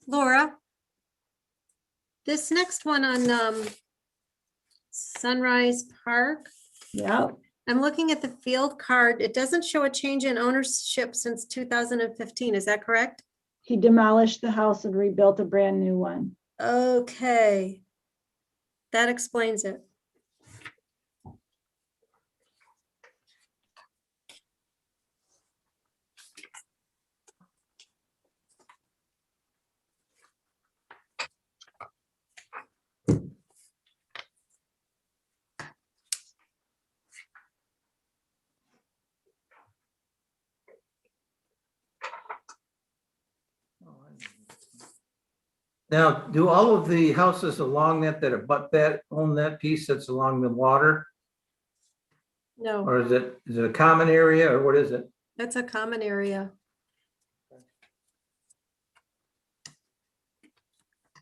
Laura, this next one on Sunrise Park, Yeah, I'm looking at the field card. It doesn't show a change in ownership since 2015. Is that correct? he demolished the house and rebuilt a brand new one. Okay. That explains it. Now, do all of the houses along that abut that own that piece that's along the water? No, Or is it a common area or what is it? that's a common area.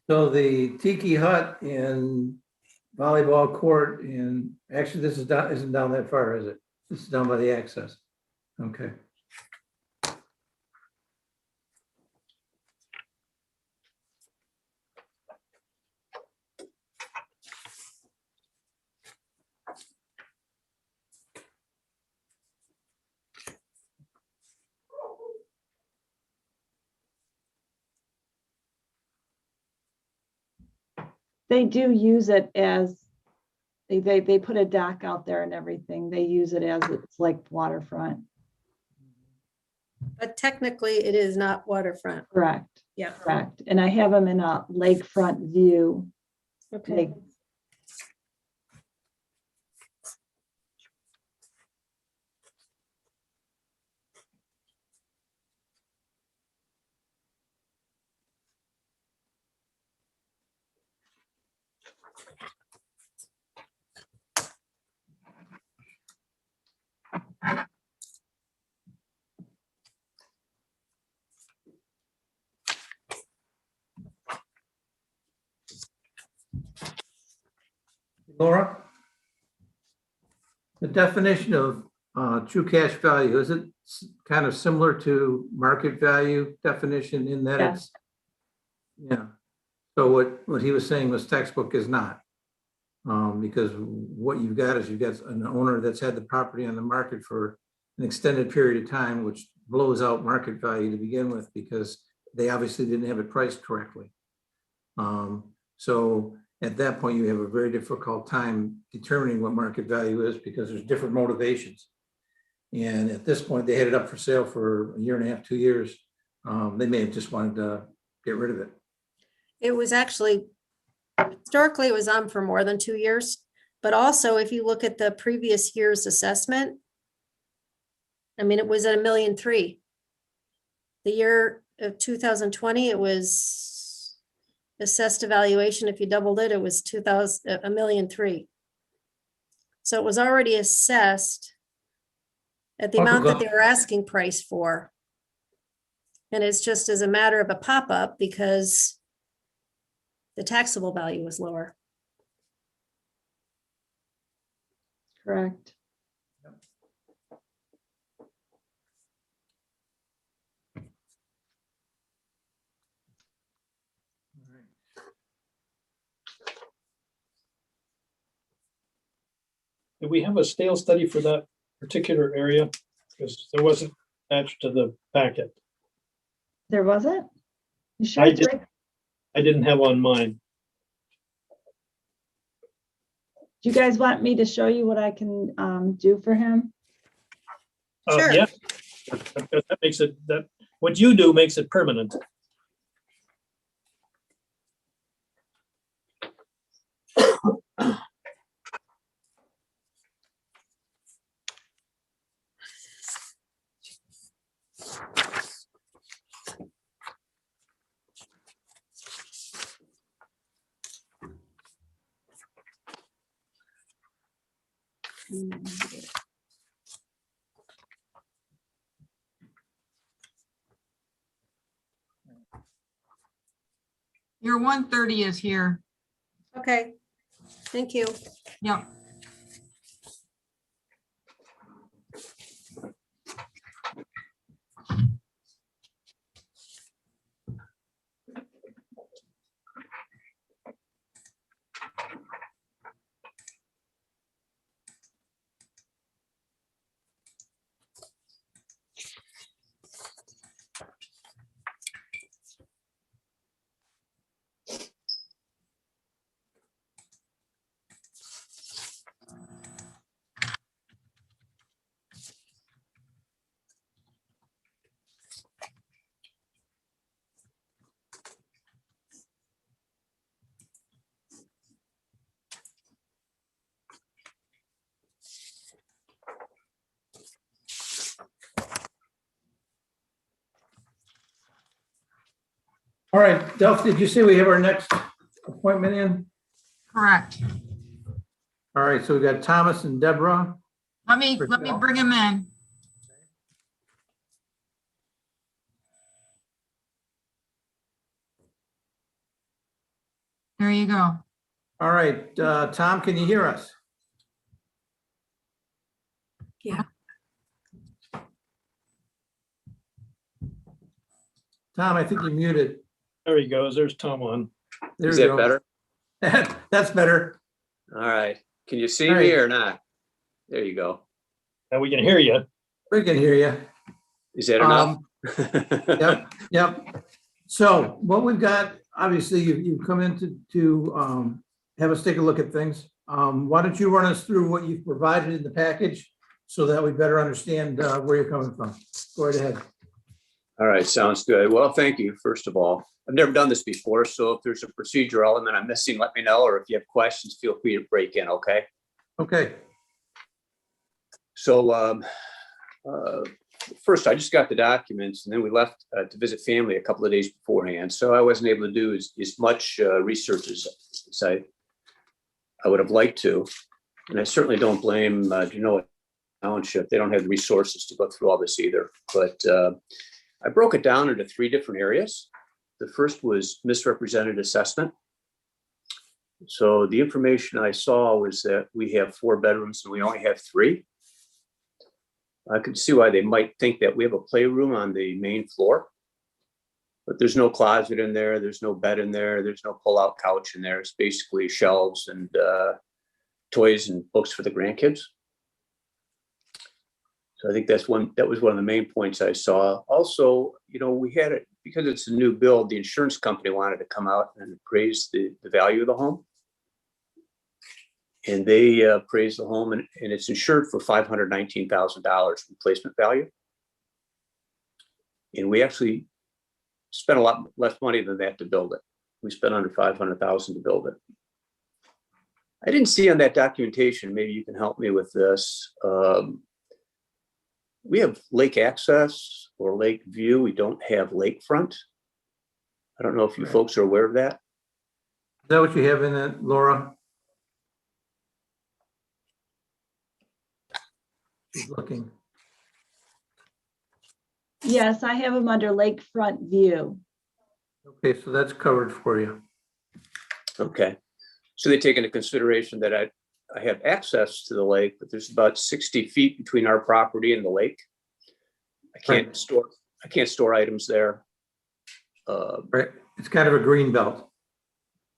So the tiki hut and volleyball court and actually this is down, isn't down that far, is it? This is down by the access. Okay. They do use it as, they put a dock out there and everything. They use it as it's like waterfront. But technically it is not waterfront. Correct, Yeah. correct. And I have them in a lakefront view. Okay. Like, Laura? The definition of true cash value, is it kind of similar to market value definition in that Yes. it's? Yeah. So what he was saying was textbook is not. Because what you've got is you've got an owner that's had the property on the market for an extended period of time, which blows out market value to begin with because they obviously didn't have it priced correctly. So at that point, you have a very difficult time determining what market value is because there's different motivations. And at this point, they had it up for sale for a year and a half, 2 years. They may have just wanted to get rid of it. It was actually, historically, it was on for more than 2 years. But also, if you look at the previous year's assessment, I mean, it was at 1.3 million. The year of 2020, it was assessed evaluation. If you doubled it, it was 1.3 million. So it was already assessed at the amount that they were asking price for. And it's just as a matter of a pop-up because the taxable value was lower. correct. Do we have a scale study for that particular area? Because there wasn't attached to the packet. There wasn't? You sure? I it's did. right- I didn't have on mine. Do you guys want me to show you what I can do for him? Sure. Yeah. That makes it, that, what you do makes it permanent. Your 130 is here. Okay, thank you. Yep. All right, Delph, did you say we have our next appointment in? Correct. All right, so we got Thomas and Deborah. Let me bring him in. There you go. All right, Tom, can you hear us? Yeah. Tom, I think you're muted. There he goes. There's Tom on. There Is you that go. better? That's better. All right. Can you see All me right. or not? There you go. And we can hear you. We can hear you. Is that enough? Yep, yep. So what we've got, obviously, you've come in to have us take a look at things. Why don't you run us through what you've provided in the package so that we better understand where you're coming from? Go right ahead. All right, sounds good. Well, thank you, first of all. I've never done this before, so if there's a procedural element I'm missing, let me know, or if you have questions, feel free to break in, okay? Okay, So first, I just got the documents, and then we left to visit family a couple of days beforehand, so I wasn't able to do as much research as I would have liked to. And I certainly don't blame Genoa Township. They don't have the resources to go through all this either. But I broke it down into 3 different areas. The first was misrepresented assessment. So the information I saw was that we have 4 bedrooms and we only have 3. I could see why they might think that we have a playroom on the main floor, but there's no closet in there. There's no bed in there. There's no pull-out couch in there. It's basically shelves and toys and books for the grandkids. So I think that was one of the main points I saw. Also, we had it because it's a new build. The insurance company wanted to come out and appraise the value of the home. And they appraised the home and it's insured for $519,000 replacement value. And we actually spent a lot less money than that to build it. We spent under $500,000 to build it. I didn't see on that documentation, maybe you can help me with this. We have lake access or lake view. We don't have lakefront. I don't know if you folks are aware of that. is that what you have in it, Laura? She's looking. Yes, I have them under lakefront view. Okay, so that's covered for you. Okay. So they take into consideration that I have access to the lake, but there's about 60 feet between our property and the lake. I can't store items there. Right, it's kind of a green belt.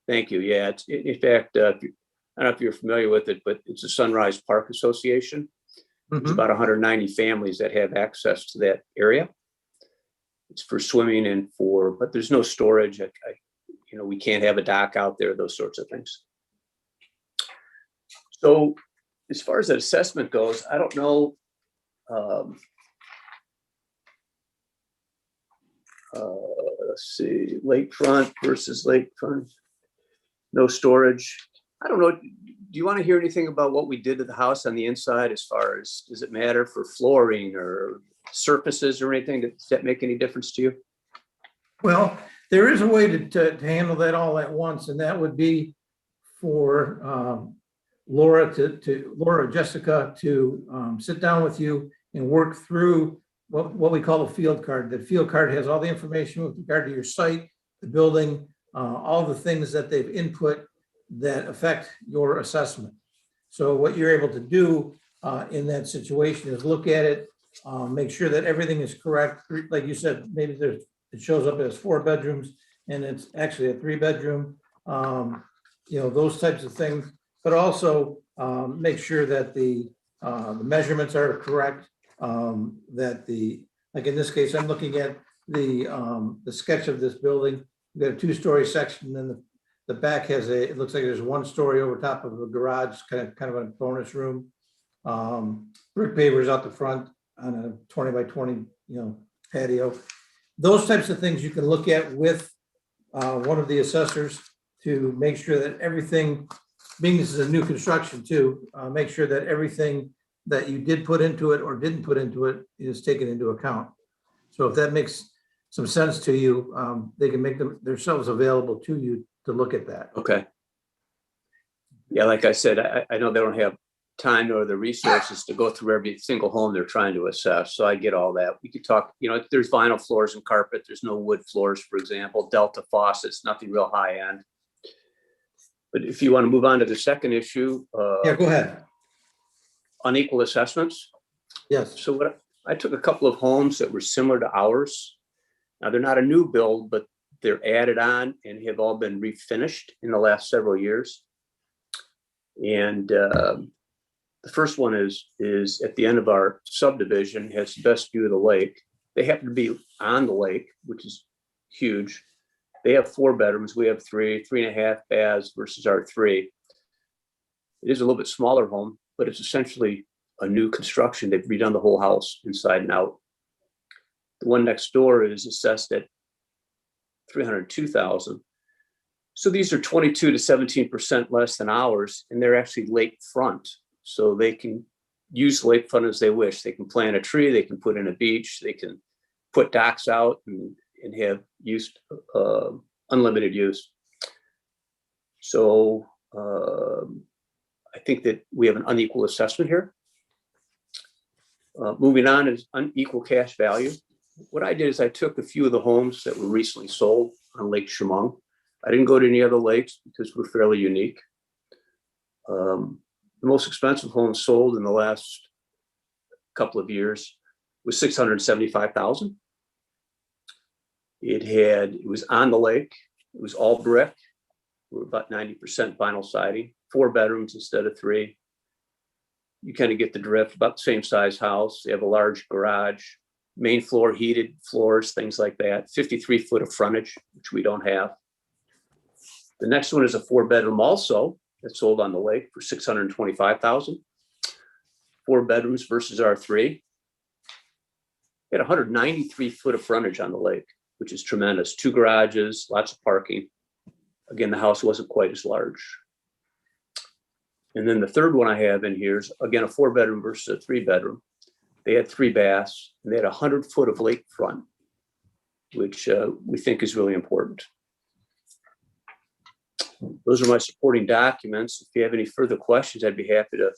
Thank you. Yeah, in fact, I don't know if you're familiar with it, but it's a Sunrise Park Association. There's Mhm. about 190 families that have access to that area. It's for swimming and but there's no storage. We can't have a dock out there, those sorts of things. So as far as that assessment goes, I don't know. Let's see, lakefront versus lakefront, no storage. I don't know. Do you want to hear anything about what we did to the house on the inside as far as, does it matter for flooring or surfaces or anything? Does that make any difference to you? Well, there is a way to handle that all at once, and that would be for Laura or Jessica to sit down with you and work through what we call a field card. The field card has all the information with regard to your site, the building, all the things that they've input that affect your assessment. So what you're able to do in that situation is look at it, make sure that everything is correct. Like you said, maybe it shows up as 4 bedrooms and it's actually a 3-bedroom, those types of things. But also make sure that the measurements are correct. Like in this case, I'm looking at the sketch of this building. We've got a 2-story section, and the back has it looks like there's 1 story over top of a garage, kind of a bonus room. Brick pavers out the front on a 20 by 20, patio. Those types of things you can look at with one of the assessors to make sure that everything, being this is a new construction too, make sure that everything that you did put into it or didn't put into it is taken into account. So if that makes some sense to you, they can make themselves available to you to look at that. Okay. Yeah, like I said, I know they don't have time or the resources to go through every single home they're trying to assess. So I get all that. We could talk, there's vinyl floors and carpet. There's no wood floors, for example, Delta faucets, nothing real high end. But if you want to move on to the second issue, Yeah, go ahead. unequal assessments. Yes. So I took a couple of homes that were similar to ours. Now they're not a new build, but they're added on and have all been refinished in the last several years. And the first one is at the end of our subdivision, has the best view of the lake. They happen to be on the lake, which is huge. They have 4 bedrooms. We have 3.5 baths versus our 3. It is a little bit smaller home, but it's essentially a new construction. They've redone the whole house inside and out. The one next door is assessed at $302,000. So these are 22 to 17% less than ours, and they're actually lakefront. So they can use lakefront as they wish. They can plant a tree, they can put in a beach, they can put docks out and have use, unlimited use. So I think that we have an unequal assessment here. Moving on is unequal cash value. What I did is I took a few of the homes that were recently sold on Lake Chemung. I didn't go to any other lakes because we're fairly unique. The most expensive home sold in the last couple of years was $675,000. It was on the lake. It was all brick. We're about 90% vinyl siding, 4 bedrooms instead of 3. You kind of get the drift. About the same size house. They have a large garage, main floor, heated floors, things like that. 53 foot of frontage, which we don't have. The next one is a 4 bedroom also that's sold on the lake for $625,000. 4 bedrooms versus our 3. We had 193 foot of frontage on the lake, which is tremendous. 2 garages, lots of parking. Again, the house wasn't quite as large. And then the third one I have in here is, again, a 4 bedroom versus a 3 bedroom. They had 3 baths, and they had 100 foot of lakefront, which we think is really important. Those are my supporting documents. If you have any further questions, I'd be happy to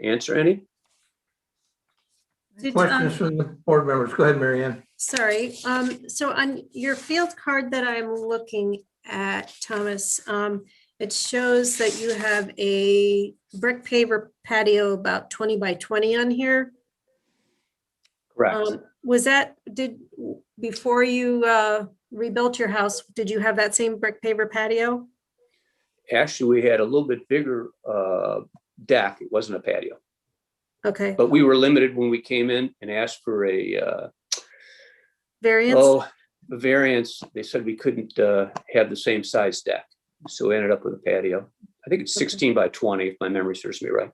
answer any. Questions from the board members? Go ahead, Mary Ann. Sorry, so on your field card that I'm looking at, Thomas, it shows that you have a brick paver patio about 20 by 20 on here. Correct. Was that, before you rebuilt your house, did you have that same brick paver patio? Actually, we had a little bit bigger deck. It wasn't a patio. Okay, But we were limited when we came in and asked for a variance? a variance. They said we couldn't have the same size deck. So we ended up with a patio. I think it's 16 by 20, if my memory serves me right.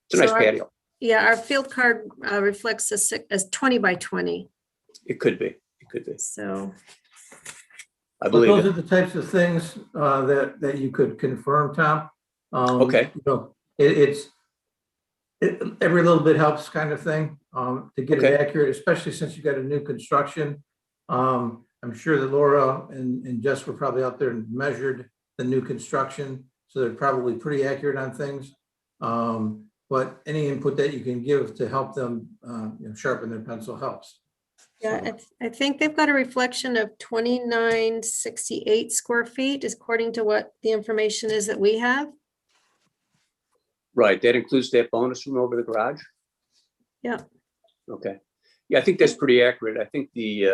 It's a nice So patio. Yeah, our field card reflects as 20 by 20, It could be. It could be. so. I But those believe are it. the types of things that you could confirm, Tom. Okay. Every little bit helps, kind of thing, to get Okay. it accurate, especially since you got a new construction. I'm sure that Laura and Jess were probably out there and measured the new construction, so they're probably pretty accurate on things. But any input that you can give to help them, sharpen their pencil helps. Yeah, I think they've got a reflection of 2968 square feet, according to what the information is that we have. Right. That includes that bonus room over the garage. Yeah. Okay. Yeah, I think that's pretty accurate. I think the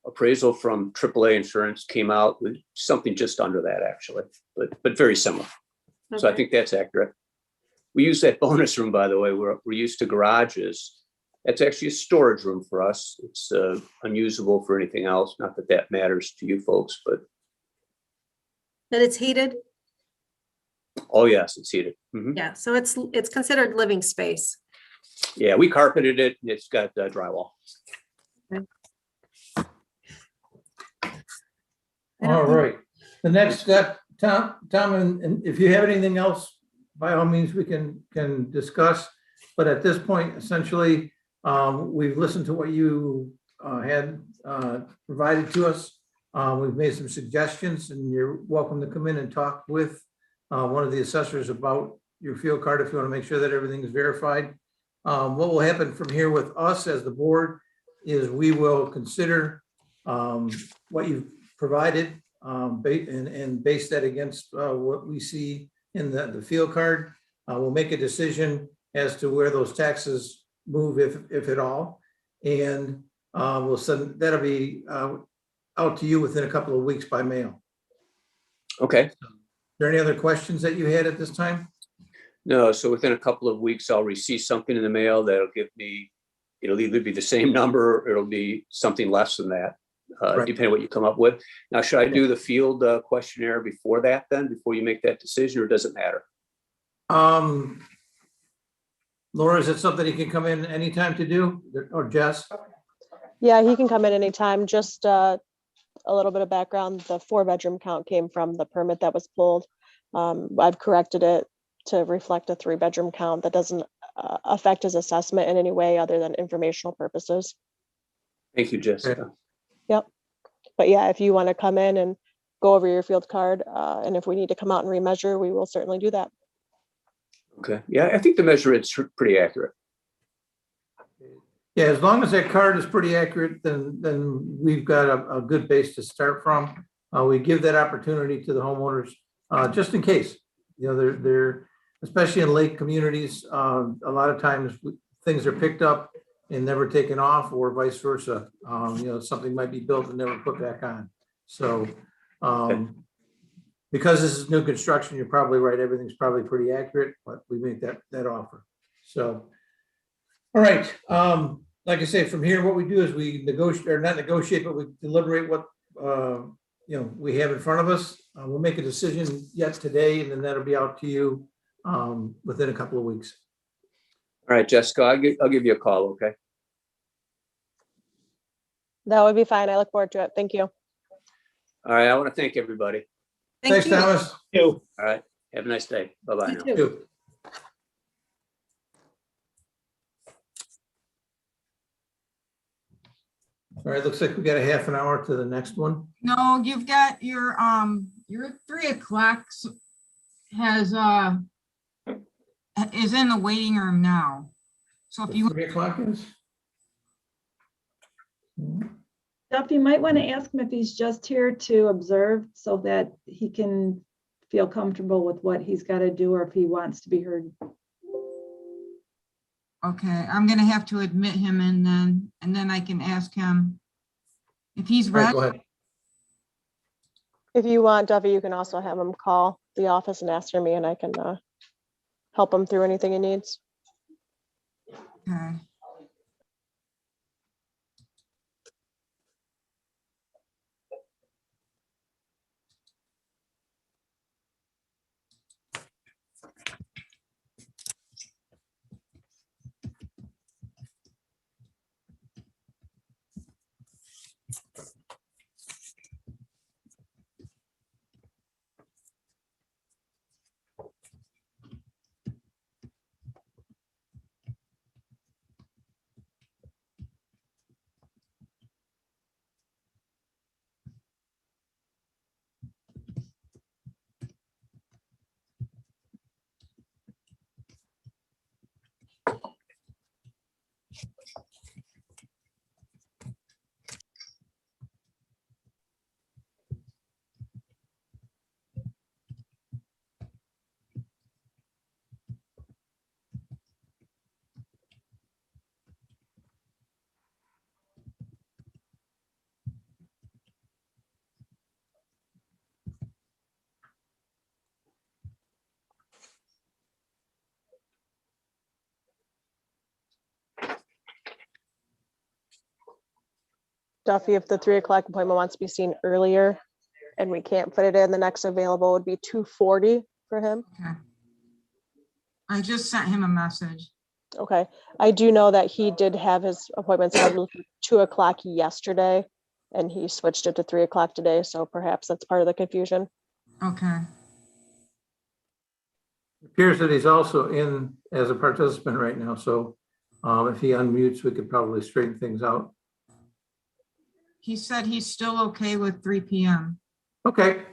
appraisal from AAA Insurance came out with something just under that, actually, but very similar. So I Okay. think that's accurate. We use that bonus room, by the way. We're used to garages. It's actually a storage room for us. It's unusable for anything else. Not that that matters to you folks, but That it's heated? oh yes, it's heated. Mhm. Yeah, so it's considered living space. Yeah, we carpeted it. And it's got drywall. I don't All think- right. The next step, Tom, and if you have anything else, by all means, we can discuss. But at this point, essentially, we've listened to what you had provided to us. We've made some suggestions, and you're welcome to come in and talk with one of the assessors about your field card if you want to make sure that everything is verified. What will happen from here with us as the board is we will consider what you've provided and base that against what we see in the field card. We'll make a decision as to where those taxes move, if at all. And we'll send, that'll be out to you within a couple of weeks by mail. Okay. Are there any other questions that you had at this time? No, so within a couple of weeks, I'll receive something in the mail that'll give me, it'll either be the same number or it'll be something less than that, Right. depending on what you come up with. Now, should I do the field questionnaire before that then, before you make that decision, or does it matter? Laura, is it something you can come in anytime to do, or Jess? Yeah, he can come in anytime. Just a little bit of background. The 4-bedroom count came from the permit that was pulled. I've corrected it to reflect a 3-bedroom count. That doesn't affect his assessment in any way other than informational purposes. Thank you, Jessica. Yep. But yeah, if you want to come in and go over your field card, and if we need to come out and remeasure, we will certainly do that. Okay. Yeah, I think the measurement's pretty accurate. Yeah, as long as that card is pretty accurate, then we've got a good base to start from. We give that opportunity to the homeowners, just in case. You know, they're especially in lake communities, a lot of times things are picked up and never taken off, or vice versa. You know, something might be built and never put back on. So because this is new construction, you're probably right. Everything's probably pretty accurate, but we make that offer. So, all right. Like I say, from here, what we do is we negotiate, or not negotiate, but we deliberate what you know we have in front of us. We'll make a decision yet today, and then that'll be out to you within a couple of weeks. All right, Jessica, I'll give you a call, okay? That would be fine. I look forward to it. Thank you. All right, I want to thank everybody. Thanks, Thomas. You. All right, have a nice day. Bye-bye now. You too. All right, looks like we got a half an hour to the next one. No, you've got your 3 o'clock is in the waiting room now. So if you, 3 o'clock is? Duff, you might want to ask him if he's just here to observe so that he can feel comfortable with what he's got to do, or if he wants to be heard. okay, I'm gonna have to admit him and then I can ask him if he's All right, ready. go ahead. If you want, Duffy, you can also have him call the office and ask for me, and I can help him through anything he needs. Okay. Duffy, if the 3 o'clock appointment wants to be seen earlier and we can't fit it in, the next available would be 2:40 for him. Okay. I just sent him a message. Okay. I do know that he did have his appointment scheduled for 2 o'clock yesterday, and he switched it to 3 o'clock today. So perhaps that's part of the confusion. Okay. It appears that he's also in as a participant right now, so if he unmutes, we could probably straighten things out. he said he's still okay with 3 PM. Okay,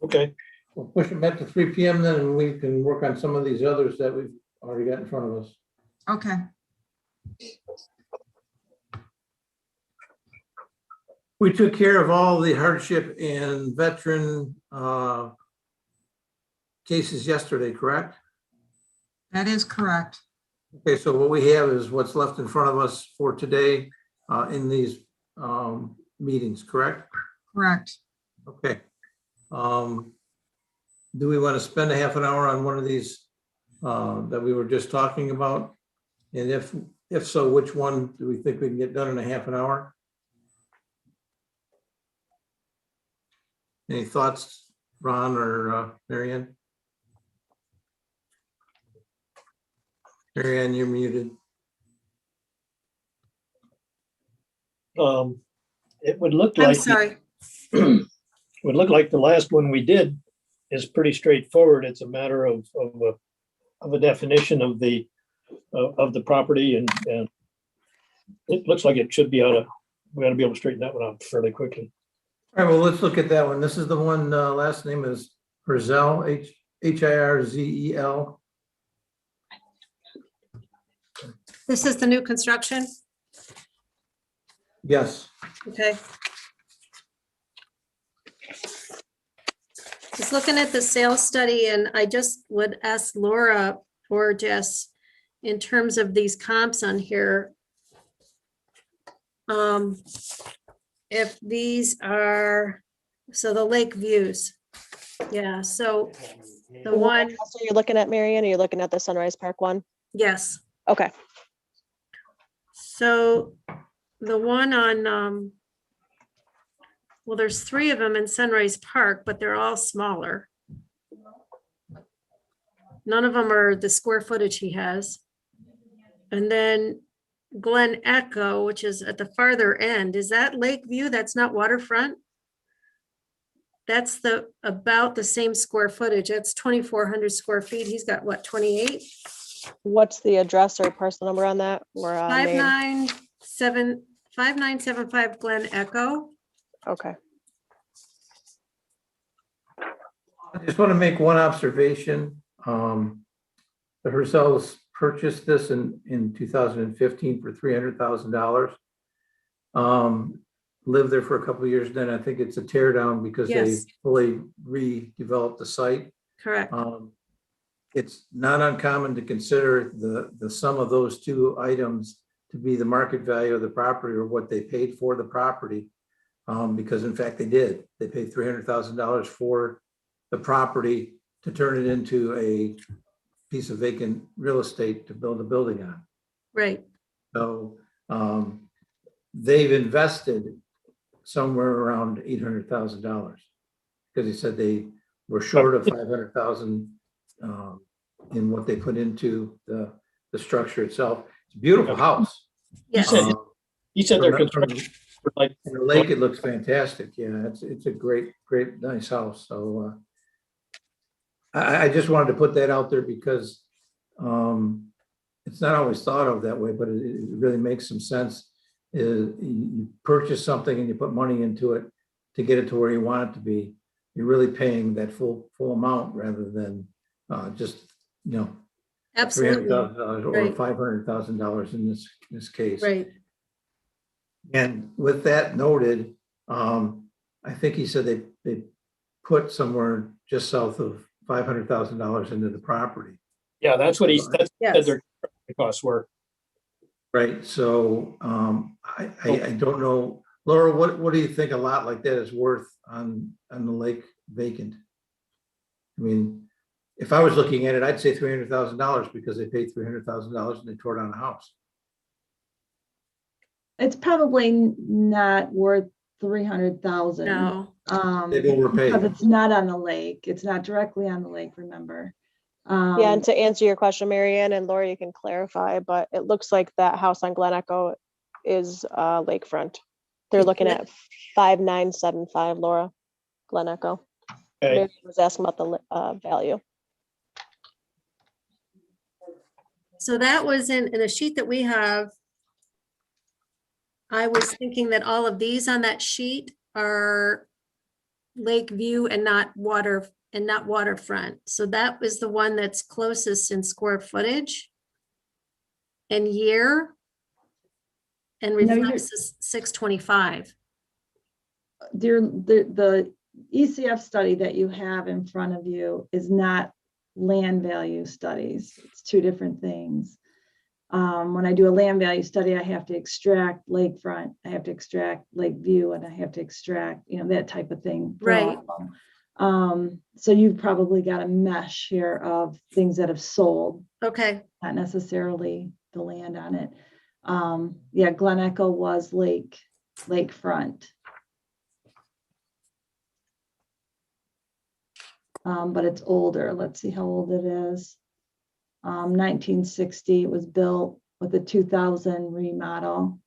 Okay, we'll push it back to 3 PM then, and we can work on some of these others that we've already got in front of us. Okay, We took care of all the hardship and veteran cases yesterday, correct? that is correct. Okay, so what we have is what's left in front of us for today in these meetings, correct? Correct. Okay. Do we want to spend a half an hour on one of these that we were just talking about? And if so, which one do we think we can get done in a half an hour? Any thoughts, Ron or Marianne? Marianne, you're muted. it would look I'm like, sorry. would look like the last one we did is pretty straightforward. It's a matter of a definition of the property and it looks like it should be we ought to be able to straighten that one out fairly quickly. All right, well, let's look at that one. This is the one, last name is Hirzel, Hirzel. This is the new construction? Yes. Okay. Just looking at the sales study, and I just would ask Laura or Jess, in terms of these comps on here, if these are, so the lake views. Yeah, so the one, So you're looking at Marion, or you're looking at the Sunrise Park one? yes. Okay, So the one on, well, there's 3 of them in Sunrise Park, but they're all smaller. None of them are the square footage he has. And then Glen Echo, which is at the farther end, is that Lakeview? That's not waterfront? That's about the same square footage. That's 2,400 square feet. He's got what, 28? what's the address or parcel number on that? Or name? 5975 Glen Echo. Okay, I just want to make one observation. The Hirzels purchased this in 2015 for $300,000. Lived there for a couple of years, then I think it's a tear down because they Yes. fully redeveloped the site. Correct. It's not uncommon to consider the sum of those two items to be the market value of the property or what they paid for the property. Because in fact, they did. They paid $300,000 for the property to turn it into a piece of vacant real estate to build a building on. Right. So they've invested somewhere around $800,000 because he said they were short of 500,000 in what they put into the structure itself. It's a beautiful house. Yes. He said their From construction, like, the lake, it looks fantastic. Yeah, it's a great, nice house. So I just wanted to put that out there because it's not always thought of that way, but it really makes some sense. You purchase something and you put money into it to get it to where you want it to be. You're really paying that full amount rather than just, Absolutely. $300,000 or Right. $500,000 in this case. Right. And with that noted, I think he said they put somewhere just south of $500,000 into the property. yeah, that's what that's what Yes. their construction costs were. Right, so I don't know, Laura, what do you think a lot like that is worth on the lake vacant? I mean, if I was looking at it, I'd say $300,000 because they paid $300,000 and they tore down a house. It's probably not worth 300,000. No. They've overpaid. Because it's not on the lake. It's not directly on the lake, remember? yeah, and to answer your question, Marianne and Laura, you can clarify, but it looks like that house on Glen Echo is lakefront. They're looking at 5975, Laura, Glen Echo. Okay, Marianne was asking about the value. So that was in a sheet that we have. I was thinking that all of these on that sheet are lake view and not waterfront. So that was the one that's closest in square footage and year and No, you're- reflects 625. Dear, the ECF study that you have in front of you is not land value studies. It's two different things. When I do a land value study, I have to extract lakefront, I have to extract lake view, and I have to extract, that type of thing. for all Right. of them. So you've probably got a mesh here of things that have sold, Okay, not necessarily the land on it. Yeah, Glen Echo was lakefront. But it's older. Let's see how old it is. 1960, it was built with a 2000 remodel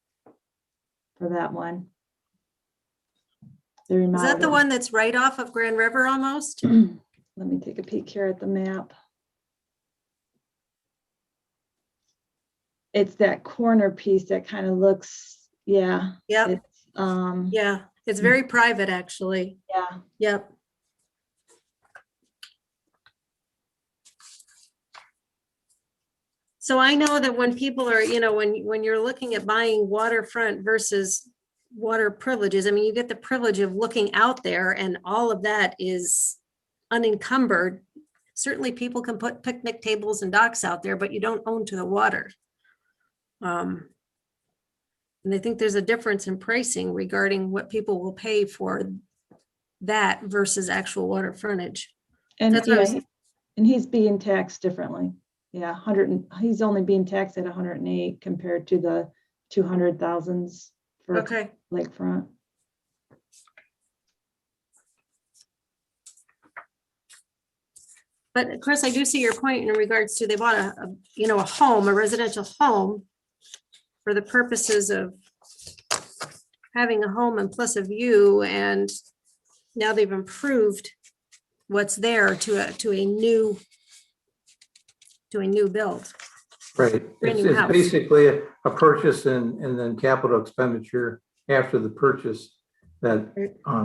for that one. The is that the remodel- one that's right off of Grand River almost? Let me take a peek here at the map. It's that corner piece that kind of looks, yeah. Yep, It's, yeah, it's very private, actually. yeah. Yep. So I know that when people are, when you're looking at buying waterfront versus water privileges, I mean, you get the privilege of looking out there and all of that is unencumbered. Certainly people can put picnic tables and docks out there, but you don't own to the water. And I think there's a difference in pricing regarding what people will pay for that versus actual water frontage. And That's what I was- yeah, and he's being taxed differently. Yeah, he's only being taxed at 108 compared to the 200,000s for Okay, lakefront. but Chris, I do see your point in regards to they bought a home, a residential home for the purposes of having a home and plus a view, and now they've improved what's there to a new build. Right. Brand It's new it's house. basically a purchase and then capital expenditure after the purchase that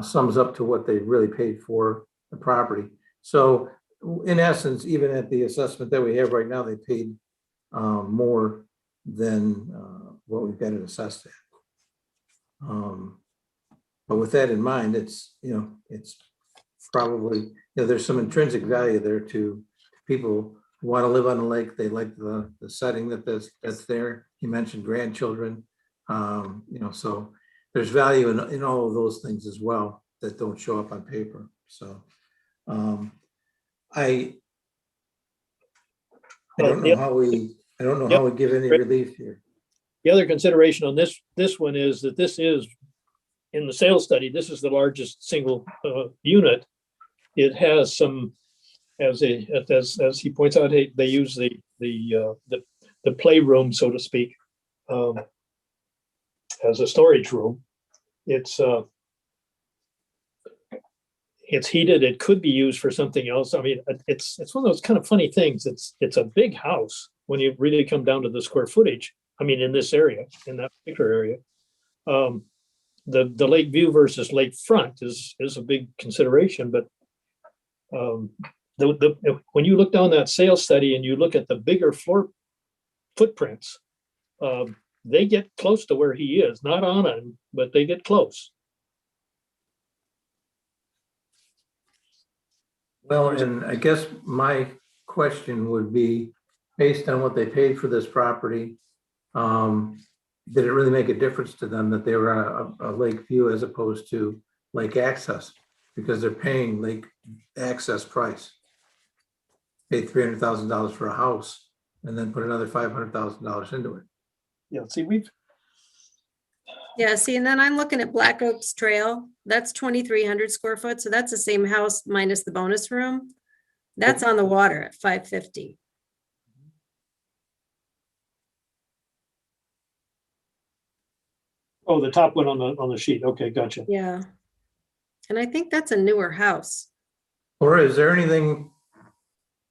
sums up to what they really paid for the property. So in essence, even at the assessment that we have right now, they paid more than what we've got it assessed at. But with that in mind, it's probably, there's some intrinsic value there to people who want to live on the lake. They like the setting that's there. You mentioned grandchildren, so there's value in all of those things as well that don't show up on paper. So I don't know how we give any relief here. The other consideration on this one is that this is, in the sales study, this is the largest single unit. It has some, as he points out, they use the playroom, so to speak, as a storage room. It's heated. It could be used for something else. I mean, it's one of those kind of funny things. It's a big house when you really come down to the square footage. I mean, in this area, in that particular area, the lake view versus lake front is a big consideration. But when you look down that sales study and you look at the bigger floor footprints, they get close to where he is, not on him, but they get close. Well, and I guess my question would be, based on what they paid for this property, did it really make a difference to them that they were on a lake view as opposed to lake access? Because they're paying lake access price. Paid $300,000 for a house and then put another $500,000 into it. Yeah, see, Yeah, see, and then I'm looking at Black Oaks Trail. That's 2,300 square foot. So that's the same house minus the bonus room. That's on the water at 550. oh, the top one on the sheet. Okay, gotcha. Yeah. And I think that's a newer house. Or is there anything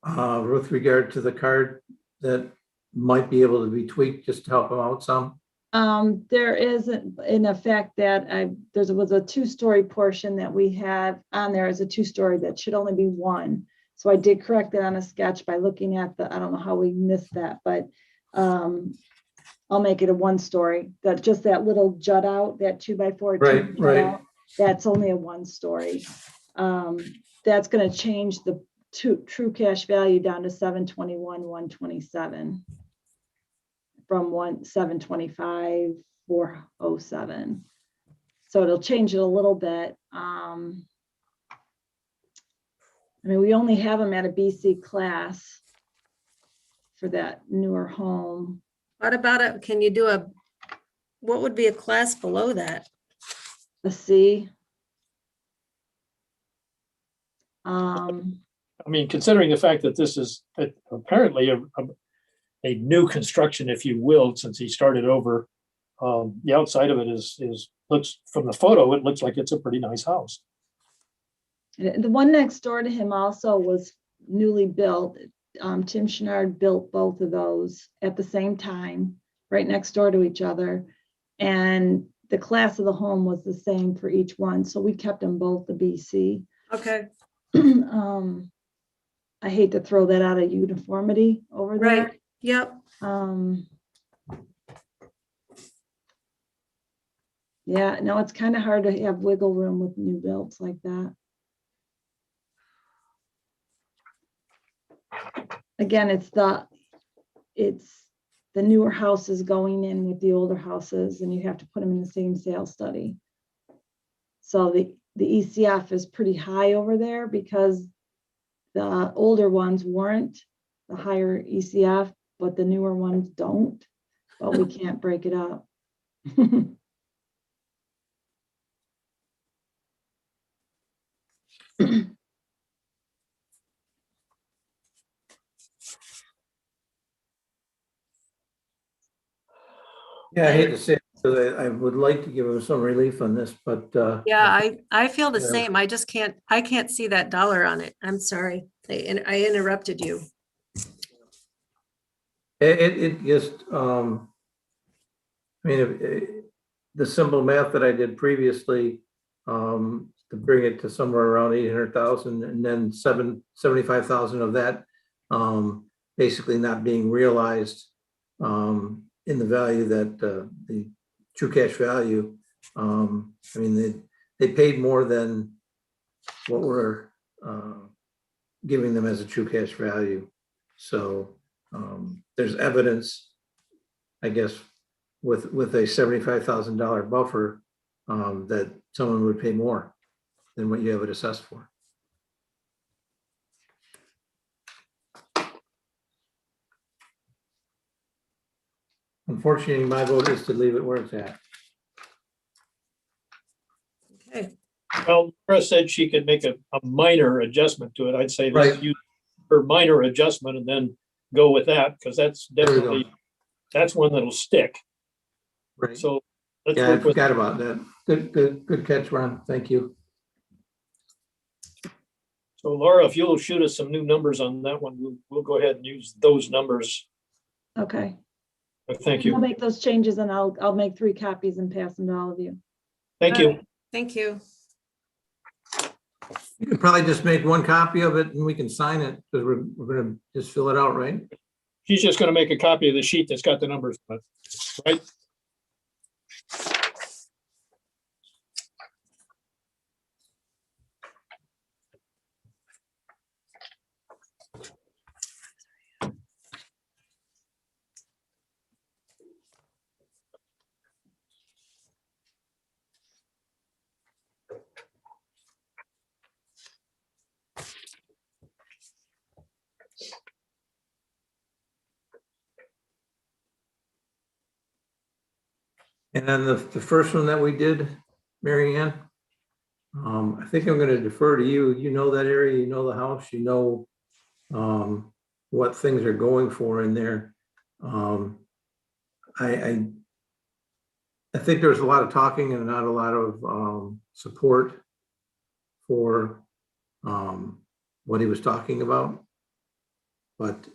with regard to the card that might be able to be tweaked just to help them out some? There is in effect that there was a 2-story portion that we had on there as a 2-story that should only be 1. So I did correct that on a sketch by looking at I don't know how we missed that, but I'll make it a 1-story. That just that little jut out, that 2x4. Right, jut right. out, that's only a 1-story. That's going to change the true cash value down to 721, 127 from 725, 407. So it'll change it a little bit. I mean, we only have them at a BC class for that newer home. What about it? Can you do what would be a class below that? A C. I mean, considering the fact that this is apparently a new construction, if you will, since he started over, the outside of it looks, from the photo, it looks like it's a pretty nice house. The one next door to him also was newly built. Tim Chenard built both of those at the same time, right next door to each other. And the class of the home was the same for each one. So we kept them both the BC. Okay, I hate to throw that out of uniformity over there. right, yep. Yeah, no, it's kind of hard to have wiggle room with new builds like that. Again, it's the newer houses going in with the older houses, and you have to put them in the same sales study. So the ECF is pretty high over there because the older ones warrant the higher ECF, but the newer ones don't. But we can't break it up. Yeah, I hate to say it, because I would like to give him some relief on this, but. Yeah, I feel the Yeah. same. I just I can't see that dollar on it. I'm sorry. I interrupted you. It just, I mean, the simple math that I did previously, to bring it to somewhere around 800,000 and then 75,000 of that, basically not being realized, in the value that, the true cash value. I mean, they paid more than what we're, giving them as a true cash value. So, there's evidence, I guess, with a $75,000 buffer, that someone would pay more than what you have it assessed for. Unfortunately, my vote is to leave it where it's at. Okay, Well, Laura said she could make a minor adjustment to it. I'd say Right. let's use her minor adjustment and then go with that, because that's There we go. definitely, that's one that'll stick. Right. So let's Yeah, I work with, forgot about that. Good catch, Ron. Thank you. so Laura, if you'll shoot us some new numbers on that one, we'll go ahead and use those numbers. Okay. Thank I'll you. make those changes and I'll make 3 copies and pass them to all of you. Thank you. thank you. You can probably just make one copy of it and we can sign it, because we're gonna just fill it out, right? She's just gonna make a copy of the sheet that's got the numbers, on it, right? And then the first one that we did, Mary Ann, I think I'm gonna defer to you. You know that area, you know the house, you know, what things are going for in there. I think there's a lot of talking and not a lot of, support for, what he was talking about. But,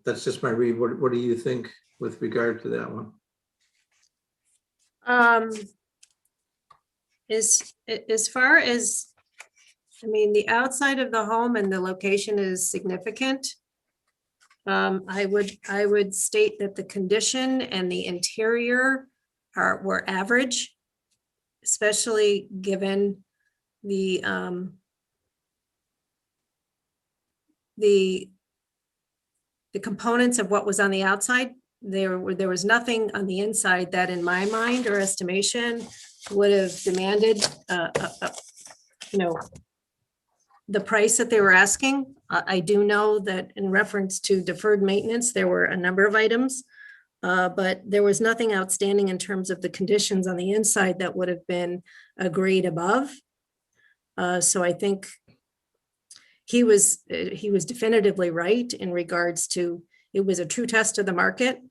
that's just my read. What do you think with regard to that one? As far as, I mean, the outside of the home and the location is significant. I would state that the condition and the interior were average, especially given the components of what was on the outside. There was nothing on the inside that, in my mind or estimation, would have demanded, you know, the price that they were asking. I do know that in reference to deferred maintenance, there were a number of items, but there was nothing outstanding in terms of the conditions on the inside that would have been a grade above. So I think he was definitively right in regards to, it was a true test of the market.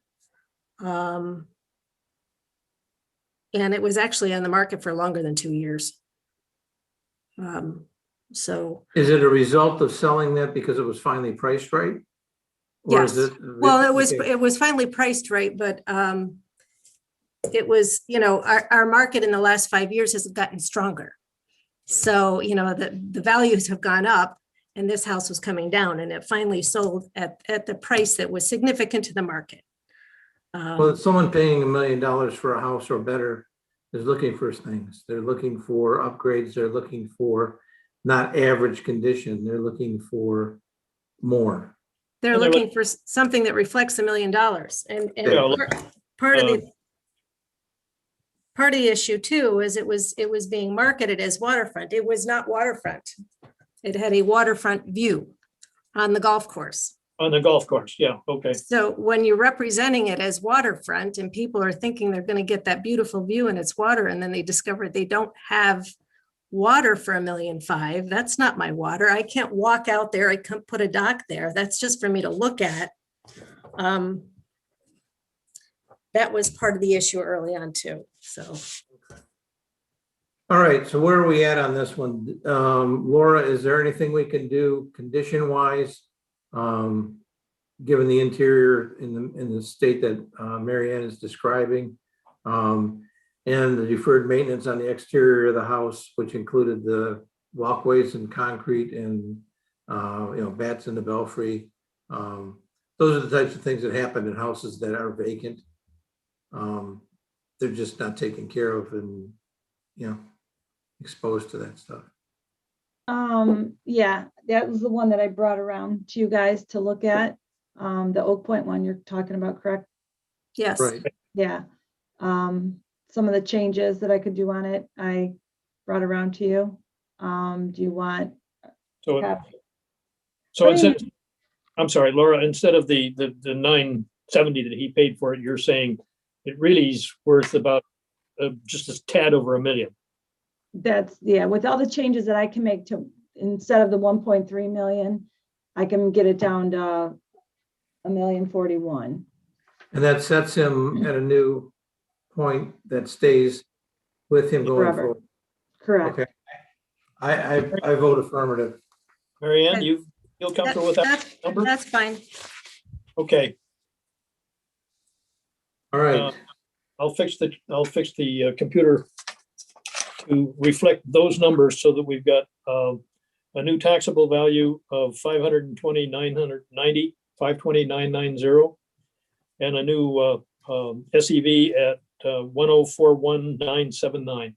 And it was actually on the market for longer than 2 years. So. Is it a result of selling that because it was finally priced right? Or is Yes. it? Well, okay. it was finally priced right, but it was, you know, our market in the last 5 years has gotten stronger. So, you know, the values have gone up and this house was coming down, and it finally sold at the price that was significant to the market. Well, someone paying $1 million for a house or better is looking for things. They're looking for upgrades. They're looking for not average condition. They're looking for more. They're And they're looking for something that reflects $1 million. And Yeah. part of the issue too is it was being marketed as waterfront. It was not waterfront. It had a waterfront view on the golf course. On the golf course, yeah, okay. So when you're representing it as waterfront and people are thinking they're going to get that beautiful view and it's water, and then they discover they don't have water for $1.5 million, that's not my water. I can't walk out there. I can't put a dock there. That's just for me to look at. That was part of the issue early on too, so. All right, so where are we at on this one? Laura, is there anything we can do condition-wise, given the interior in the state that Mary Ann is describing, and the deferred maintenance on the exterior of the house, which included the walkways and concrete and you know, bats in the belfry. Those are the types of things that happen in houses that are vacant. They're just not taken care of and, you know, exposed to that stuff. Yeah, that was the one that I brought around to you guys to look at. The Oak Point one you're talking about, correct? Yes. Right. Yeah. Some of the changes that I could do on it, I brought around to you. Do you want? So, Have- so What do instead, I'm sorry, Laura, instead of the $970 that he paid for it, you're saying it really is worth about just a tad over $1 million. That's, yeah, with all the changes that I can make to, instead of the 1.3 million, I can get it down to $1,041,000. And that sets him at a new point that stays with him going Forever. forward. Correct. Okay. I vote affirmative. Mary Ann, Okay. you feel comfortable with that number? That's fine. Okay, All right. I'll fix the computer to reflect those numbers so that we've got a new taxable value of 520,990, 520,990, and a new SEV at 104,1,979.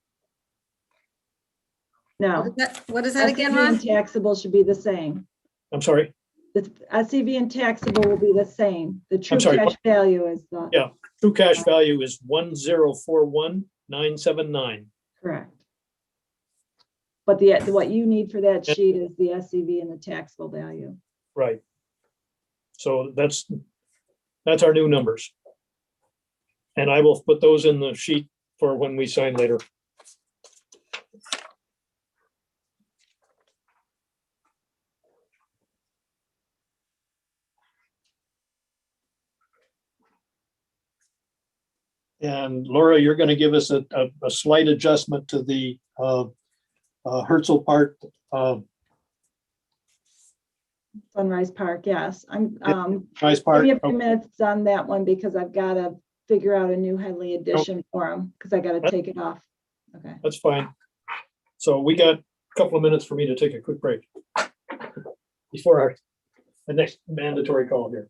No. What is that again, SEV Ron? and taxable should be the same. I'm sorry, The SEV and taxable will be the same. The true sorry, cash what? value is the. Yeah. true cash value is 104,1,979. Correct. But what you need for that sheet is the SEV and the taxable value. Right. So that's our new numbers. And I will put those in the sheet for when we sign later. And Laura, you're going to give us a slight adjustment to the Herzl Park. Sunrise Park, yes. I'm, Nice give part. me a few minutes on that one because I've got to figure out a new Headley addition for him, because I gotta take it off. Okay. That's fine. So we got a couple of minutes for me to take a quick break before the next mandatory call here.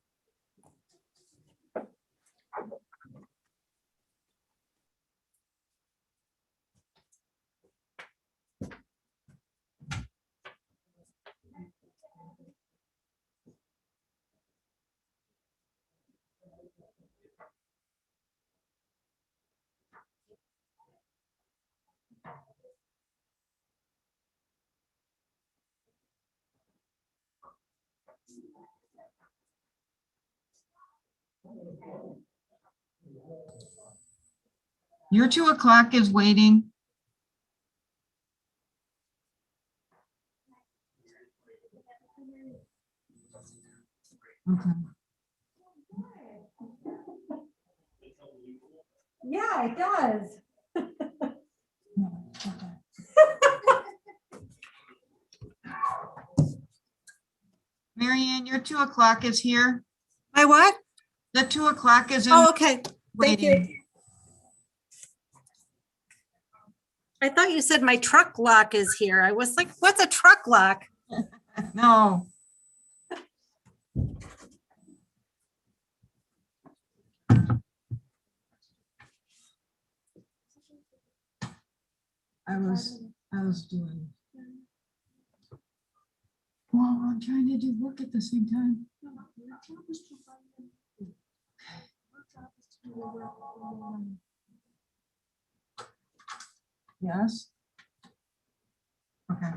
Your 2 o'clock is waiting. Okay. Yeah, it does. Marianne, your 2 o'clock is here. My what? The 2 o'clock is in Oh, okay. Thank you. waiting. I thought you said my truck lock is here. I was like, what's a truck lock? No. I was doing. Well, I'm trying to do work at the same time. Yes. Okay.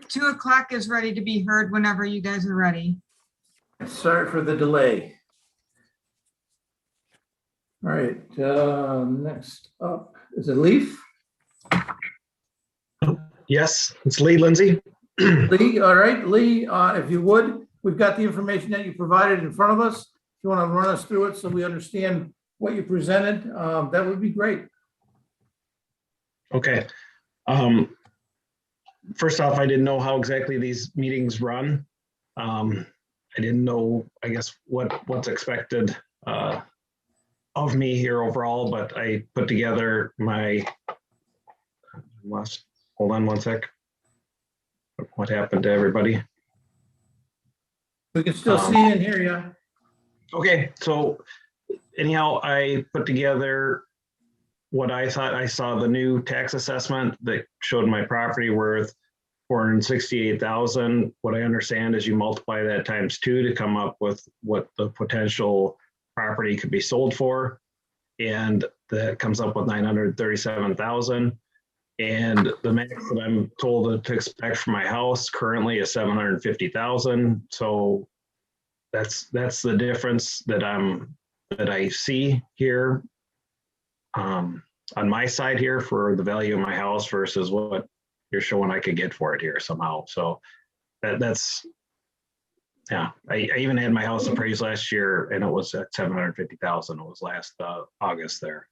Two o'clock is ready to be heard whenever you guys are ready. Sorry for the delay. All right, next up, is it Leaf? Yes, it's Lee Lindsay. Lee, all right, Lee, if you would, we've got the information that you provided in front of us. If you want to run us through it so we understand what you presented, that would be great. Okay. First off, I didn't know how exactly these meetings run. I didn't know, I guess, what's expected of me here overall, but I put together my, hold on one sec. What happened to everybody? We can still see and hear you. Okay, so anyhow, I put together what I thought I saw the new tax assessment that showed my property worth, 468,000. What I understand is you multiply that times 2 to come up with what the potential property could be sold for. And that comes up with 937,000. And the max that I'm told to expect for my house currently is 750,000. So that's the difference that I see here on my side here for the value of my house versus what you're showing I could get for it here somehow. So that's yeah. I even had my house appraised last year and it was at 750,000. It was last August there.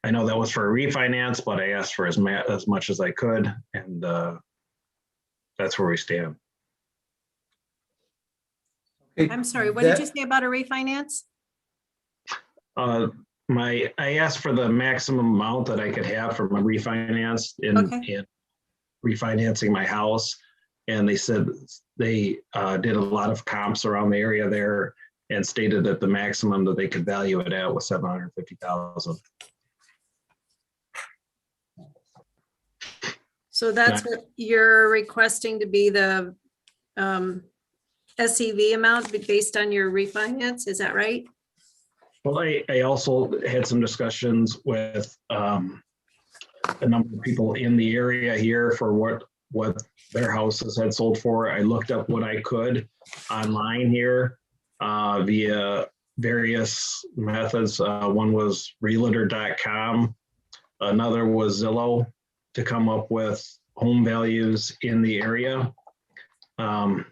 I know that was for a refinance, but I asked for as much as I could, and that's where we stand. Okay, I'm sorry, what did you say about a refinance? I asked for the maximum amount that I could have from a refinance in refinancing my house, and they said they did a lot of comps around the area there and stated that the maximum that they could value it at was 750,000. So that's what you're requesting to be the SEV amount based on your refinance, is that right? Well, I also had some discussions with a number of people in the area here for what their houses had sold for. I looked up what I could online here via various methods. One was realtor.com, another was Zillow, to come up with home values in the area. And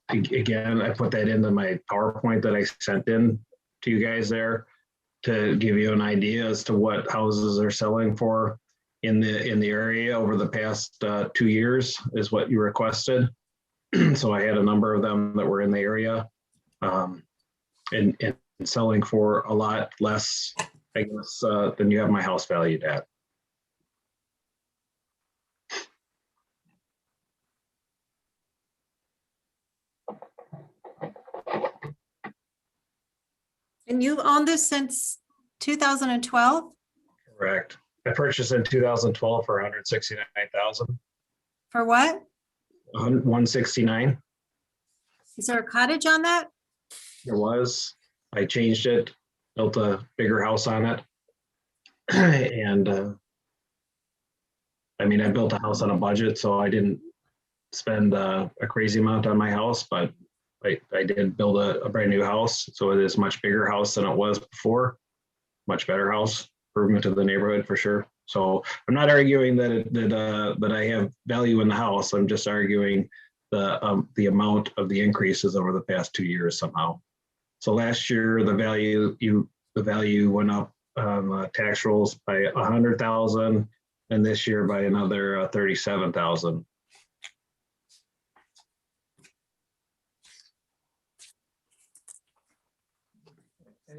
again, I put that into my PowerPoint that I sent in to you guys there to give you an idea as to what houses are selling for in the area over the past 2 years is what you requested. So I had a number of them that were in the area and selling for a lot less, I guess, than you have my house valued at. And you own this since 2012? Correct. I purchased in 2012 for 169,000. For what? 169. Is there a cottage on that? There was. I changed it, built a bigger house on it. And I mean, I built a house on a budget, so I didn't spend a crazy amount on my house, but I did build a brand new house. So it is a much bigger house than it was before. Much better house, improvement to the neighborhood for sure. So I'm not arguing that I have value in the house. I'm just arguing the amount of the increases over the past 2 years somehow. So last year, the value went up on tax rolls by 100,000, and this year by another 37,000.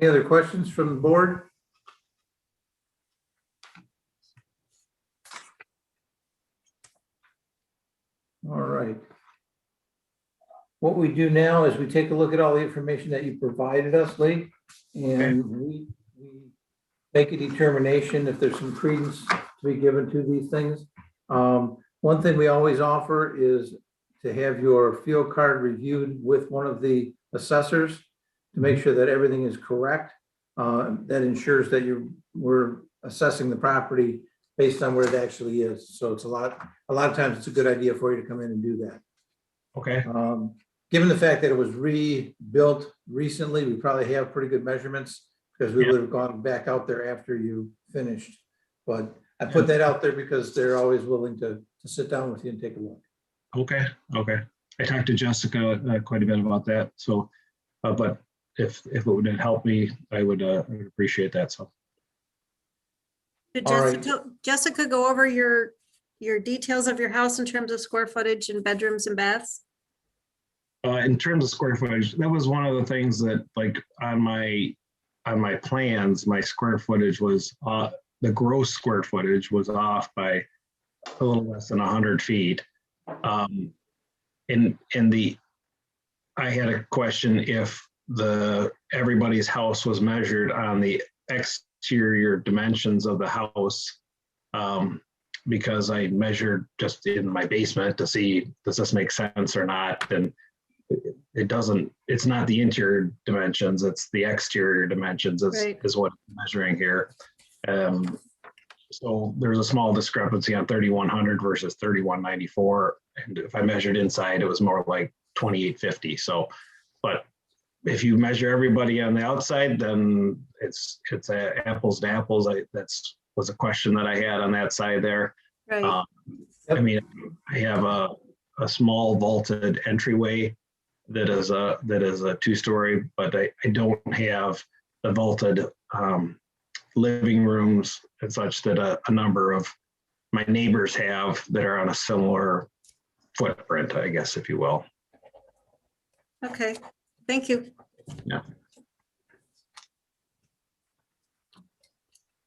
any other questions from the board? All right. What we do now is we take a look at all the information that you provided us, Lee, and we make a determination if there's some credence to be given to these things. One thing we always offer is to have your field card reviewed with one of the assessors to make sure that everything is correct. That ensures that we're assessing the property based on where it actually is. So it's a lot of times it's a good idea for you to come in and do that. Okay. Given the fact that it was rebuilt recently, we probably have pretty good measurements because we would have gone back out there after you finished. But I put that out there because they're always willing to sit down with you and take a look. Okay. I talked to Jessica quite a bit about that. So, but if it would help me, I would appreciate that. So. Did All right. Jessica go over your details of your house in terms of square footage and bedrooms and baths? In terms of square footage, that was one of the things that, like, on my plans, my square footage was the gross square footage was off by a little less than 100 feet. I had a question if everybody's house was measured on the exterior dimensions of the house because I measured just in my basement to see, does this make sense or not? And it doesn't, it's not the interior dimensions, it's the exterior dimensions Right. is what I'm measuring here. So there's a small discrepancy on 3100 versus 3194. And if I measured inside, it was more like 2850. So, but if you measure everybody on the outside, then it's apples to apples. That's was a question that I had on that side there. Right. I mean, I have a small vaulted entryway that is a 2-story, but I don't have the vaulted living rooms and such that a number of my neighbors have that are on a similar footprint, I guess, if you will. Okay, thank you. Yeah.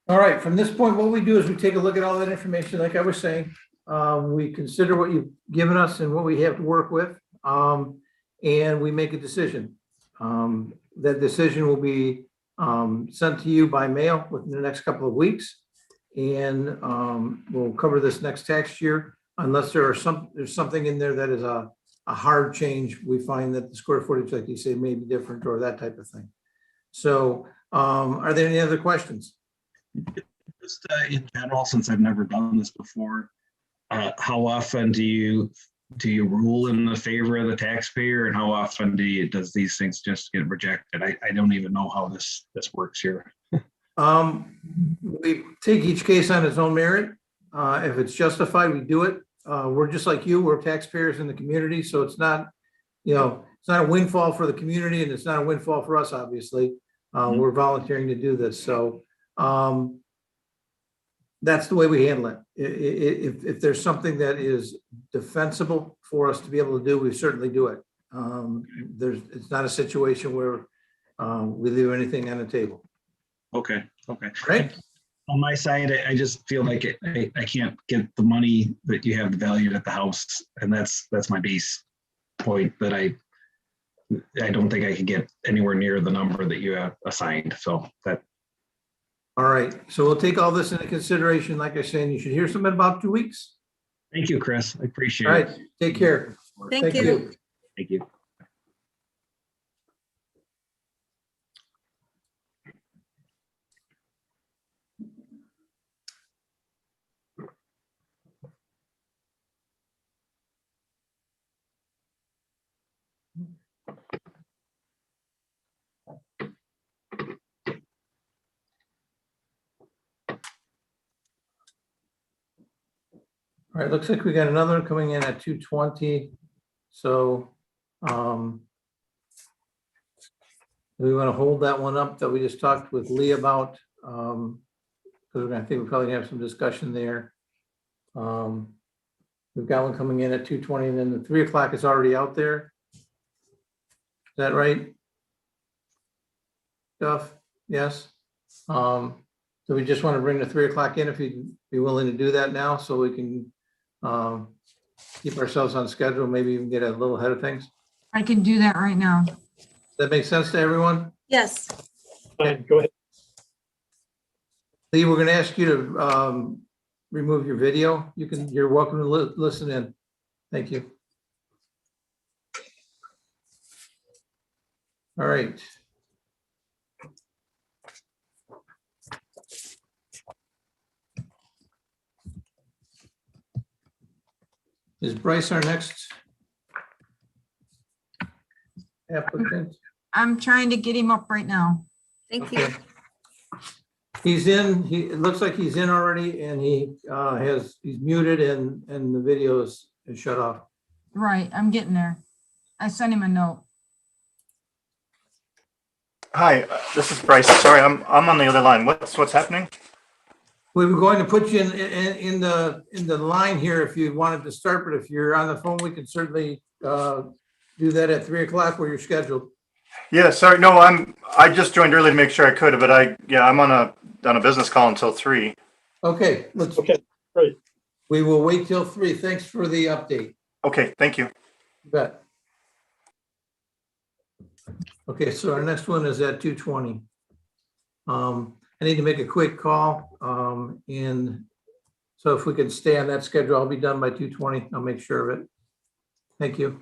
All right, from this point, what we do is we take a look at all that information, like I was saying. We consider what you've given us and what we have to work with, and we make a decision. That decision will be sent to you by mail within the next couple of weeks. And we'll cover this next tax year, unless there's something in there that is a hard change. We find that the square footage, like you say, may be different or that type of thing. So are there any other questions? Just in general, since I've never done this before, how often do you rule in the favor of the taxpayer, and how often does these things just get rejected? I don't even know how this works here. We take each case on its own merit. If it's justified, we do it. We're just like you, we're taxpayers in the community, so it's not, it's not a windfall for the community, and it's not a windfall for us, obviously. We're volunteering to do this, so that's the way we handle it. If there's something that is defensible for us to be able to do, we certainly do it. It's not a situation where we leave anything on the table. Okay. Right? On my side, I just feel like I can't get the money that you have valued at the house, and that's my base point, that I don't think I can get anywhere near the number that you have assigned. So that. All right, so we'll take all this into consideration. Like I said, you should hear something in about 2 weeks. Thank you, Chris. I appreciate All it. right, take care. Thank you. Thank you. All right, looks like we got another one coming in at 2:20. So we want to hold that one up that we just talked with Lee about, because I think we probably have some discussion there. We've got one coming in at 2:20, and then the 3 o'clock is already out there. Is that right? Duff? Yes. So we just want to bring the 3 o'clock in, if you'd be willing to do that now, so we can keep ourselves on schedule, maybe even get a little ahead of things. I can do that right now. Does that make sense to everyone? Yes, Fine, go ahead. Lee, we're going to ask you to remove your video. You're welcome to listen in. Thank you. All right. Is Bryce our next applicant? I'm trying to get him up right now. thank you. Okay. He's in, it looks like he's in already, and he's muted, and the video is shut off. Right, I'm getting there. I sent him a note. Hi, this is Bryce. Sorry, I'm on the other line. What's happening? We were going to put you in the line here if you wanted to start, but if you're on the phone, we can certainly do that at 3 o'clock where you're scheduled. Yeah, sorry. No, I just joined early to make sure I could, but I'm on a business call until 3. Okay, Okay, great. we will wait till 3. Thanks for the update. Okay, thank you. You bet. Okay, so our next one is at 2:20. I need to make a quick call and So if we could stay on that schedule, I'll be done by 2:20. I'll make sure of it. Thank you.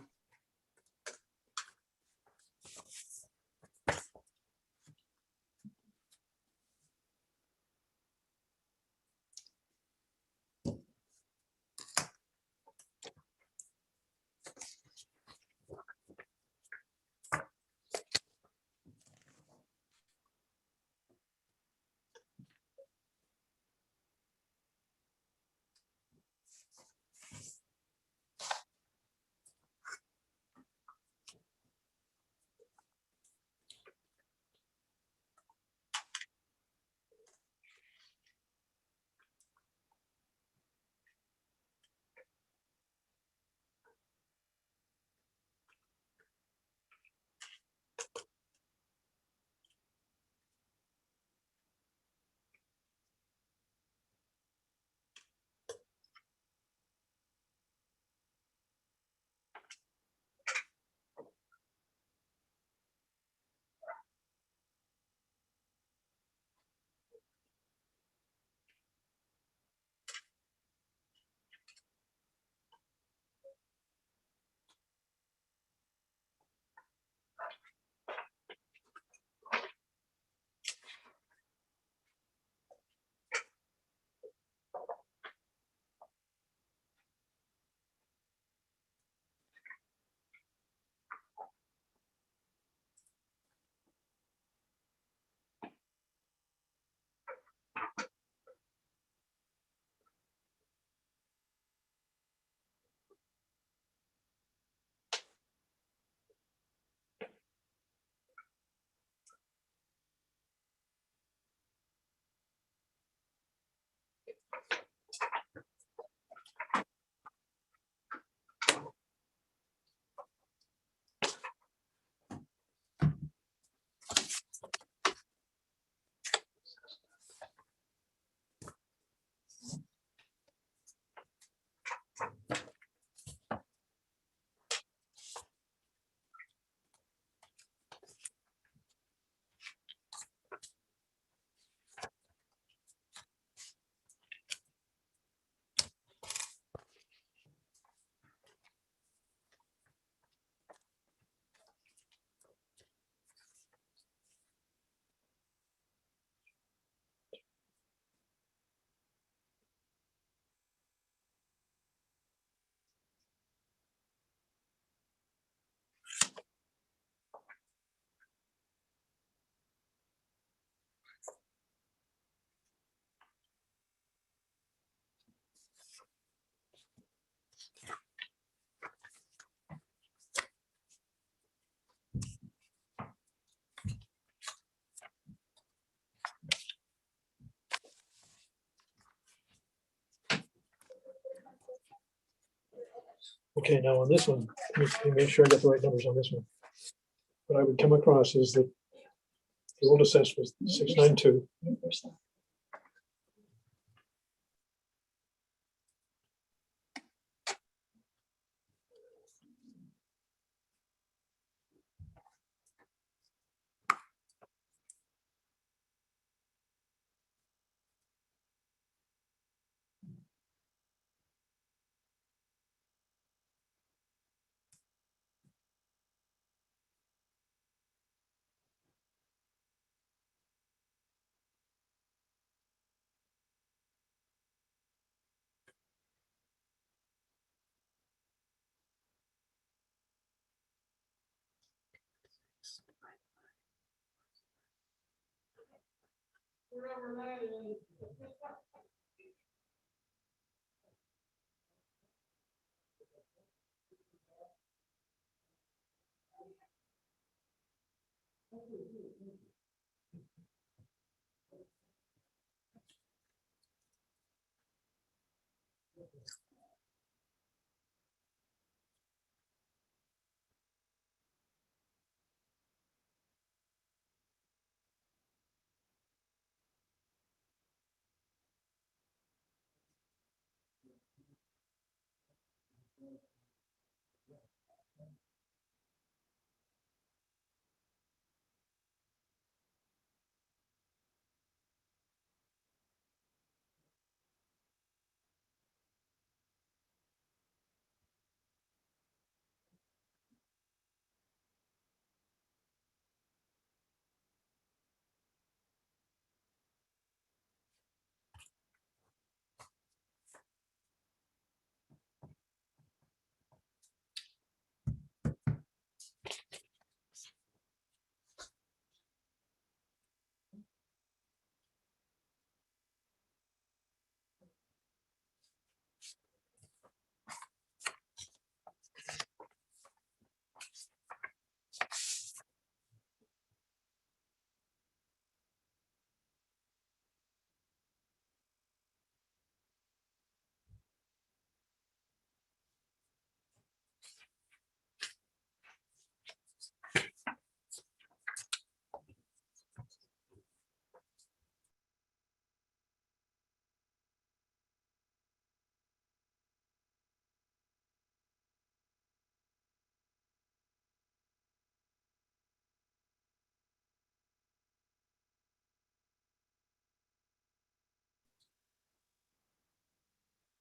Okay, now on this one, let me make sure I got the right numbers on this one. What I would come across is that the old assessment was 692.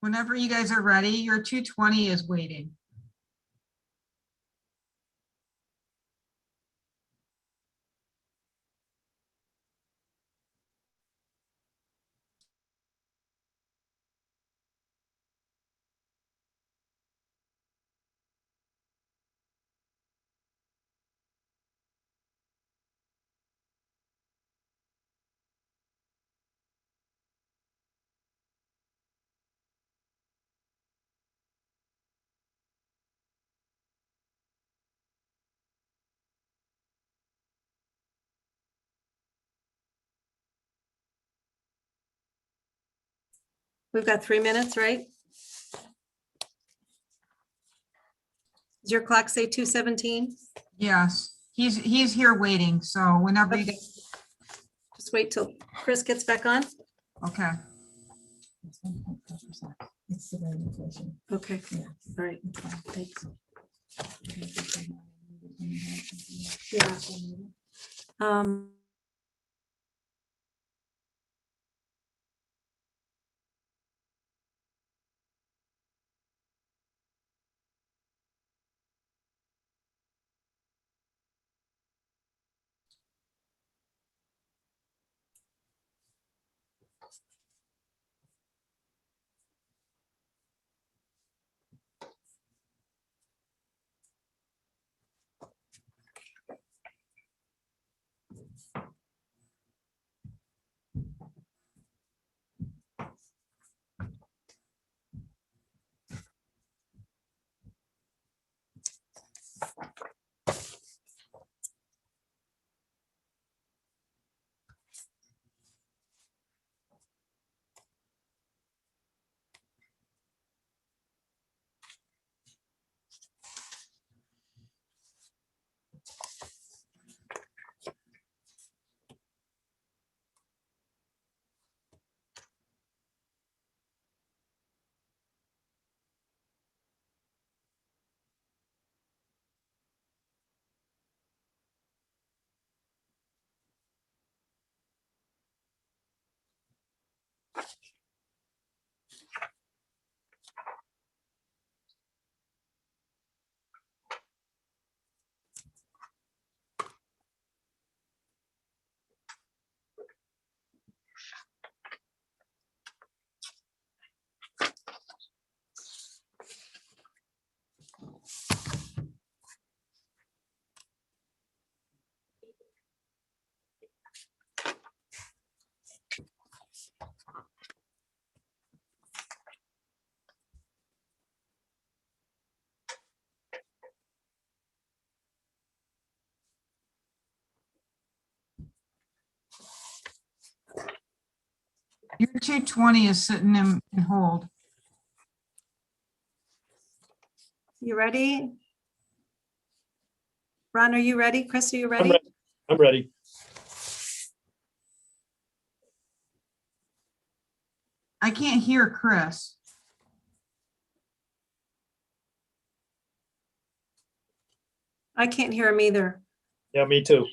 Whenever you guys are ready, your 220 is waiting. We've got 3 minutes, right? Does your clock say 2:17? Yes, he's here waiting. So whenever you get, Just wait till Chris gets back on. okay. It's the rate of inflation. Okay, Yeah. all right. Thanks. Yeah. Your 220 is sitting in hold. You ready? Ron, are you ready? Chris, are you I'm ready? ready. I'm ready. I can't hear Chris. I can't hear him either. Yeah, me too.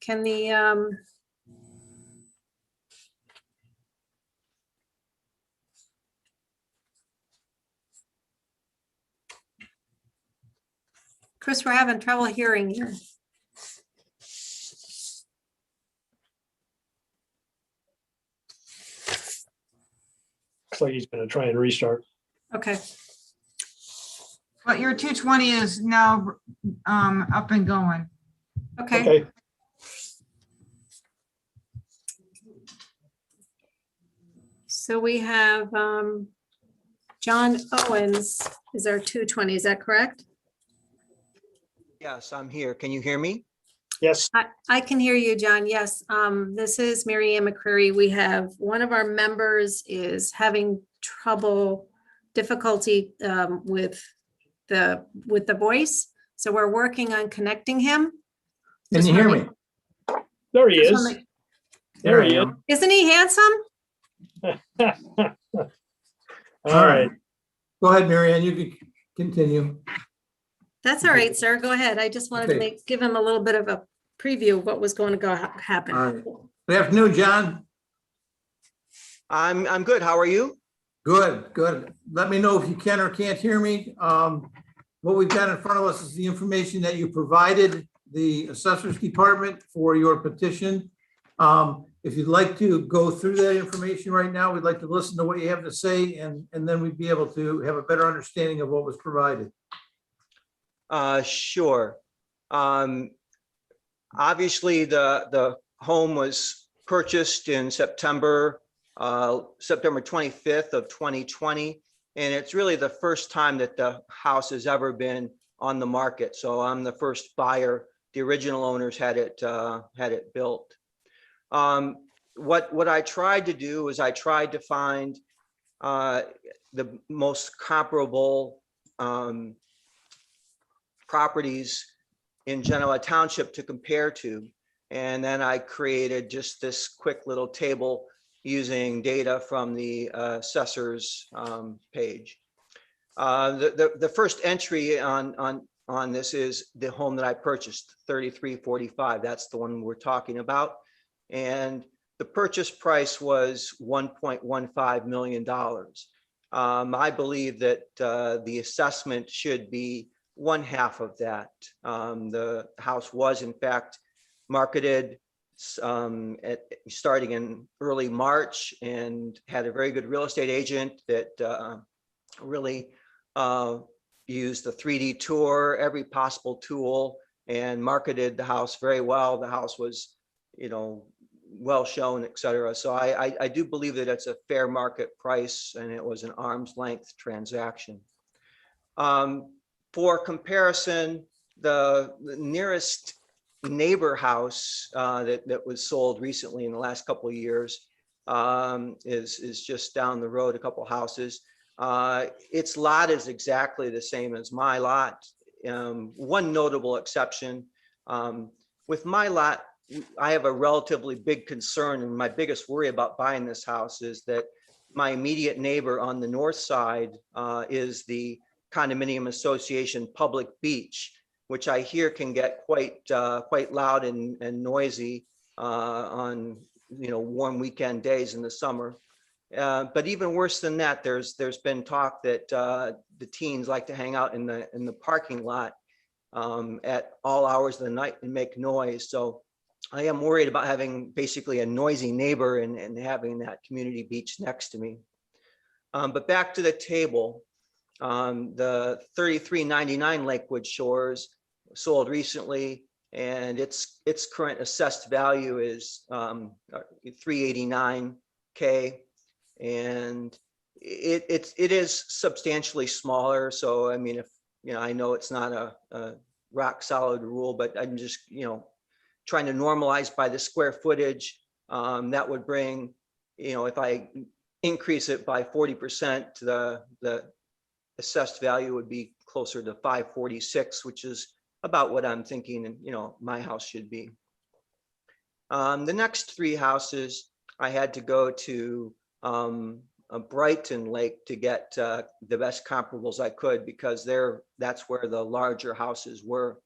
Can the, Chris, we're having trouble hearing you. Looks like he's gonna try and restart. Okay, But your 220 is now up and going. okay. Okay, So we have John Owens is our 220, is that correct? Yes, I'm here. Can you hear me? yes, I can hear you, John. Yes, this is Mary Ann McCreary. We have one of our members is having difficulty with the voice. So we're working on connecting him. Can you hear me? there he Just is. wanna make- There he is. Isn't he handsome? All right. Go ahead, Mary Ann, you can continue. That's all right, sir. Go ahead. I just wanted to Okay. give him a little bit of a preview of what was going to go All happen. right. Good afternoon, John. I'm good. How are you? Good, good. Let me know if you can or can't hear me. What we've got in front of us is the information that you provided the assessors department for your petition. If you'd like to go through that information right now, we'd like to listen to what you have to say, and then we'd be able to have a better understanding of what was provided. Sure. Obviously, the home was purchased in September 25th of 2020, and it's really the first time that the house has ever been on the market. So I'm the first buyer. The original owners had it built. What I tried to do is I tried to find the most comparable properties in Genoa Township to compare to. And then I created just this quick little table using data from the assessor's page. The first entry on this is the home that I purchased, 3345. That's the one we're talking about. And the purchase price was $1.15 million. I believe that the assessment should be one half of that. The house was in fact marketed starting in early March, and had a very good real estate agent that really used the 3D tour, every possible tool, and marketed the house very well. The house was, well shown, et cetera. So I do believe that it's a fair market price, and it was an arm's length transaction. For comparison, the nearest neighbor house that was sold recently in the last couple of years is just down the road, a couple houses. Its lot is exactly the same as my lot. One notable exception, with my lot, I have a relatively big concern, and my biggest worry about buying this house is that my immediate neighbor on the north side is the condominium association public beach, which I hear can get quite loud and noisy on warm weekend days in the summer. But even worse than that, there's been talk that the teens like to hang out in the parking lot at all hours of the night and make noise. So I am worried about having basically a noisy neighbor and having that community beach next to me. But back to the table. The 3399 Lakewood Shores sold recently, and its current assessed value is $389K, and it is substantially smaller. So I mean, if I know it's not a rock solid rule, but I'm just trying to normalize by the square footage. That would bring, if I increase it by 40%, the assessed value would be closer to 546, which is about what I'm thinking, my house should be. The next three houses, I had to go to a Brighton Lake to get the best comparables I could, because that's where the larger houses were.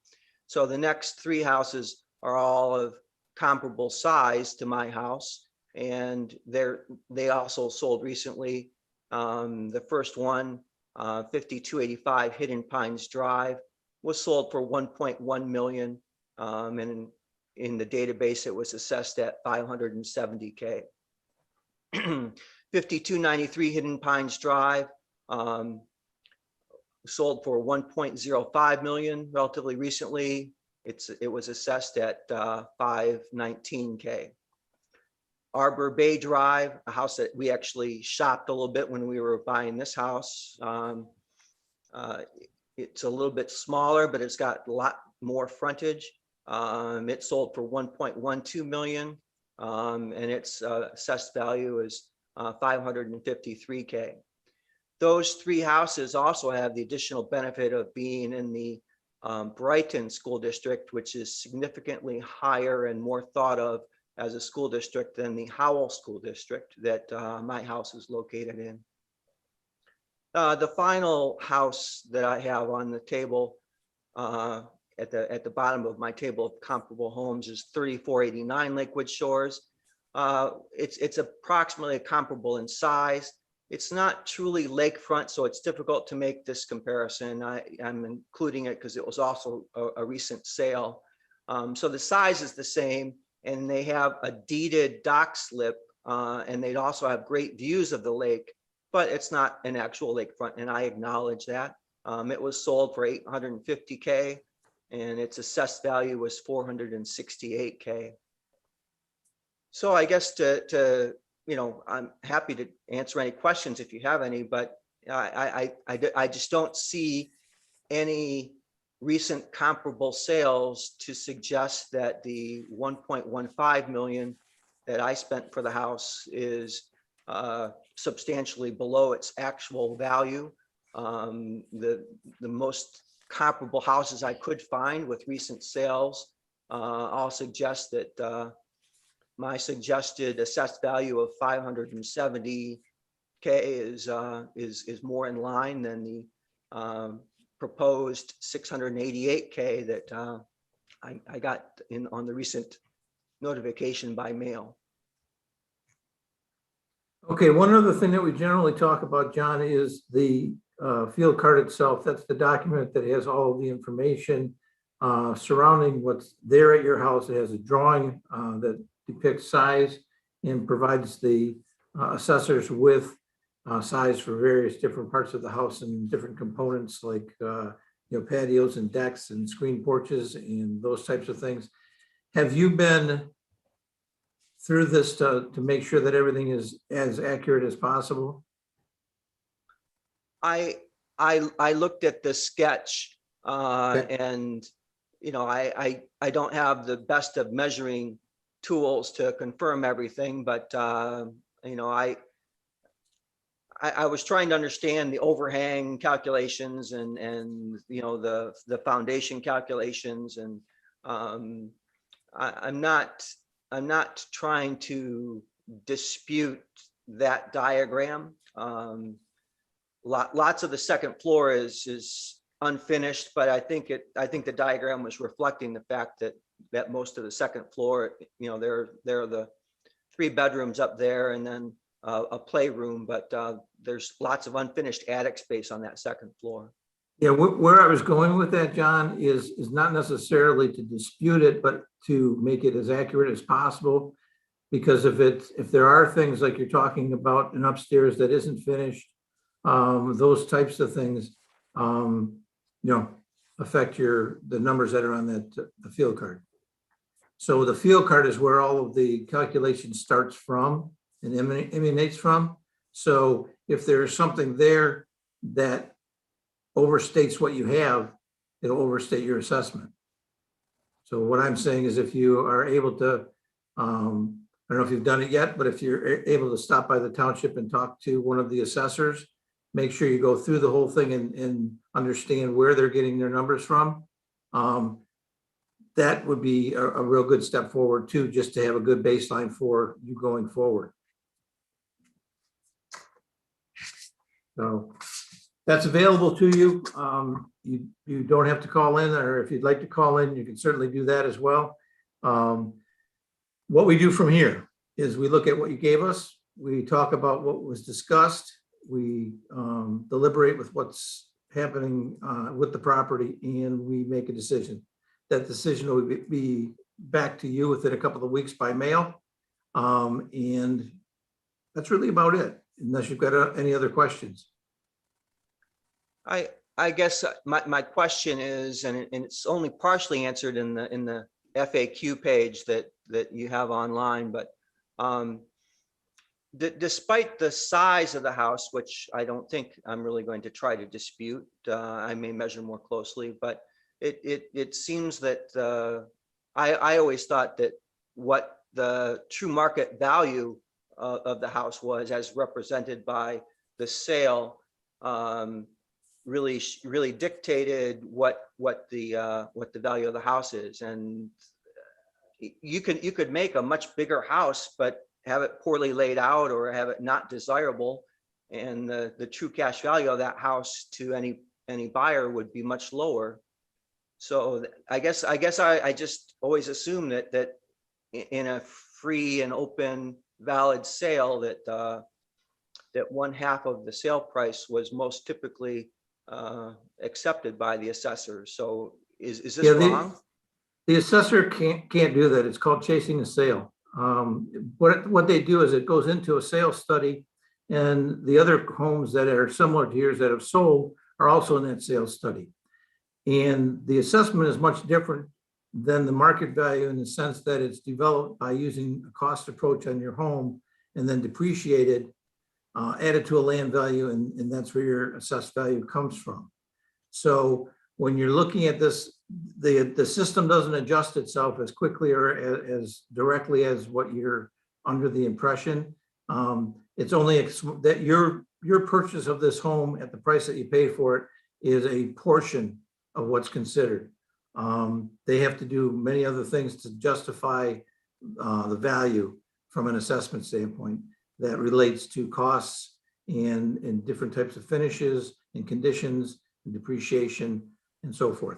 So the next three houses are all of comparable size to my house, and they also sold recently. The first one, 5285 Hidden Pines Drive, was sold for $1.1 million, and in the database it was assessed at $570K. 5293 Hidden Pines Drive sold for $1.05 million relatively recently. It was assessed at $519K. Arbor Bay Drive, a house that we actually shopped a little bit when we were buying this house. It's a little bit smaller, but it's got a lot more frontage. It sold for $1.12 million, and its assessed value is $553K. Those three houses also have the additional benefit of being in the Brighton School District, which is significantly higher and more thought of as a school district than the Howell School District that my house is located in. The final house that I have on the table at the bottom of my table of comparable homes is 3489 Lakewood Shores. It's approximately comparable in size. It's not truly lakefront, so it's difficult to make this comparison. I'm including it because it was also a recent sale. So the size is the same, and they have a deeded dock slip, and they'd also have great views of the lake, but it's not an actual lakefront, and I acknowledge that. It was sold for $850K, and its assessed value was $468K. So I guess I'm happy to answer any questions if you have any, but I just don't see any recent comparable sales to suggest that the 1.15 million that I spent for the house is substantially below its actual value. The most comparable houses I could find with recent sales all suggest that my suggested assessed value of 570K is more in line than the proposed 688K that I got in on the recent notification by mail. Okay, one other thing that we generally talk about, John, is the field card itself. That's the document that has all of the information surrounding what's there at your house. It has a drawing that depicts size and provides the assessors with size for various different parts of the house and different components like patios and decks and screen porches and those types of things. Have you been through this to make sure that everything is as accurate as possible? I looked at the sketch and I don't have the best of measuring tools to confirm everything, but I was trying to understand the overhang calculations and the foundation calculations, and I'm not trying to dispute that diagram. Lots of the second floor is unfinished, but I think the diagram was reflecting the fact that most of the second floor, there are the 3 bedrooms up there and then a playroom, but there's lots of unfinished attic space on that second floor. Yeah, where I was going with that, John, is not necessarily to dispute it, but to make it as accurate as possible. Because if there are things like you're talking about an upstairs that isn't finished, those types of things, affect the numbers that are on the field card. So the field card is where all of the calculation starts from and emanates from. So if there's something there that overstates what you have, it'll overstate your assessment. So what I'm saying is if you are able to, I don't know if you've done it yet, but if you're able to stop by the township and talk to one of the assessors, make sure you go through the whole thing and understand where they're getting their numbers from. That would be a real good step forward too, just to have a good baseline for you going forward. So that's available to you. You don't have to call in, or if you'd like to call in, you can certainly do that as well. What we do from here is we look at what you gave us. We talk about what was discussed. We deliberate with what's happening with the property, and we make a decision. That decision will be back to you within a couple of weeks by mail. And that's really about it, unless you've got any other questions. I guess my question is, and it's only partially answered in the FAQ page that you have online, but despite the size of the house, which I don't think I'm really going to try to dispute, I may measure more closely, but it seems that I always thought that what the true market value of the house was, as represented by the sale, really dictated what the value of the house is. And you could make a much bigger house, but have it poorly laid out or have it not desirable. And the true cash value of that house to any buyer would be much lower. So I guess I just always assume that in a free and open, valid sale, that that one half of the sale price was most typically accepted by the assessor. So is this wrong? The assessor can't do that. It's called chasing a sale. What they do is it goes into a sales study, and the other homes that are similar to yours that have sold are also in that sales study. And the assessment is much different than the market value in the sense that it's developed by using a cost approach on your home and then depreciated, added to a land value, and that's where your assessed value comes from. So when you're looking at this, the system doesn't adjust itself as quickly or as directly as what you're under the impression. It's only that your purchase of this home at the price that you pay for it is a portion of what's considered. They have to do many other things to justify the value from an assessment standpoint that relates to costs and different types of finishes and conditions and depreciation and so forth.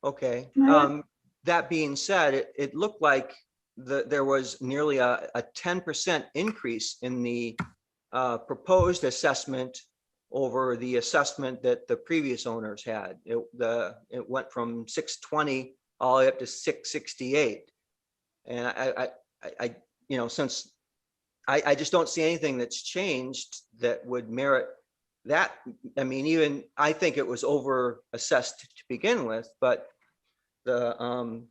Okay. Right. That being said, it looked like there was nearly a 10% increase in the proposed assessment over the assessment that the previous owners had. It went from 620 all the way up to 668. And I you know, since I just don't see anything that's changed that would merit that. I mean, even I think it was over assessed to begin with, but the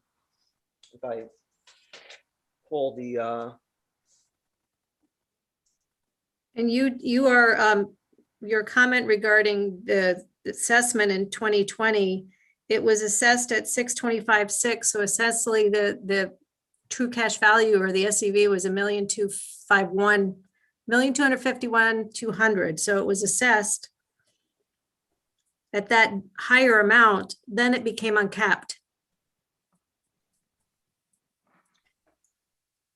if I pull the And you are, your comment regarding the assessment in 2020, it was assessed at 625,600. So essentially the true cash value or the SEV was $1,251,200. So it was assessed at that higher amount, then it became uncapped.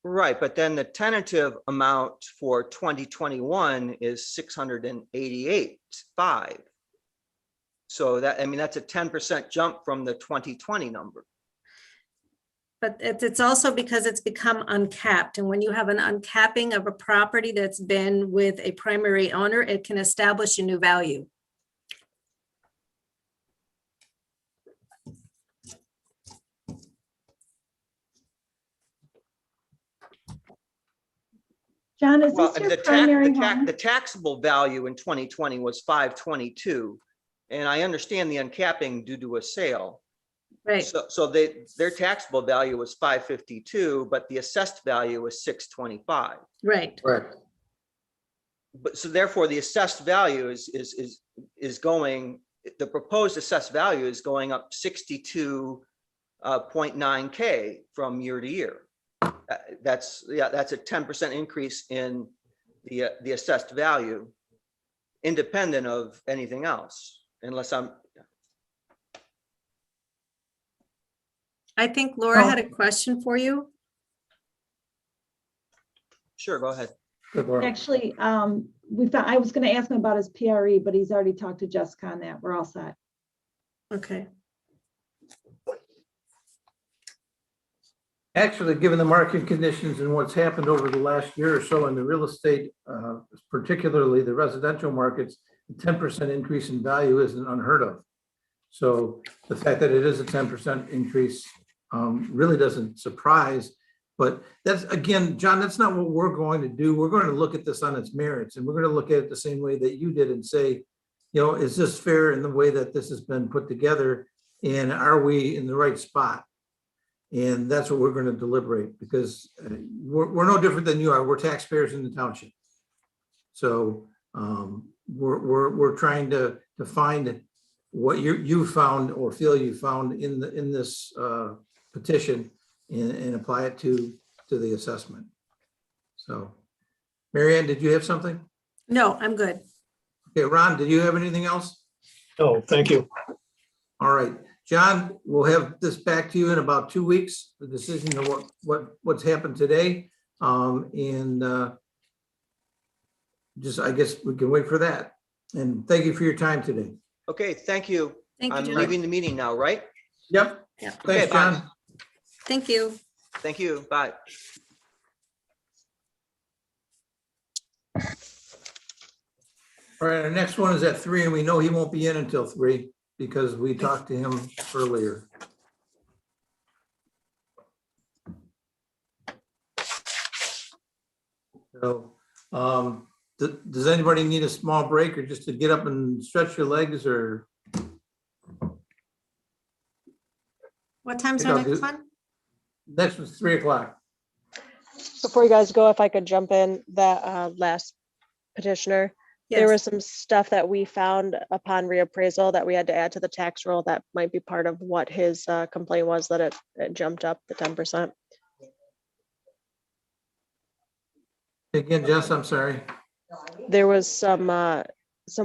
right, but then the tentative amount for 2021 is 688,500. So that, I mean, that's a 10% jump from the 2020 number. But it's also because it's become uncapped. And when you have an uncapping of a property that's been with a primary owner, it can establish a new value. John, is Well, this your primary home? the taxable value in 2020 was 522. And I understand the uncapping due to a sale. Right. So their taxable value was 552, but the assessed value was 625. Right. Correct. But so therefore the assessed value is going, the proposed assessed value is going up 62.9K from year to year. That's a 10% increase in the assessed value, independent of anything else, unless I think Laura had a question for you. Sure, go ahead. Good, Laura. Actually, I was going to ask him about his PRE, but he's already talked to Jessica on that. We're all set. Okay. Actually, given the market conditions and what's happened over the last year or so in the real estate, particularly the residential markets, the 10% increase in value isn't unheard of. So the fact that it is a 10% increase really doesn't surprise. But that's, again, John, that's not what we're going to do. We're going to look at this on its merits, and we're going to look at it the same way that you did and say, you know, is this fair in the way that this has been put together? And are we in the right spot? And that's what we're going to deliberate, because we're no different than you are. We're taxpayers in the township. So we're trying to find what you found or feel you found in this petition and apply it to the assessment. So, Mary Ann, did you have something? No, I'm good. Okay, Ron, did you have anything else? No, thank you. All right. John, we'll have this back to you in about 2 weeks, the decision of what's happened today. Just, I guess we can wait for that. And thank you for your time today. Okay, thank you. Thank you, I'm John. leaving the meeting now, right? Yep. Yeah. Okay, Thanks, bye. John. Thank you. Thank you. Bye. All right, our next one is at 3, and we know he won't be in until 3 because we talked to him earlier. So, does anybody need a small break or just to get up and stretch your legs or? What time's think our I'll next do- one? Next one's 3 o'clock. Before you guys go, if I could jump in, that last petitioner, there was Yes. some stuff that we found upon reappraisal that we had to add to the tax roll that might be part of what his complaint was, that it jumped up the 10%. Again, Jess, I'm sorry. There was some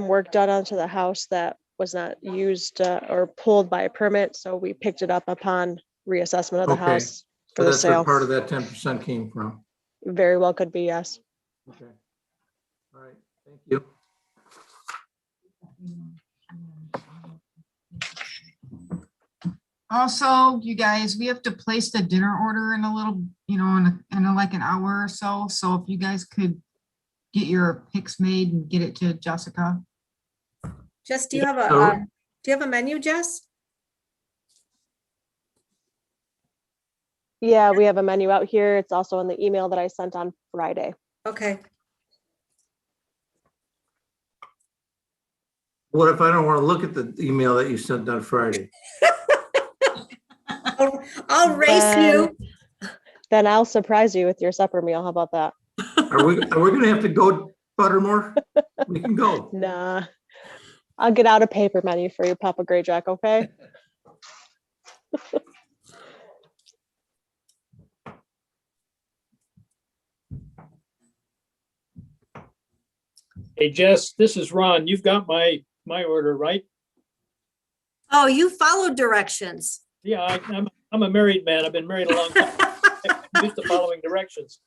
work done onto the house that was not used or pulled by a permit, so we picked it up upon reassessment of the Okay. house for So the that's where sale. part of that 10% came from. Very well could be, yes. Okay. All right, thank you. Also, you guys, we have to place the dinner order in a little, in like an hour or so. So if you guys could get your picks made and get it to Jessica. Jess, do you have So- a menu, Jess? Yeah, we have a menu out here. It's also in the email that I sent on Friday. Okay. What if I don't want to look at the email that you sent on Friday? I'll race you. Then I'll surprise you with your supper meal. How about that? Are we gonna have to go Buttermore? We can go. Nah, I'll get out a paper menu for you, Papa Greyjack, okay? Hey, Jess, this is Ron. You've got my order, right? Oh, you followed directions. Yeah, I'm a married man. I've been married a long time. I'm used to following directions.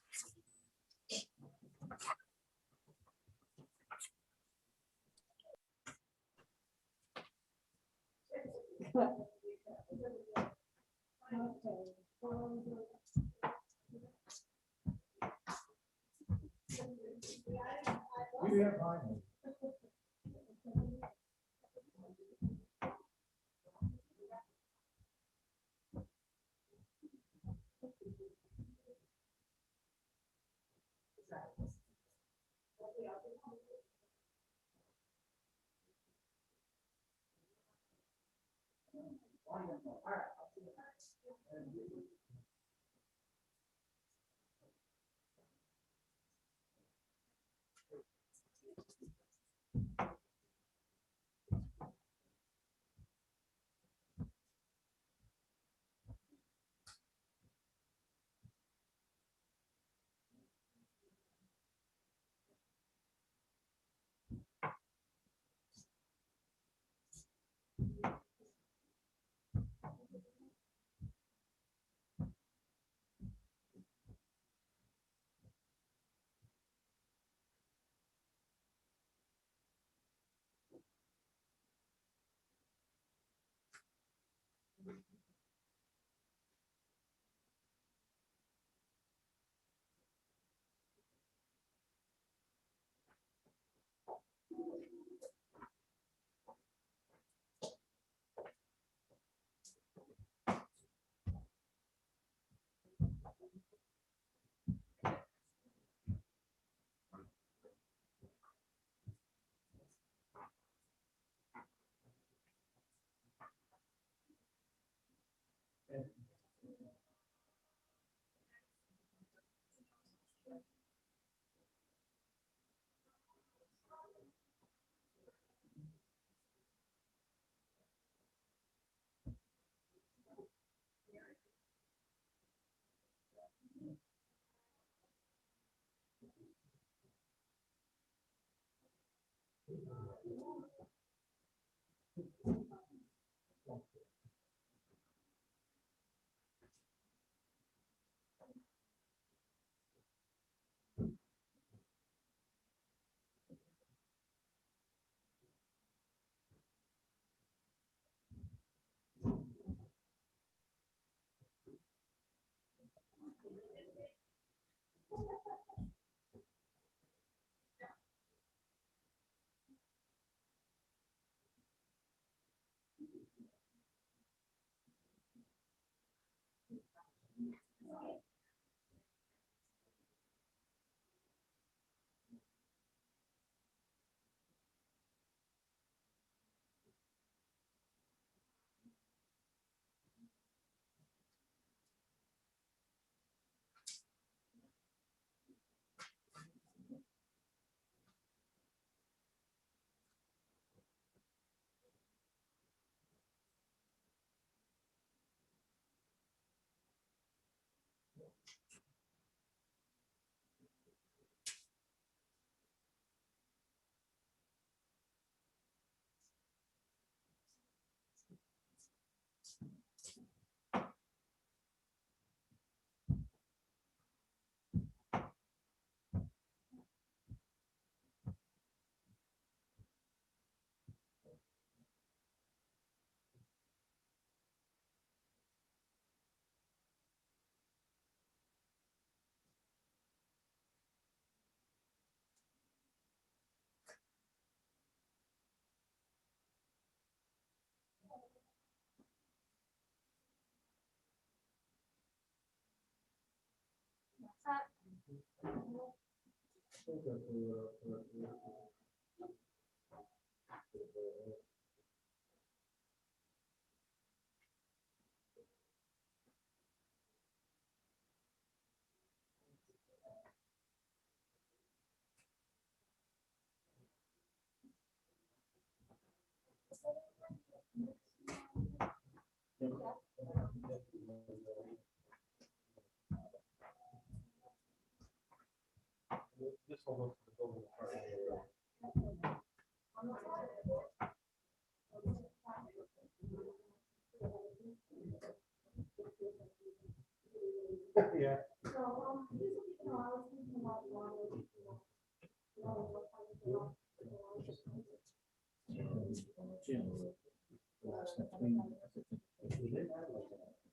Yeah.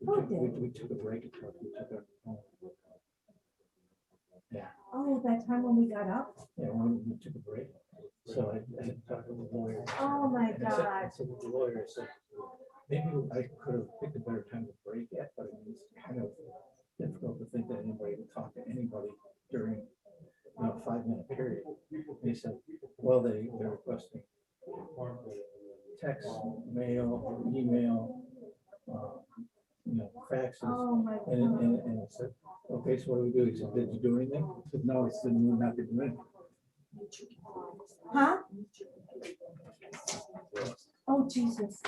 We took a break. Yeah. Oh, that time when we got up? Yeah, we took a break. So I had talked to the lawyer. Oh, my And I God. said to the lawyer, I said, maybe I could have picked a better time to break it, but it's kind of difficult to think that anybody would talk to anybody during, 5-minute period. And he said, well, they're requesting text, mail, email, faxes. Oh, my And, God. and I said, okay, so what do we do? He said, did you do anything? I said, no, I said, we're not going to do anything. Huh? Oh, Jesus.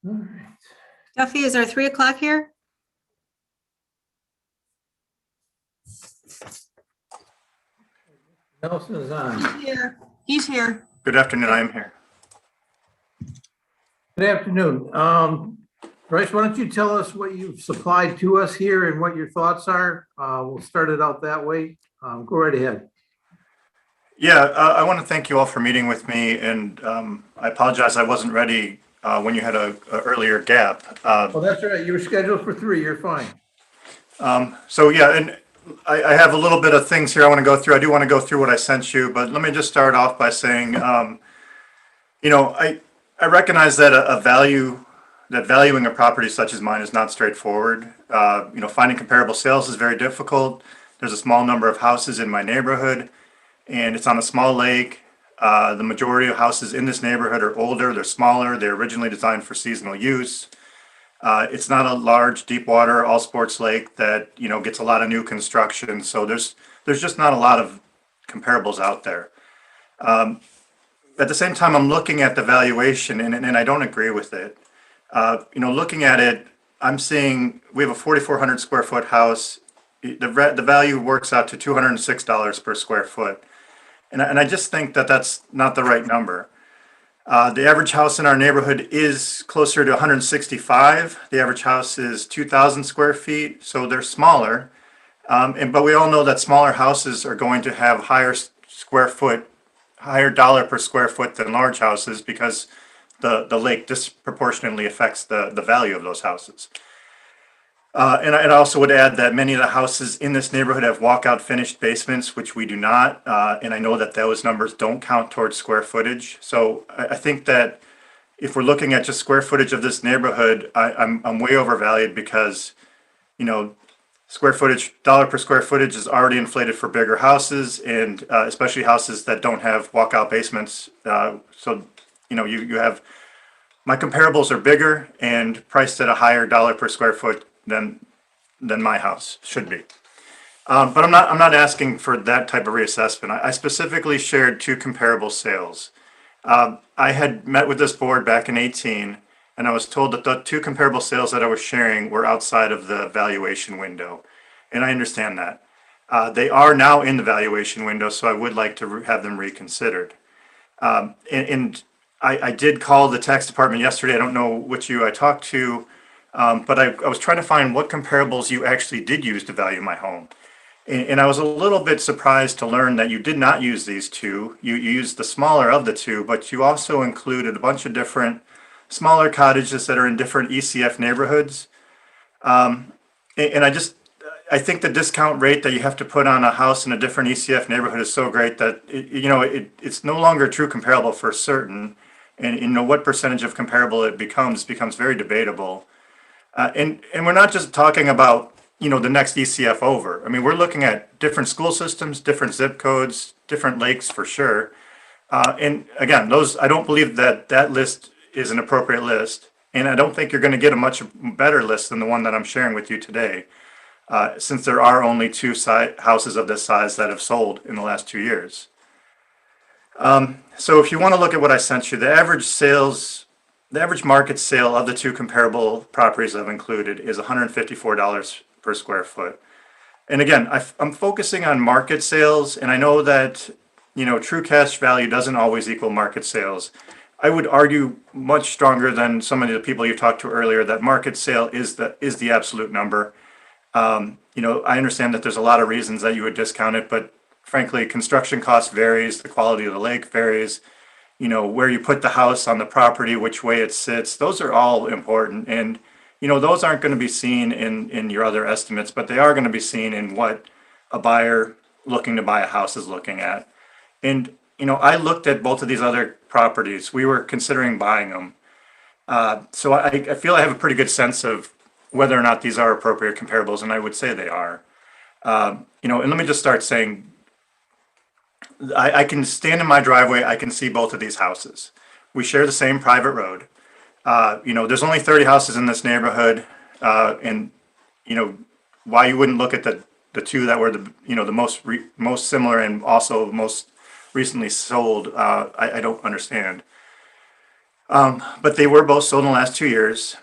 All right. Duffy, is there 3 o'clock here? Nelson is on. Here, he's here. Good afternoon, I am here. Good afternoon. Bryce, why don't you tell us what you've supplied to us here and what your thoughts are? We'll start it out that way. Go right ahead. Yeah, I want to thank you all for meeting with me, and I apologize I wasn't ready when you had a earlier gap. Oh, that's right. You were scheduled for 3. You're fine. So yeah, and I have a little bit of things here I want to go through. I do want to go through what I sent you, but let me just start off by saying, you know, I recognize that valuing a property such as mine is not straightforward. You know, finding comparable sales is very difficult. There's a small number of houses in my neighborhood, and it's on a small lake. The majority of houses in this neighborhood are older, they're smaller, they're originally designed for seasonal use. It's not a large, deep water, all sports lake that, you know, gets a lot of new construction. So there's just not a lot of comparables out there. At the same time, I'm looking at the valuation and I don't agree with it. You know, looking at it, I'm seeing we have a 4,400 square foot house. The value works out to $206 per square foot. And I just think that that's not the right number. The average house in our neighborhood is closer to 165. The average house is 2,000 square feet, so they're smaller. But we all know that smaller houses are going to have higher dollar per square foot than large houses because the lake disproportionately affects the value of those houses. And I also would add that many of the houses in this neighborhood have walkout finished basements, which we do not. And I know that those numbers don't count towards square footage. So I think that if we're looking at just square footage of this neighborhood, I'm way overvalued because, you know, square footage, dollar per square footage is already inflated for bigger houses and especially houses that don't have walkout basements. So, you know, you have, my comparables are bigger and priced at a higher dollar per square foot than my house should be. But I'm not asking for that type of reassessment. I specifically shared two comparable sales. I had met with this board back in 18, and I was told that the two comparable sales that I was sharing were outside of the valuation window. And I understand that. They are now in the valuation window, so I would like to have them reconsidered. And I did call the tax department yesterday. I don't know which you I talked to, but I was trying to find what comparables you actually did use to value my home. And I was a little bit surprised to learn that you did not use these two. You used the smaller of the two, but you also included a bunch of different smaller cottages that are in different ECF neighborhoods. And I think the discount rate that you have to put on a house in a different ECF neighborhood is so great that, it's no longer a true comparable for certain. And you know what percentage of comparable it becomes very debatable. And we're not just talking about, the next ECF over. I mean, we're looking at different school systems, different zip codes, different lakes for sure. And again, I don't believe that list is an appropriate list. And I don't think you're going to get a much better list than the one that I'm sharing with you today, since there are only two houses of this size that have sold in the last 2 years. So if you want to look at what I sent you, the average market sale of the two comparable properties I've included is $154 per square foot. And again, I'm focusing on market sales, and I know that, true cash value doesn't always equal market sales. I would argue much stronger than some of the people you talked to earlier that market sale is the absolute number. I understand that there's a lot of reasons that you would discount it, but frankly, construction cost varies, the quality of the lake varies, where you put the house on the property, which way it sits, those are all important. And, those aren't going to be seen in your other estimates, but they are going to be seen in what a buyer looking to buy a house is looking at. And, I looked at both of these other properties. We were considering buying them. So I feel I have a pretty good sense of whether or not these are appropriate comparables, and I would say they are. And let me just start saying, I can stand in my driveway, I can see both of these houses. We share the same private road. There's only 30 houses in this neighborhood, and why you wouldn't look at the two that were the most similar and also most recently sold, I don't understand. But they were both sold in the last 2 years.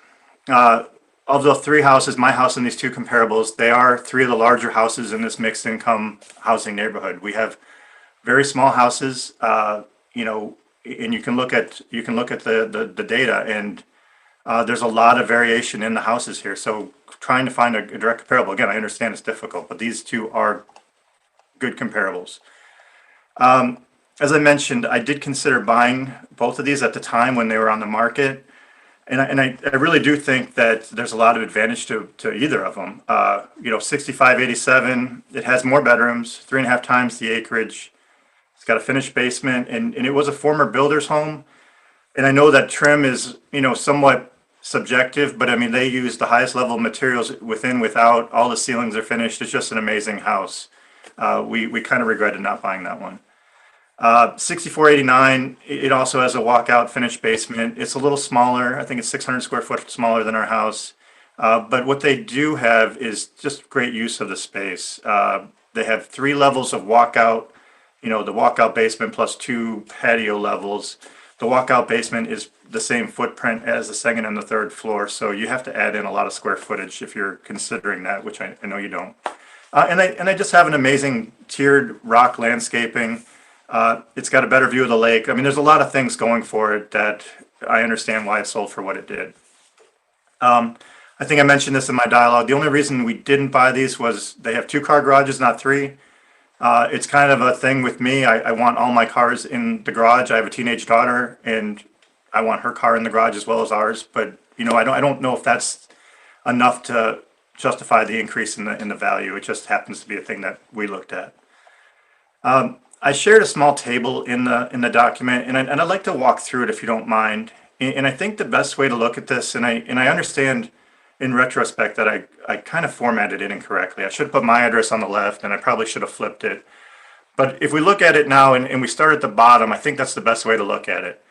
Of the three houses, my house and these two comparables, they are three of the larger houses in this mixed income housing neighborhood. We have very small houses, and you can look at the data, and there's a lot of variation in the houses here. So trying to find a direct comparable, again, I understand it's difficult, but these two are good comparables. As I mentioned, I did consider buying both of these at the time when they were on the market. And I really do think that there's a lot of advantage to either of them. 6587, it has more bedrooms, 3.5 times the acreage. It's got a finished basement, and it was a former builder's home. And I know that trim is, somewhat subjective, but I mean, they use the highest level of materials without. All the ceilings are finished. It's just an amazing house. We kind of regretted not buying that one. 6489, it also has a walkout finished basement. It's a little smaller. I think it's 600 square foot smaller than our house. But what they do have is just great use of the space. They have 3 levels of walkout, the walkout basement plus 2 patio levels. The walkout basement is the same footprint as the second and the third floor. So you have to add in a lot of square footage if you're considering that, which I know you don't. And they just have an amazing tiered rock landscaping. It's got a better view of the lake. I mean, there's a lot of things going for it that I understand why it sold for what it did. I think I mentioned this in my dialogue. The only reason we didn't buy these was they have 2-car garages, not 3. It's kind of a thing with me. I want all my cars in the garage. I have a teenage daughter, and I want her car in the garage as well as ours. But you know, I don't know if that's enough to justify the increase in the value. It just happens to be a thing that we looked at. I shared a small table in the document, and I'd like to walk through it if you don't mind. And I think the best way to look at this, and I understand in retrospect that I kind of formatted it incorrectly. I should have put my address on the left, and I probably should have flipped it. But if we look at it now and we start at the bottom, I think that's the best way to look at it.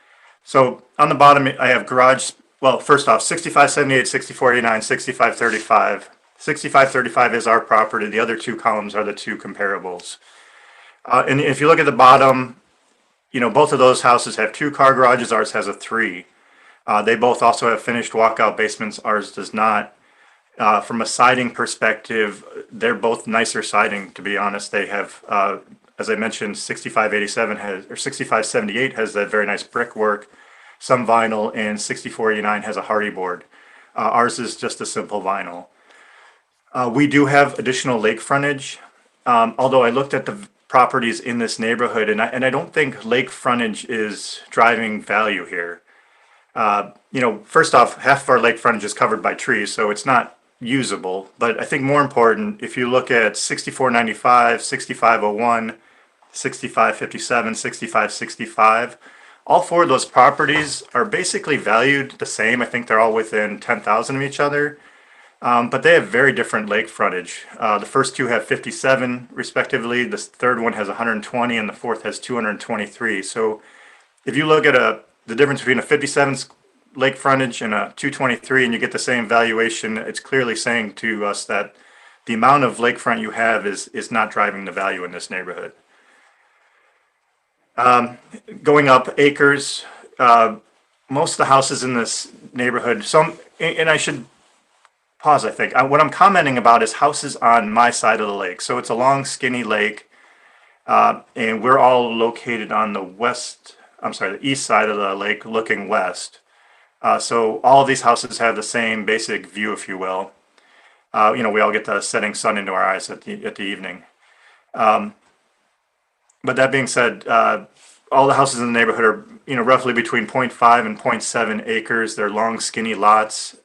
So on the bottom, I have garage, well, first off, 6578, 6489, 6535. 6535 is our property. The other 2 columns are the 2 comparables. And if you look at the bottom, you know, both of those houses have 2-car garages. Ours has a 3. They both also have finished walkout basements. Ours does not. From a siding perspective, they're both nicer siding, to be honest. They have, as I mentioned, 6587 has, or 6578 has that very nice brickwork, some vinyl, and 6489 has a hardy board. Ours is just a simple vinyl. We do have additional lake frontage, although I looked at the properties in this neighborhood, and I don't think lake frontage is driving value here. You know, first off, half of our lake frontage is covered by trees, so it's not usable. But I think more important, if you look at 6495, 6501, 6557, 6565, all 4 of those properties are basically valued the same. I think they're all within 10,000 of each other. But they have very different lake frontage. The first 2 have 57 respectively. The third one has 120 and the fourth has 223. So if you look at the difference between a 57 lake frontage and a 223 and you get the same valuation, it's clearly saying to us that the amount of lakefront you have is not driving the value in this neighborhood. Going up acres, most of the houses in this neighborhood, and I should pause, I think. What I'm commenting about is houses on my side of the lake. So it's a long, skinny lake, and we're all located on the east side of the lake looking west. So all of these houses have the same basic view, if you will. You know, we all get the setting sun into our eyes at the evening. But that being said, all the houses in the neighborhood are, you know, roughly between 0.5 and 0.7 acres. They're long, skinny lots.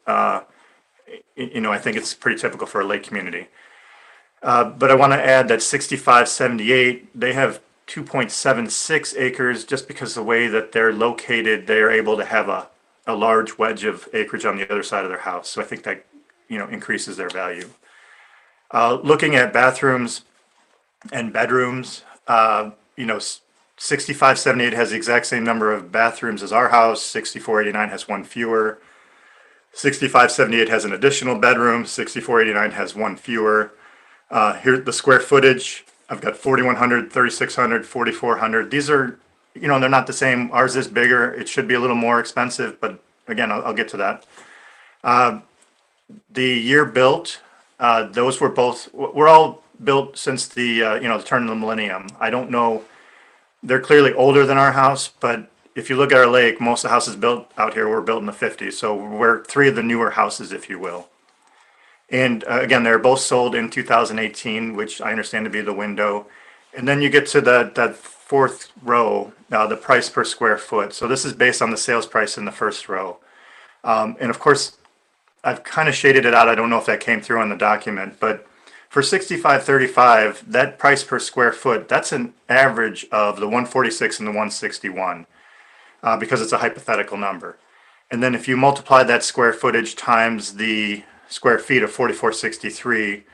You know, I think it's pretty typical for a lake community. But I want to add that 6578, they have 2.76 acres just because of the way that they're located. They're able to have a large wedge of acreage on the other side of their house. So I think that, you know, increases their value. Looking at bathrooms and bedrooms, you know, 6578 has the exact same number of bathrooms as our house. 6489 has 1 fewer. 6578 has an additional bedroom. 6489 has 1 fewer. Here, the square footage, I've got 4,100, 3,600, 4,400. These are, you know, they're not the same. Ours is bigger. It should be a little more expensive, but again, I'll get to that. The year built, those were both, we're all built since the, you know, the turn of the millennium. I don't know, they're clearly older than our house, but if you look at our lake, most of the houses built out here were built in the 50s. So we're 3 of the newer houses, if you will. And again, they're both sold in 2018, which I understand to be the window. And then you get to that 4th row, the price per square foot. So this is based on the sales price in the 1st row. And of course, I've kind of shaded it out. I don't know if that came through on the document, but for 6535, that price per square foot, that's an average of the 146 and the 161 because it's a hypothetical number. And then if you multiply that square footage times the square feet of 4463,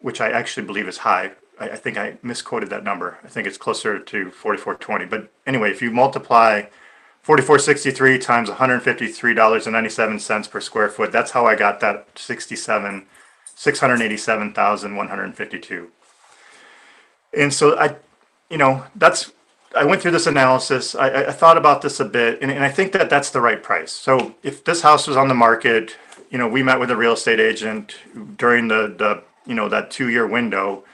which I actually believe is high. I think I misquoted that number. I think it's closer to 4420. But anyway, if you multiply 4463 times $153.97 per square foot, that's how I got that 687,152. And so I went through this analysis. I thought about this a bit, and I think that that's the right price. So if this house was on the market, you know, we met with a real estate agent during the you know, that 2-year window.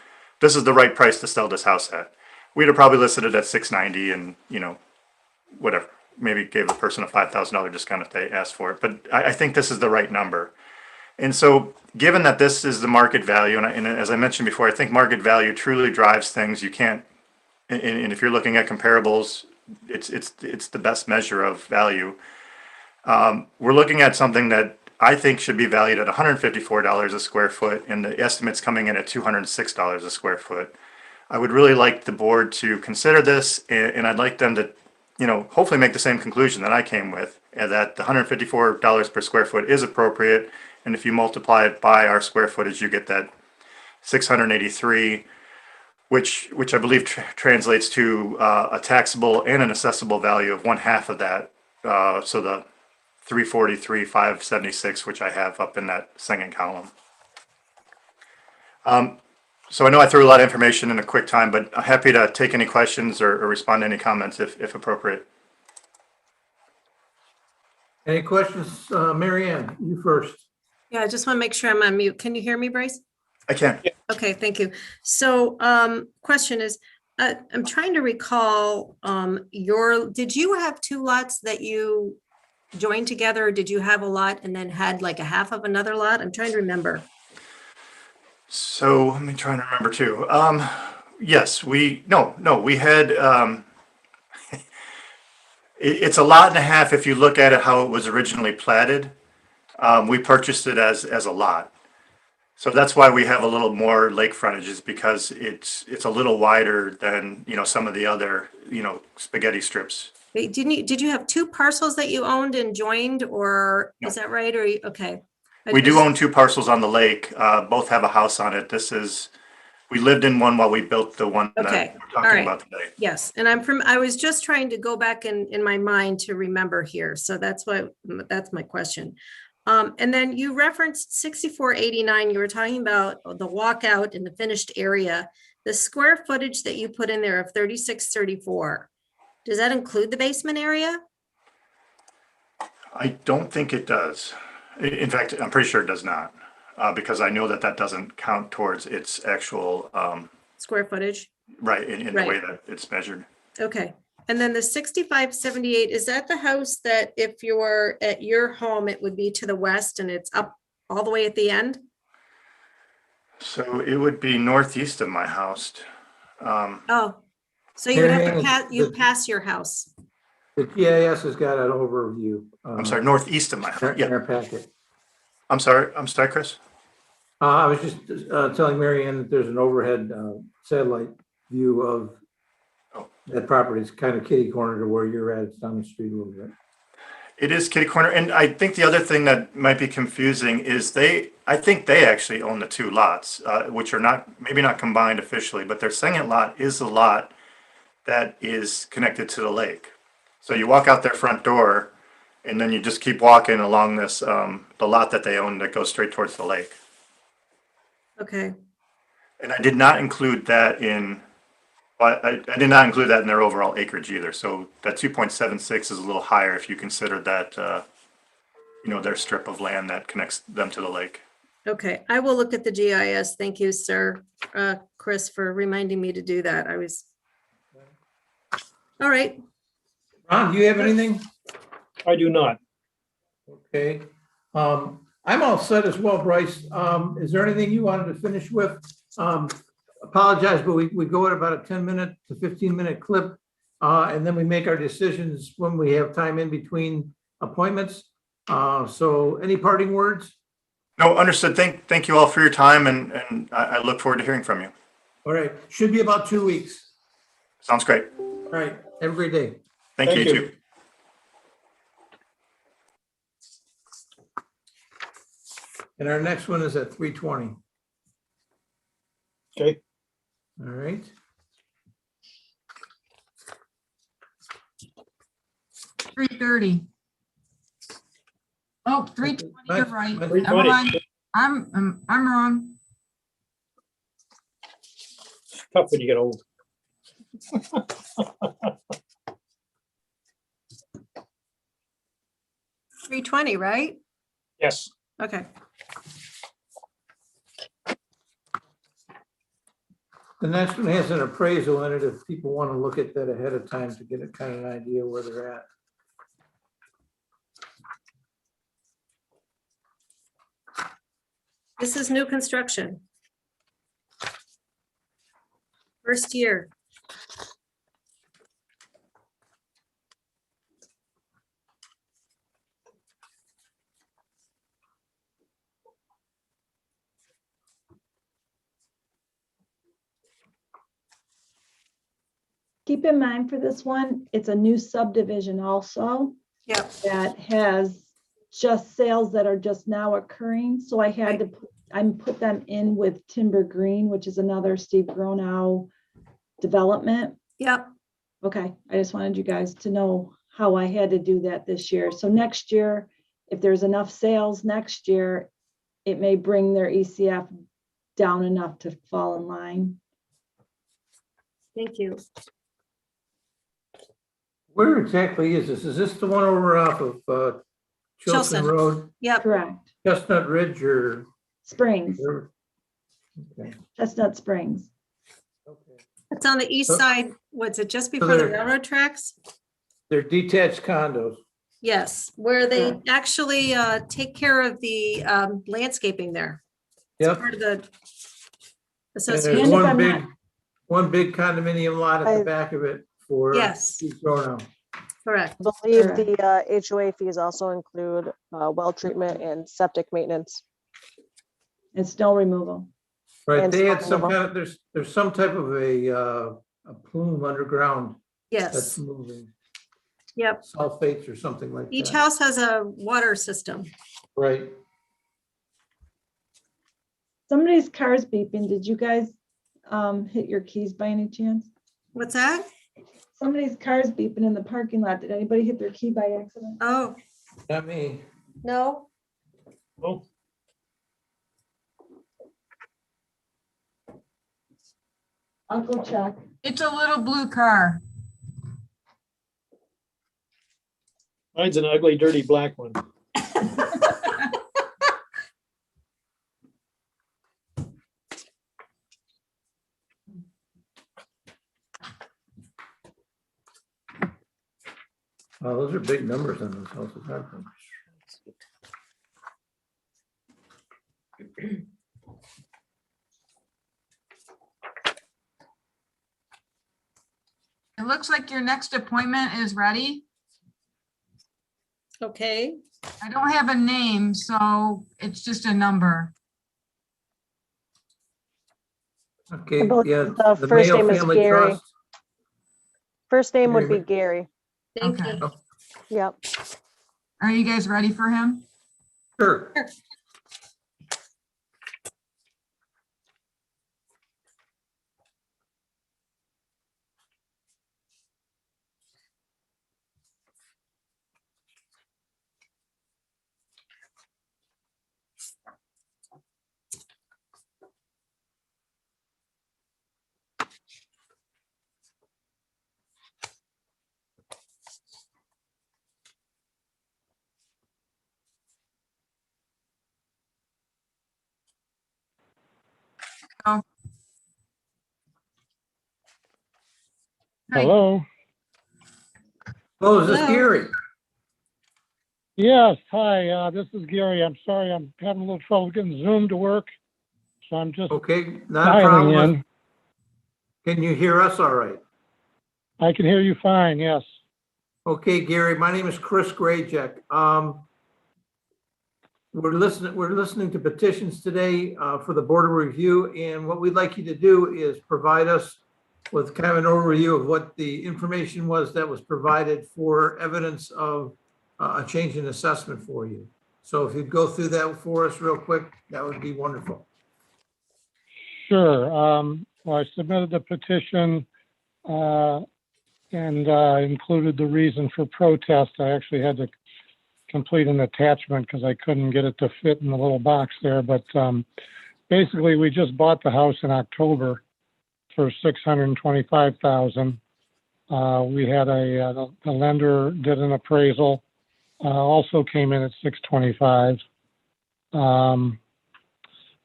This is the right price to sell this house at. we'd have probably listed it at 690 and, you know, whatever, maybe gave the person a $5,000 discount if they asked for it. But I think this is the right number. And so given that this is the market value, and as I mentioned before, I think market value truly drives things. You can't, and if you're looking at comparables, it's the best measure of value. We're looking at something that I think should be valued at $154 a square foot, and the estimate's coming in at $206 a square foot. I would really like the board to consider this, and I'd like them to, you know, hopefully make the same conclusion that I came with, and that the $154 per square foot is appropriate. And if you multiply it by our square footage, you get that 683, which I believe translates to a taxable and an assessable value of 1/2 of that. So the 343, 576, which I have up in that second column. So I know I threw a lot of information in a quick time, but I'm happy to take any questions or respond to any comments if appropriate. Any questions? Mary Ann, you first. Yeah, I just want to make sure I'm on mute. Can you hear me, Bryce? I can. Okay, thank you. So, question is, I'm trying to recall, did you have 2 lots that you joined together? Or did you have a lot and then had like a half of another lot? I'm trying to remember. So let me try and remember too. Yes, we had, it's a lot and a half if you look at it how it was originally platted. We purchased it as a lot. So that's why we have a little more lake frontage, is because it's a little wider than, you know, some of the other, you know, spaghetti strips. Wait, did you have 2 parcels that you owned and joined, or No. is that right? Or, okay. We do own 2 parcels on the lake. Both have a house on it. We lived in one while we built the one that Okay, we're all talking right. about today. Yes, and I was just trying to go back in my mind to remember here. So that's my question. And then you referenced 6489. You were talking about the walkout in the finished area. The square footage that you put in there of 3634, does that include the basement area? I don't think it does. In fact, I'm pretty sure it does not, because I know that doesn't count towards its actual, Square footage? right, in the way Right. that it's measured. Okay. And then the 6578, is that the house that if you're at your home, it would be to the west and it's up all the way at the end? So it would be northeast of my house. Oh, so you would have to Marianne, pass, you pass your house. The GIS has got an overview. I'm sorry, northeast of my house. In Yeah, our packet. I'm sorry, Chris. I was just telling Mary Ann that there's an overhead satellite view of Oh. that property. It's kind of kitty corner to where you're at. It's down the street a little bit. It is kitty corner, and I think the other thing that might be confusing is I think they actually own the 2 lots, which are maybe not combined officially, but their second lot is the lot that is connected to the lake. So you walk out their front door, and then you just keep walking along this, the lot that they own that goes straight towards the lake. Okay, And I did not include that in, I did not include that in their overall acreage either. So that 2.76 is a little higher if you consider that, you know, their strip of land that connects them to the lake. okay. I will look at the GIS. Thank you, sir. Chris, for reminding me to do that. All right. Ron, do you have anything? I do not. Okay. I'm all set as well, Bryce. Is there anything you wanted to finish with? Apologize, but we go at about a 10-minute to 15-minute clip. And then we make our decisions when we have time in between appointments. So any parting words? No, understood. Thank you all for your time, and I look forward to hearing from you. All right. Should be about 2 weeks. Sounds great. All right. Have a great day. Thank you, Thank you you. too. And our next one is at 3:20. Okay. All right. 3:30. Oh, 3:20, you're right. Never 3:20. mind. I'm wrong. Tough when you get old. 320, right? Yes. Okay. The next one has an appraisal in it if people want to look at that ahead of time to get a kind of an idea where they're at. This is new construction. First year. Keep in mind for this one, it's a new subdivision also Yep. that has just sales that are just now occurring. So I had to, I put them in with Timber Green, which is another Steve Gronow development. Yep. Okay, I just wanted you guys to know how I had to do that this year. So next year, if there's enough sales next year, it may bring their ECF down enough to fall in line. Thank you. Where exactly is this? Is this the one over off of Chilson Chilson. Road, Yep. Correct. Chestnut Ridge or? Springs, Okay. Chestnut Springs. Okay. It's on the east So- side. What's it, just before the they're- railroad tracks? They're detached condos. Yes, where they Correct. actually take care of the landscaping there. It's Yep. part of the And association. there's And if I'm one big condominium lot at the I- back of it for. Yes. Steve Gronow. Correct. I believe Correct. the HOA fees also include well treatment and septic maintenance. And snow removal. Right, And they had snow some removal. kind of, there's some type of a plume underground that's Yes. moving, Yep. sulfates or something like Each that. house has a water system. Right. Somebody's car's beeping. Did you guys hit your keys by any chance? What's that? Somebody's car's beeping in the parking lot. Did anybody hit their key by accident? Oh, Not me. no. Oh, I'll go check. It's a little blue car. mine's an ugly, dirty black one. Oh, those are big numbers on those houses, aren't they? It looks like your next appointment is ready. Okay. I don't have a name, so it's just a number. Okay, believe yeah. the first Mayo name is Family Gary. Trust. First name would be Gary. Gary. Thank Okay. you. Yep. Are you guys ready for him? Sure. Hi. Hello. Oh, is this Hello. Gary? Yes, hi, this is Gary. I'm sorry, I'm having a little trouble getting Zoom to work. So I'm just Okay, not a dialing problem. in. Can you hear us all right? I can hear you fine, yes. Okay, Gary, my name is Chris Grayjack. We're listening to petitions today for the Board of Review, and what we'd like you to do is provide us with kind of an overview of what the information was that was provided for evidence of a change in assessment for you. So if you'd go through that for us real quick, that would be wonderful. Sure. Well, I submitted the petition and included the reason for protest. I actually had to complete an attachment because I couldn't get it to fit in the little box there. But basically, we just bought the house in October for $625,000. We had the lender did an appraisal, also came in at $625,000.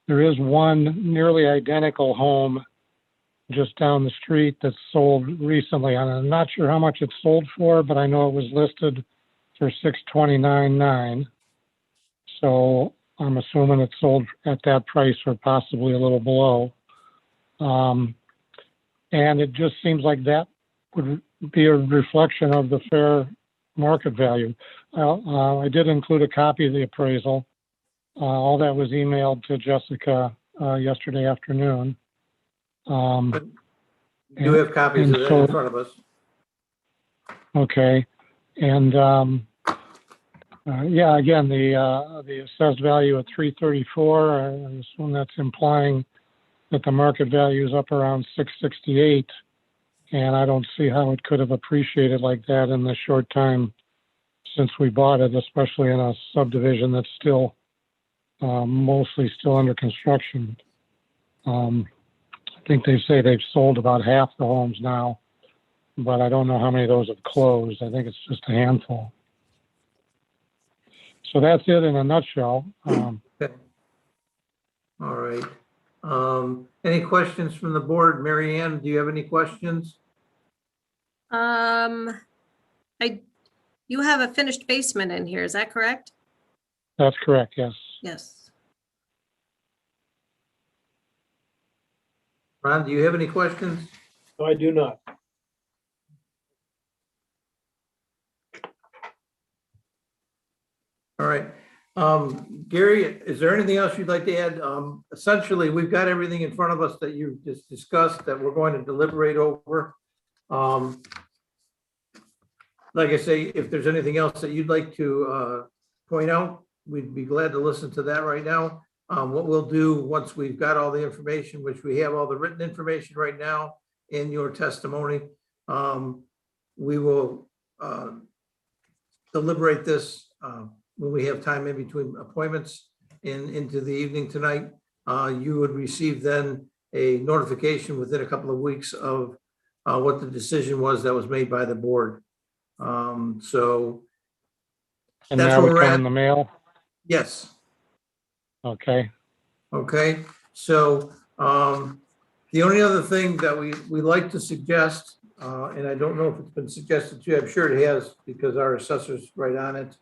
There is one nearly identical home just down the street that's sold recently. And I'm not sure how much it sold for, but I know it was listed for $629,900. So I'm assuming it sold at that price or possibly a little below. And it just seems like that would be a reflection of the fair market value. I did include a copy of the appraisal. All that was emailed to Jessica yesterday afternoon. We do have copies of that in front of us. Okay, and yeah, again, the assessed value at 334. I assume that's implying that the market value is up around 668, and I don't see how it could have appreciated like that in the short time since we bought it, especially in a subdivision that's still mostly still under construction. I think they say they've sold about half the homes now, but I don't know how many of those have closed. I think it's just a handful. So that's it in a nutshell. Okay. All right. Any questions from the board? Mary Ann, do you have any questions? You have a finished basement in here, is that correct? That's correct, yes. Yes. Ron, do you have any questions? No, I do not. All right. Gary, is there anything else you'd like to add? Essentially, we've got everything in front of us that you just discussed that we're going to deliberate over. Like I say, if there's anything else that you'd like to point out, we'd be glad to listen to that right now. What we'll do once we've got all the information, which we have all the written information right now in your testimony, we will deliberate this when we have time in between appointments into the evening tonight. You would receive then a notification within a couple of weeks of what the decision was that was made by the board. So And that's that where would we're come at. in the mail? Yes. Okay. Okay. So the only other thing that we like to suggest, and I don't know if it's been suggested to you, I'm sure it has because our assessor's right on it,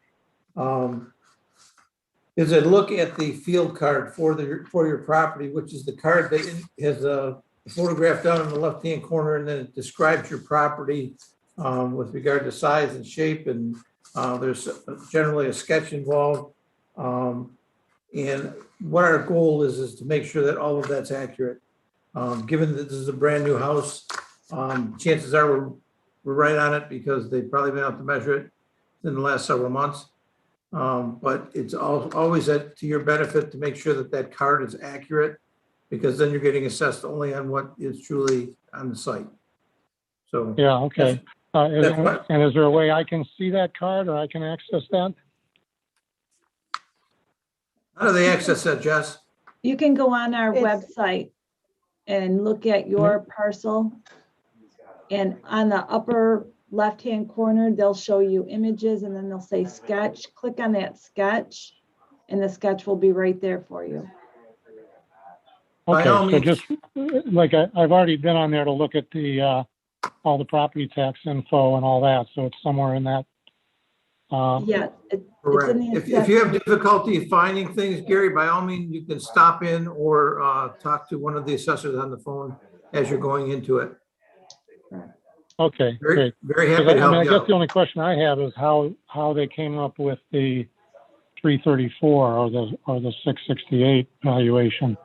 is a look at the field card for your property, which is the card that has a photograph down in the left-hand corner, and then it describes your property with regard to size and shape, and there's generally a sketch involved. And what our goal is to make sure that all of that's accurate. Given that this is a brand new house, chances are we're right on it because they've probably been out to measure it in the last several months. But it's always to your benefit to make sure that that card is accurate, because then you're getting assessed only on what is truly on the site. So Yeah, okay. that's what- And is there a way I can see that card or I can access that? how do they access that, Jess? You can go on our It's- website and look at your parcel. And on the upper left-hand corner, they'll show you images and then they'll say sketch. Click on that sketch and the sketch will be right there for you. By Okay, all so means. just like I've already been on there to look at the all the property tax info and all that, so it's somewhere in that. Yeah. It's Correct. in the If you have assessment. difficulty finding things, Gary, by all means, you can stop in or talk to one of the assessors on the phone as you're going into it. Okay, Very, great. very happy 'Cause to I mean, I help you guess out. the only question I have is how they came up with the 334 or the 668 valuation.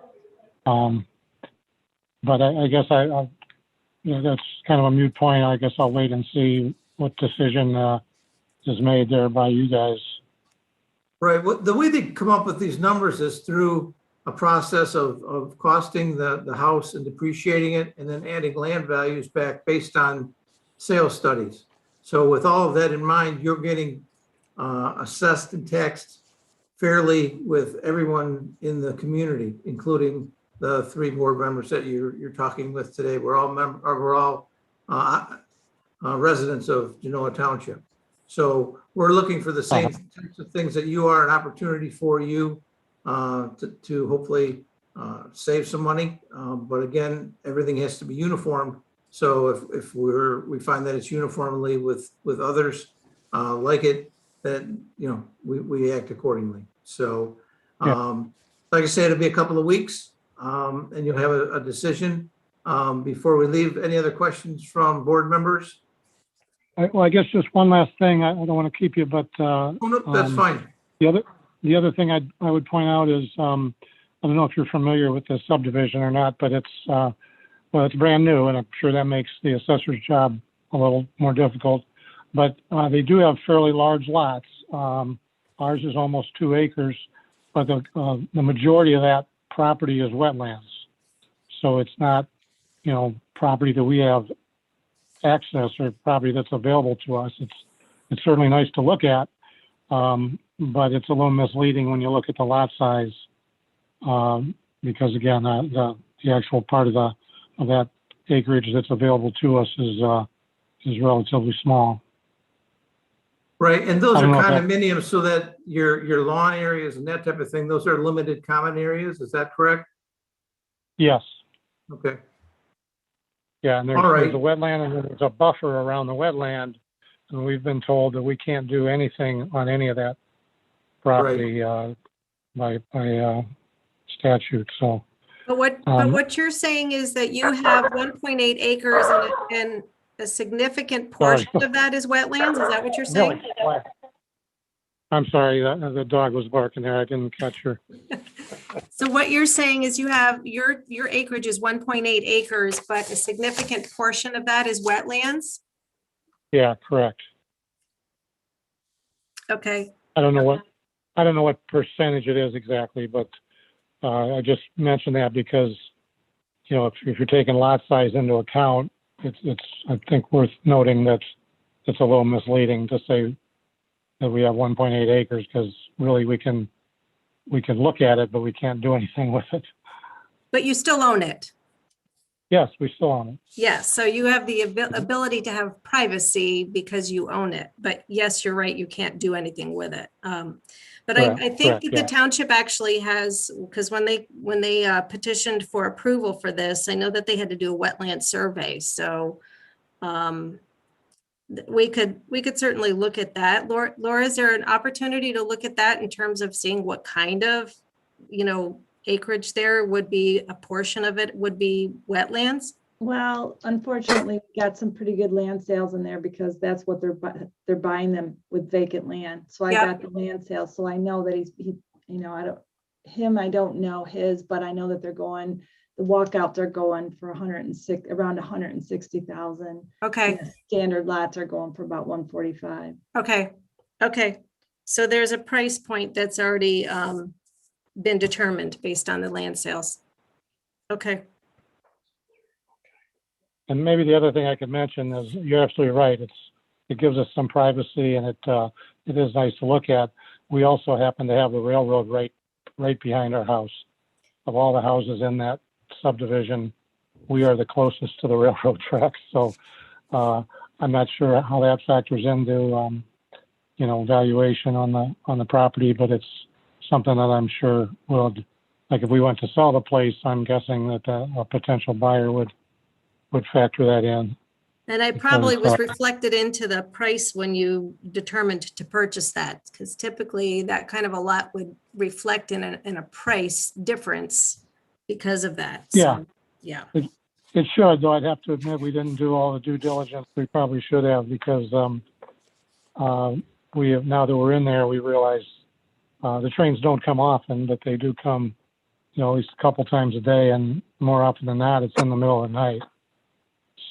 But I guess that's kind of a moot point. I guess I'll wait and see what decision is made there by you guys. Right. Well, the way they come up with these numbers is through a process of costing the house and depreciating it and then adding land values back based on sales studies. So with all of that in mind, you're getting assessed and taxed fairly with everyone in the community, including the 3 board members that you're talking with today. We're all residents of Genoa Township. So we're looking for the same types of things that you are, an opportunity for you to hopefully save some money. But again, everything has to be uniform. So if we find that it's uniformly with others like it, that, we act accordingly. So, like I said, it'll be a couple of weeks, and you'll have a decision. Before we leave, any other questions from board members? Well, I guess just one last thing. I don't want to keep you, but Oh, no, that's fine. the other thing I would point out is, I don't know if you're familiar with the subdivision or not, but it's brand new, and I'm sure that makes the assessor's job a little more difficult. But they do have fairly large lots. Ours is almost 2 acres, but the majority of that property is wetlands. So it's not, property that we have access or property that's available to us. It's certainly nice to look at, but it's a little misleading when you look at the lot size, because again, the actual part of that acreage that's available to us is relatively small. Right, and those I are don't know if condominiums, so that your lawn areas and that type of thing, those are limited common areas, is that correct? Yes. Okay, Yeah, and All right. there's a wetland and there's a buffer around the wetland, and we've been told that we can't do anything on any of that property by statute. So But what you're saying is that you have 1.8 acres and a significant portion of that is wetlands? Is that what you're saying? I'm sorry, the dog was barking there. I didn't catch her. So what you're saying is you have, your acreage is 1.8 acres, but a significant portion of that is wetlands? Yeah, correct. Okay, I don't know what percentage it is exactly, but I just mentioned that because, if you're taking lot size into account, it's I think worth noting that it's a little misleading to say that we have 1.8 acres, because really we can look at it, but we can't do anything with it. but you still own it? Yes, we still own it. Yes, so you have the ability to have privacy because you own it. But yes, you're right, you can't do anything with it. But I think Correct, that the yeah. township actually has, because when they petitioned for approval for this, I know that they had to do a wetland survey. So we could certainly look at that. Laura, is there an opportunity to look at that in terms of seeing what kind of, acreage there would be, a portion of it would be wetlands? Well, unfortunately, we got some pretty good land sales in there because that's what they're buying them with vacant land. So I Yeah. got the land sales, so I know that I don't know his, but I know that the walkouts are going for around 160,000. Okay, Standard lots are going for about 145. okay. So there's a price point that's already been determined based on the land sales. Okay, And maybe the other thing I could mention is, you're absolutely right. It gives us some privacy, and it is nice to look at. We also happen to have the railroad right behind our house. Of all the houses in that subdivision, we are the closest to the railroad tracks. So I'm not sure how that factors into valuation on the property, but it's something that I'm sure would, like if we went to sell the place, I'm guessing that a potential buyer would factor that in. and I probably was reflected into the price when you determined to purchase that, because typically that kind of a lot would reflect in a price difference because of that. So, yeah. It should, though I'd have to admit we didn't do all the due diligence we probably should have, because we have, now that we're in there, we realize the trains don't come often, but they do come, at least a couple times a day, and more often than that, it's in the middle of the night.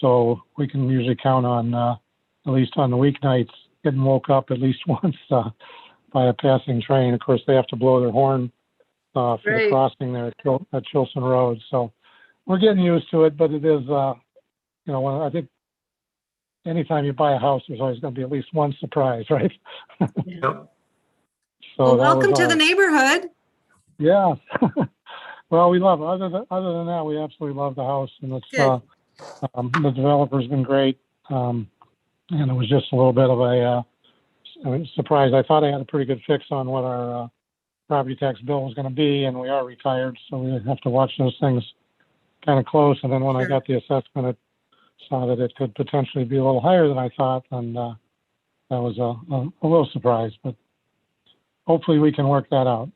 So we can usually count on, at least on the weeknights, getting woke up at least once by a passing train. Of course, they have to blow their horn for the Right. crossing there at Chilson Road. So we're getting used to it, but it is, I think anytime you buy a house, there's always going to be at least one surprise, right? Yep. So Well, that welcome was to the neighborhood. Yeah. Well, we love it. Other than that, we absolutely love the house, and it's Good. the developer's been great. And it was just a little bit of a surprise. I thought I had a pretty good fix on what our property tax bill was gonna be, and we are retired, so we have to watch those things kind of close. And then when I Sure. got the assessment, it saw that it could potentially be a little higher than I thought, and that was a little surprise, but hopefully we can work that out.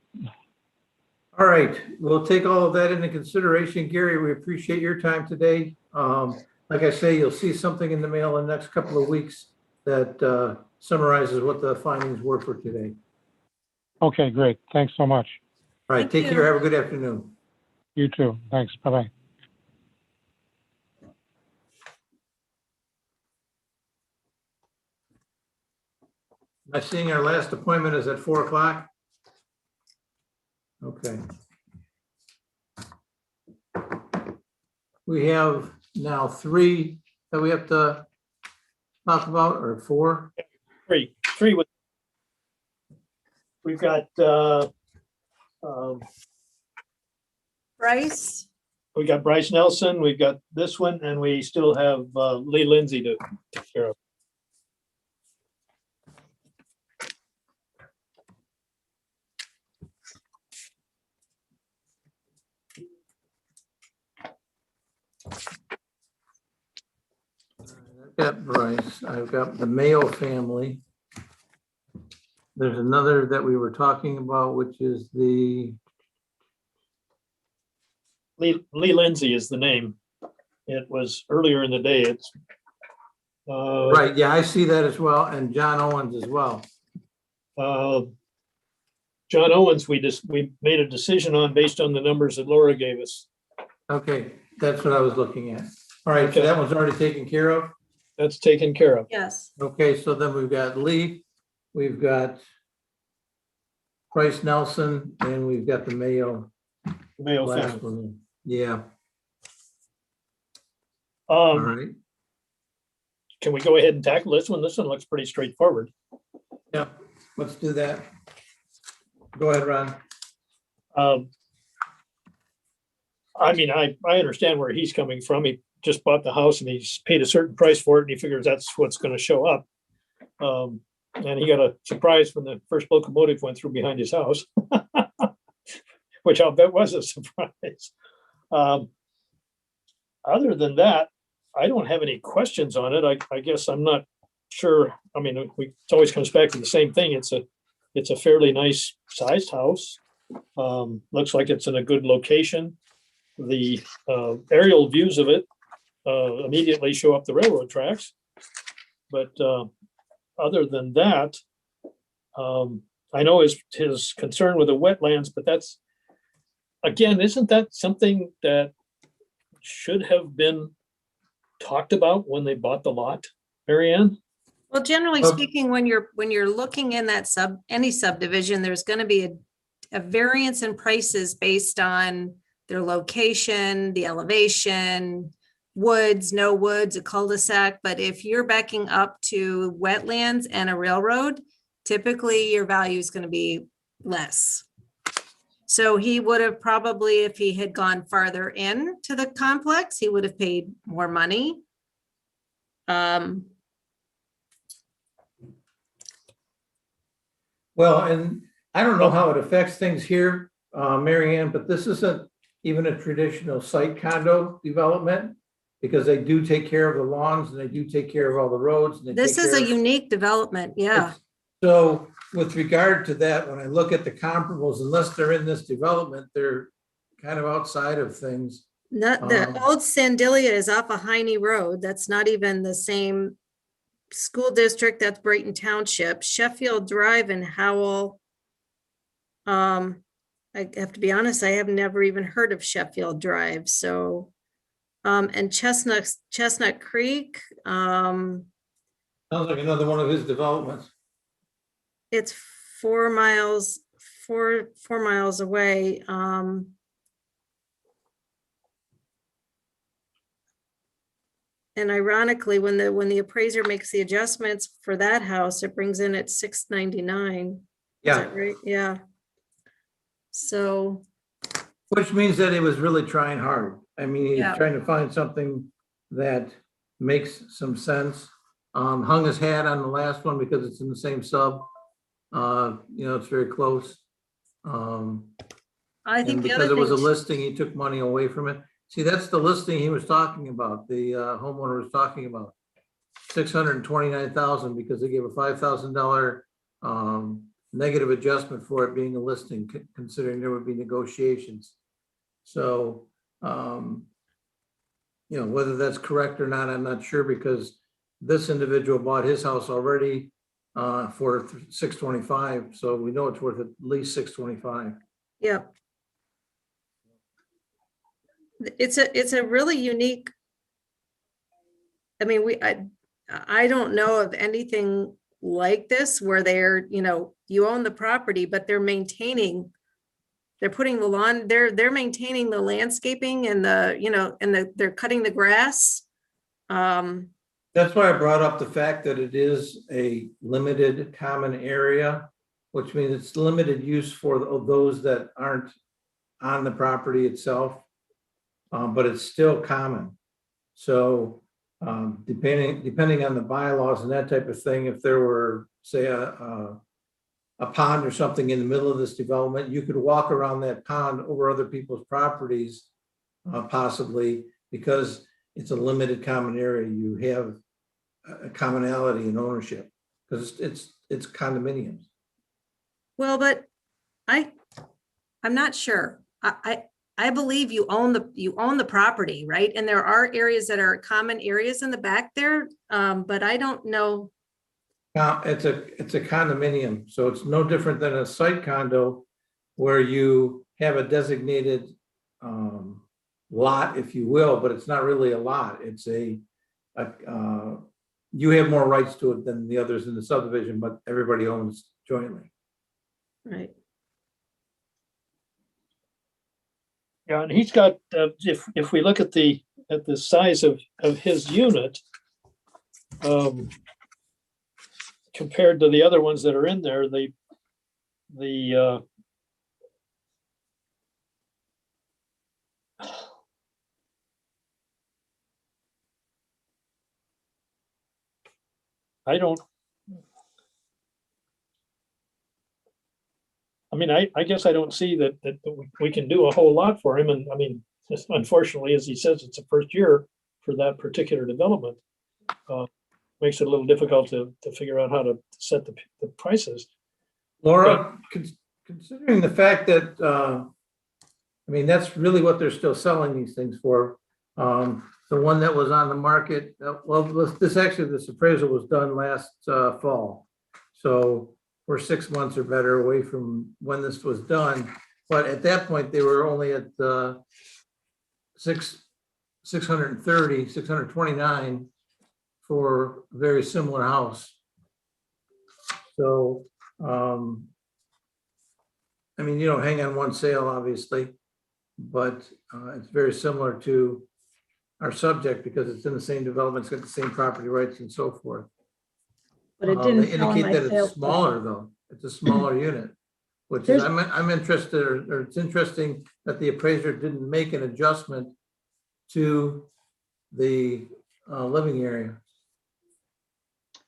All right, we'll take all of that into consideration. Gary, we appreciate your time today. Like I say, you'll see something in the mail in the next couple of weeks that summarizes what the findings were for today. Okay, great. Thanks so much. All right, Thank take you. care. Have a good afternoon. You too. Thanks. Bye-bye. I'm seeing our last appointment is at 4 o'clock. Okay. We have now 3 that we have to talk about, or 4? Three with. We've got, Bryce, we got Bryce Nelson, we've got this one, and we still have Lee Lindsay to take care of. I've got Bryce, I've got the Mayo family. There's another that we were talking about, which is the, Lee Lindsay is the name. It was earlier in the day. It's. right, yeah, I see that as well, and John Owens as well. John Owens, we made a decision on based on the numbers that Laura gave us. Okay, that's what I was looking at. All right, so Okay. that one's already taken care of. That's taken care of. yes. Okay, so then we've got Lee, we've got Bryce Nelson, and we've got the Mayo. Mayo last family. one. Yeah, all Um, right. can we go ahead and tackle this one? This one looks pretty straightforward. Yeah, let's do that. Go ahead, Ron. I mean, I understand where he's coming from. He just bought the house and he's paid a certain price for it and he figures that's what's gonna show up. And he got a surprise when the first locomotive went through behind his house. Which I'll bet was a surprise. Other than that, I don't have any questions on it. I guess I'm not sure. I mean, it always comes back to the same thing. It's a fairly nice sized house. Looks like it's in a good location. The aerial views of it immediately show up the railroad tracks. But other than that, I know his concern with the wetlands, but that's, again, isn't that something that should have been talked about when they bought the lot, Mary Ann? Well, generally Um, speaking, when you're looking in that any subdivision, there's going to be a variance in prices based on their location, the elevation, woods, no woods, a cul-de-sac. But if you're backing up to wetlands and a railroad, typically your value is going to be less. So he would have probably, if he had gone farther in to the complex, he would have paid more money. Well, and I don't know how it affects things here, Mary Ann, but this isn't even a traditional site condo development because they do take care of the lawns and they do take care of all the roads. And they This take is care a of- unique development, yeah. So with regard to that, when I look at the comparables, unless they're in this development, they're kind of outside of things. Not the old Sandilia is off a Heine Road. That's not even the same school district. That's Brayton Township. Sheffield Drive and Howell. I have to be honest, I have never even heard of Sheffield Drive. So, and Chestnut Creek, Sounds like another one of his developments. it's 4 miles, four miles away. And ironically, when the appraiser makes the adjustments for that house, it brings in at 699. Is Yeah, that right? Yeah. So, which means that he was really trying hard. I mean, he's Yeah. trying to find something that makes some sense. Hung his hat on the last one because it's in the same sub. It's very close. I think And the because other it was a thing, listing, he took money away from it. See, that's the listing he was talking about, the homeowner was talking about. 629,000 because they gave a $5,000 negative adjustment for it being a listing, considering there would be negotiations. So, whether that's correct or not, I'm not sure, because this individual bought his house already for 625. So we know it's worth at least 625. yeah. It's a really unique. I mean, I don't know of anything like this where they're, you own the property, but they're putting the lawn, they're maintaining the landscaping and they're cutting the grass. That's why I brought up the fact that it is a limited common area, which means it's limited use for those that aren't on the property itself, but it's still common. So depending on the bylaws and that type of thing, if there were, say, a pond or something in the middle of this development, you could walk around that pond over other people's properties, possibly, because it's a limited common area. You have a commonality in ownership because it's condominiums. Well, but I'm not sure. I believe you own the property, right? And there are areas that are common areas in the back there, but I don't know. Now, it's a condominium, so it's no different than a site condo where you have a designated lot, if you will, but it's not really a lot. It's you have more rights to it than the others in the subdivision, but everybody owns jointly. Right. Yeah, and he's got, if we look at the size of his unit, compared to the other ones that are in there, I guess I don't see that we can do a whole lot for him. And I mean, unfortunately, as he says, it's a first year for that particular development. Makes it a little difficult to figure out how to set the prices. Laura, considering the fact that, that's really what they're still selling these things for. The one that was on the market, this appraisal was done last fall. So we're 6 months or better away from when this was done. But at that point, they were only at 629 for a very similar house. So, you don't hang on one sale, obviously, but it's very similar to our subject because it's in the same development, it's got the same property rights and so forth. But it didn't They sell in indicate my that sales. it's smaller though. It's a smaller unit, which is, I'm interested, or it's interesting that the appraiser didn't make an adjustment to the living area.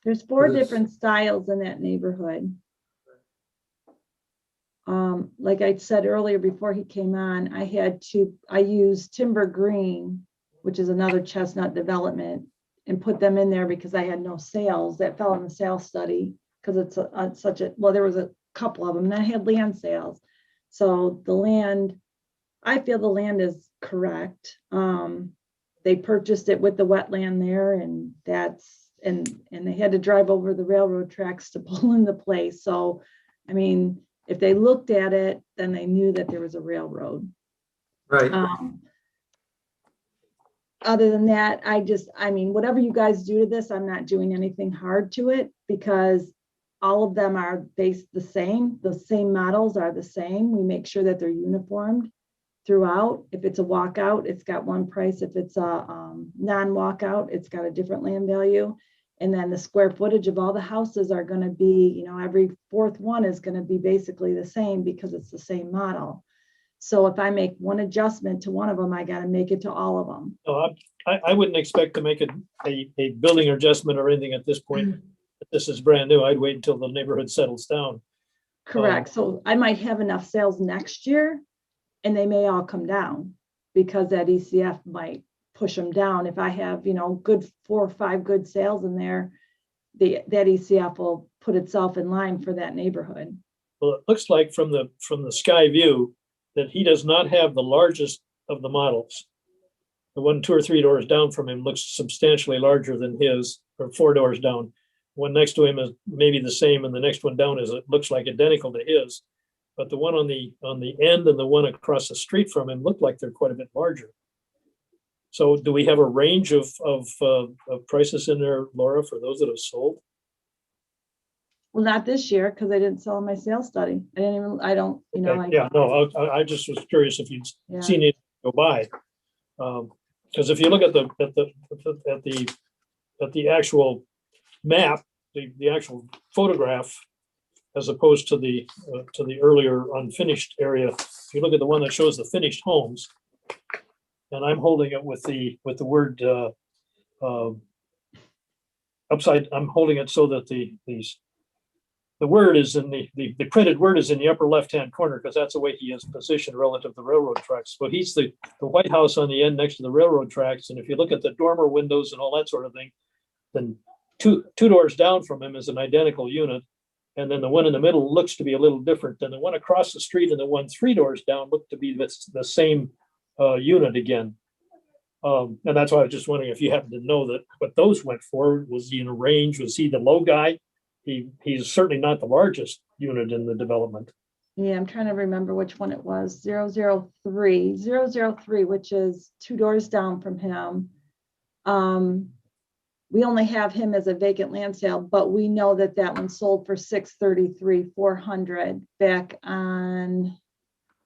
There's 4 different styles in that neighborhood. Like I said earlier before he came on, I used Timber Green, which is another chestnut development, and put them in there because I had no sales that fell in the sales study because it's there was a couple of them that had land sales. So the land, I feel the land is correct. They purchased it with the wetland there, and and they had to drive over the railroad tracks to pull in the place. So, if they looked at it, then they knew that there was a railroad. Right. Other than that, whatever you guys do to this, I'm not doing anything hard to it because all of them are based the same. The same models are the same. We make sure that they're uniformed throughout. If it's a walkout, it's got one price. If it's a non-walkout, it's got a different land value. And then the square footage of all the houses are going to be, every 4th one is going to be basically the same because it's the same model. So if I make one adjustment to one of them, I got to make it to all of them. No, I wouldn't expect to make a building adjustment or anything at this point. This is brand new. I'd wait until the neighborhood settles down. Correct. So I might have enough sales next year and they may all come down because that ECF might push them down. If I have, good 4 or 5 good sales in there, that ECF will put itself in line for that neighborhood. Well, it looks like from the sky view that he does not have the largest of the models. The one 2 or 3 doors down from him looks substantially larger than his, or 4 doors down. One next to him is maybe the same, and the next one down it looks like identical to his. But the one on the end and the one across the street from him look like they're quite a bit larger. So do we have a range of prices in there, Laura, for those that have sold? Well, not this year because I didn't sell in my sales study. I just was curious if you'd Yeah. seen it go by. Because if you look at the actual map, the actual photograph, as opposed to the earlier unfinished area, if you look at the one that shows the finished homes, and I'm holding it with the word upside. I'm holding it so that the word is in the printed word is in the upper left-hand corner, because that's the way he is positioned relative to the railroad tracks. So he's the White House on the end next to the railroad tracks. And if you look at the dormer windows and all that sort of thing, then two doors down from him is an identical unit. And then the one in the middle looks to be a little different than the one across the street, and the one 3 doors down look to be the same unit again. And that's why I was just wondering if you happen to know that what those went for. Was he in a range? Was he the low guy? He's certainly not the largest unit in the development. Yeah, I'm trying to remember which one it was. 003, which is 2 doors down from him. We only have him as a vacant land sale, but we know that one sold for $633,400 back on,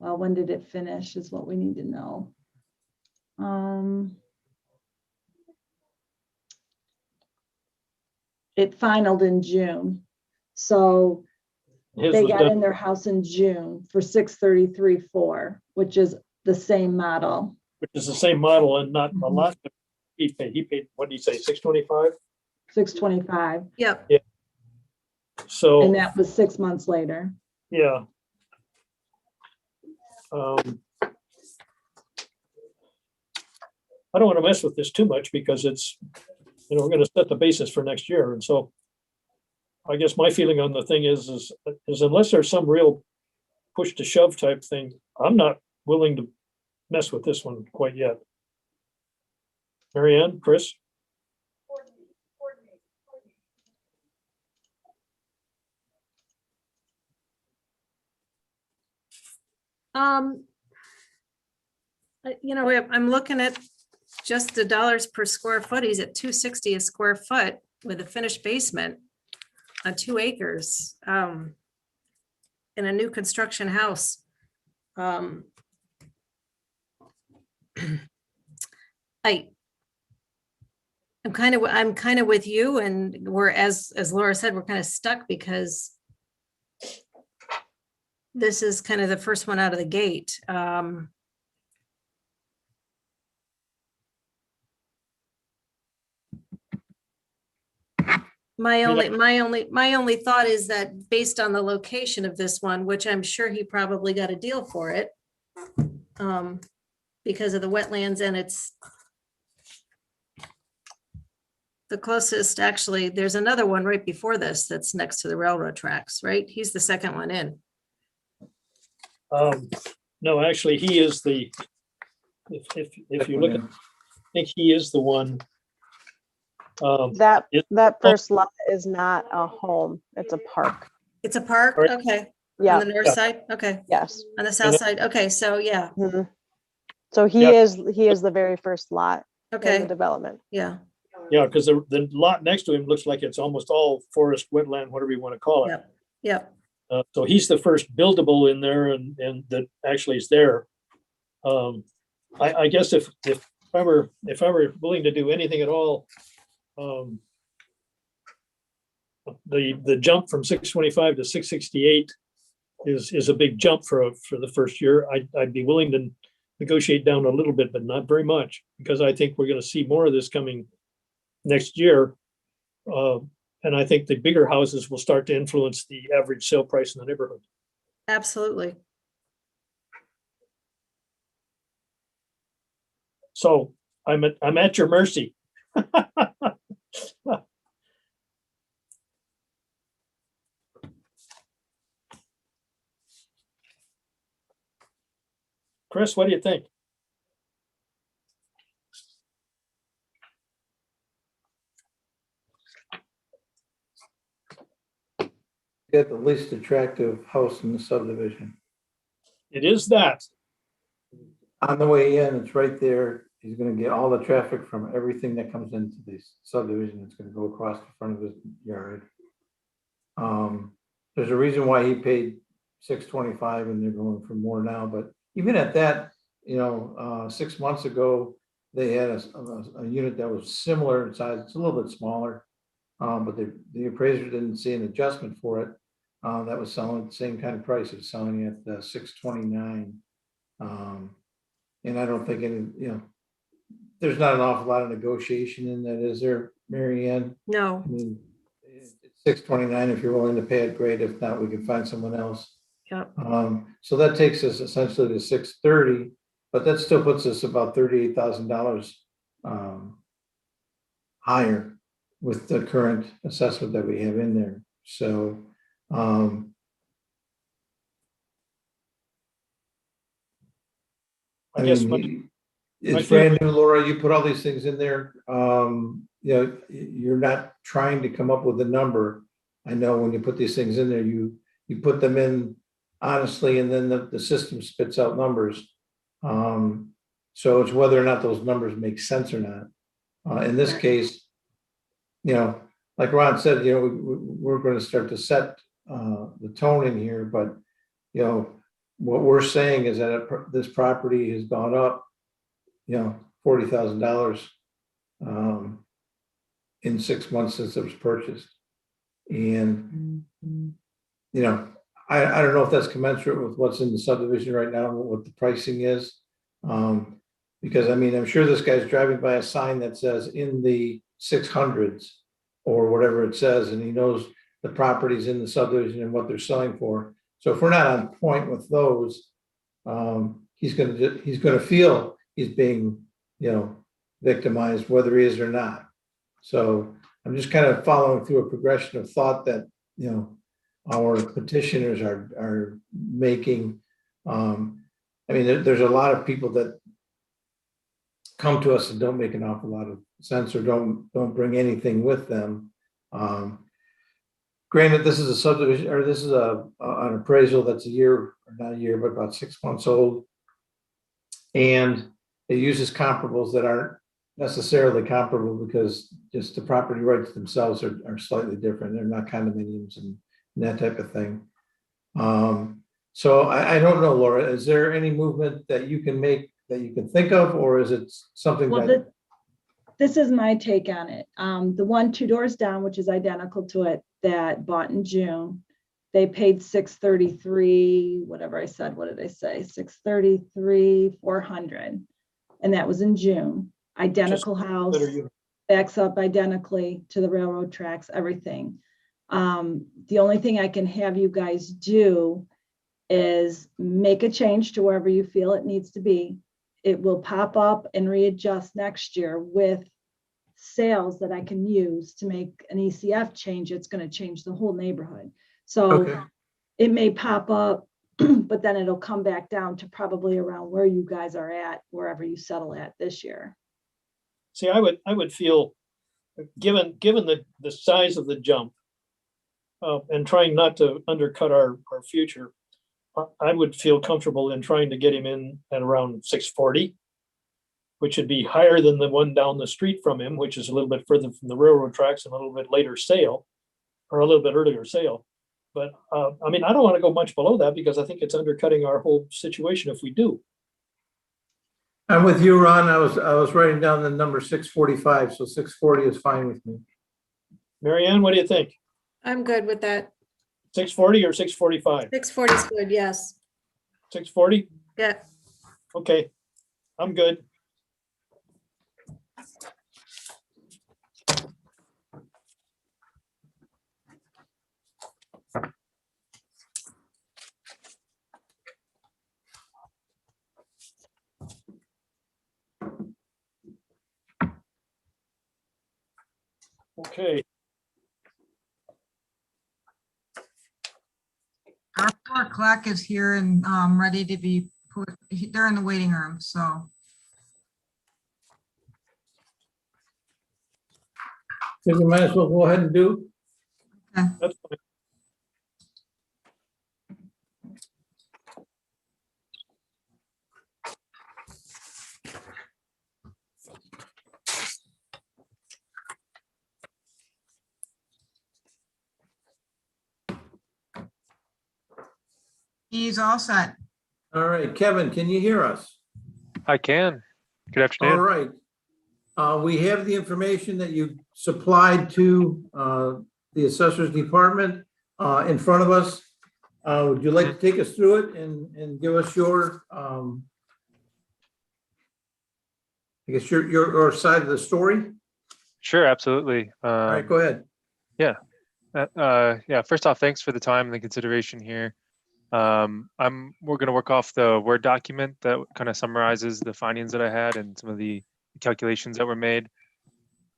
well, when did it finish is what we need to know. It finalized in June. So they got in their house in June for $633,400, which is the same model. Which is the same model and not a lot. He paid, what did he say, $625,000? $625,000. Yep. Yeah. So. And that was 6 months later. Yeah. I don't want to mess with this too much because it's, we're going to set the basis for next year. And so I guess my feeling on the thing is unless there's some real push to shove type thing, I'm not willing to mess with this one quite yet. Mary Ann, Chris? I'm looking at just the dollars per square foot. He's at $260 a square foot with a finished basement on 2 acres in a new construction house. I'm kind of with you, and we're, as Laura said, we're kind of stuck because this is kind of the first one out of the gate. My only thought is that based on the location of this one, which I'm sure he probably got a deal for it, because of the wetlands, and it's the closest, actually, there's another one right before this that's next to the railroad tracks, right? He's the second one in. No, actually, he is the, if you look at, I think he is the one. That first lot is not a home, it's a park. It's a park, Right. okay. Yeah. On the north side, okay. Yes. On the south side, okay, so yeah, Mhm. So he Yeah. is the very first lot in the okay, development. yeah, Yeah, because the lot next to him looks like it's almost all forest, wetland, whatever you want to call it. yep, yep. So he's the first buildable in there and that actually is there. I guess if I were willing to do anything at all, the jump from 625 to 668 is a big jump for the first year. I'd be willing to negotiate down a little bit, but not very much, because I think we're going to see more of this coming next year. And I think the bigger houses will start to influence the average sale price in the neighborhood. Absolutely. So I'm at your mercy. Chris, what do you think? Get the least attractive house in the subdivision. It is that. On the way in, it's right there. He's gonna get all the traffic from everything that comes into the subdivision. It's gonna go across the front of his yard. There's a reason why he paid $625 and they're going for more now, but even at that, 6 months ago, they had a unit that was similar in size. It's a little bit smaller. But the appraiser didn't see an adjustment for it. That was selling at the same kind of price. It's selling at $629. And I don't think there's not an awful lot of negotiation in that, is there, Mary Ann? No. I mean, it's $629. If you're willing to pay it, great. If not, we can find someone else. Yep. So that takes us essentially to $630, but that still puts us about $38,000 higher with the current assessment that we have in there. So, Yes, it's brand new, Laura. You put all these things in there. You're not trying to come up with a number. I know when you put these things in there, you put them in honestly, and then the system spits out numbers. So it's whether or not those numbers make sense or not. In this case, like Ron said, we're going to start to set the tone in here, but what we're saying is that this property has gone up, $40,000 in 6 months since it was purchased. And, I don't know if that's commensurate with what's in the subdivision right now, what the pricing is. Because I'm sure this guy's driving by a sign that says in the 600s or whatever it says, and he knows the properties in the subdivision and what they're selling for. So if we're not on point with those, he's going to feel he's being, victimized, whether he is or not. So I'm just kind of following through a progression of thought that, our petitioners are making. There's a lot of people that come to us and don't make an awful lot of sense or don't bring anything with them. Granted, this is a subdivision, or this is an appraisal that's a year, or not a year, but about 6 months old. And it uses comparables that aren't necessarily comparable because just the property rights themselves are slightly different. They're not condominiums and that type of thing. So I don't know, Laura, is there any movement that you can make that you can think of, or is it something that? This is my take on it. The one 2 doors down, which is identical to it, that bought in June, they paid $633, whatever I said, what did I say? $633,400. And that was in June. Identical house, backs up identically to the railroad tracks, everything. The only thing I can have you guys do is make a change to wherever you feel it needs to be. It will pop up and readjust next year with sales that I can use to make an ECF change. It's going to change the whole neighborhood. So it may pop up, but then it'll come back down to probably around where you guys are at, wherever you settle at this year. See, I would feel, given the size of the jump, and trying not to undercut our future, I would feel comfortable in trying to get him in at around 640, which would be higher than the one down the street from him, which is a little bit further from the railroad tracks and a little bit later sale, or a little bit earlier sale. But I don't want to go much below that because I think it's undercutting our whole situation if we do. I'm with you, Ron. I was writing down the number 645, so 640 is fine with me. Mary Ann, what do you think? I'm good with that. 640 or 645? 640 is good, yes. 640? Yeah. Okay, I'm good. Okay, Our 4 o'clock is here and ready to be put, they're in the waiting room, so. think we might as well go ahead and do. that's fine. He's all set. All right, Kevin, can you hear us? I can. Good All afternoon. right. We have the information that you supplied to the assessor's department in front of us. Would you like to take us through it and give us your, I guess your side of the story? Sure, absolutely. All right, go ahead. Yeah, first off, thanks for the time and the consideration here. We're going to work off the Word document that kind of summarizes the findings that I had and some of the calculations that were made.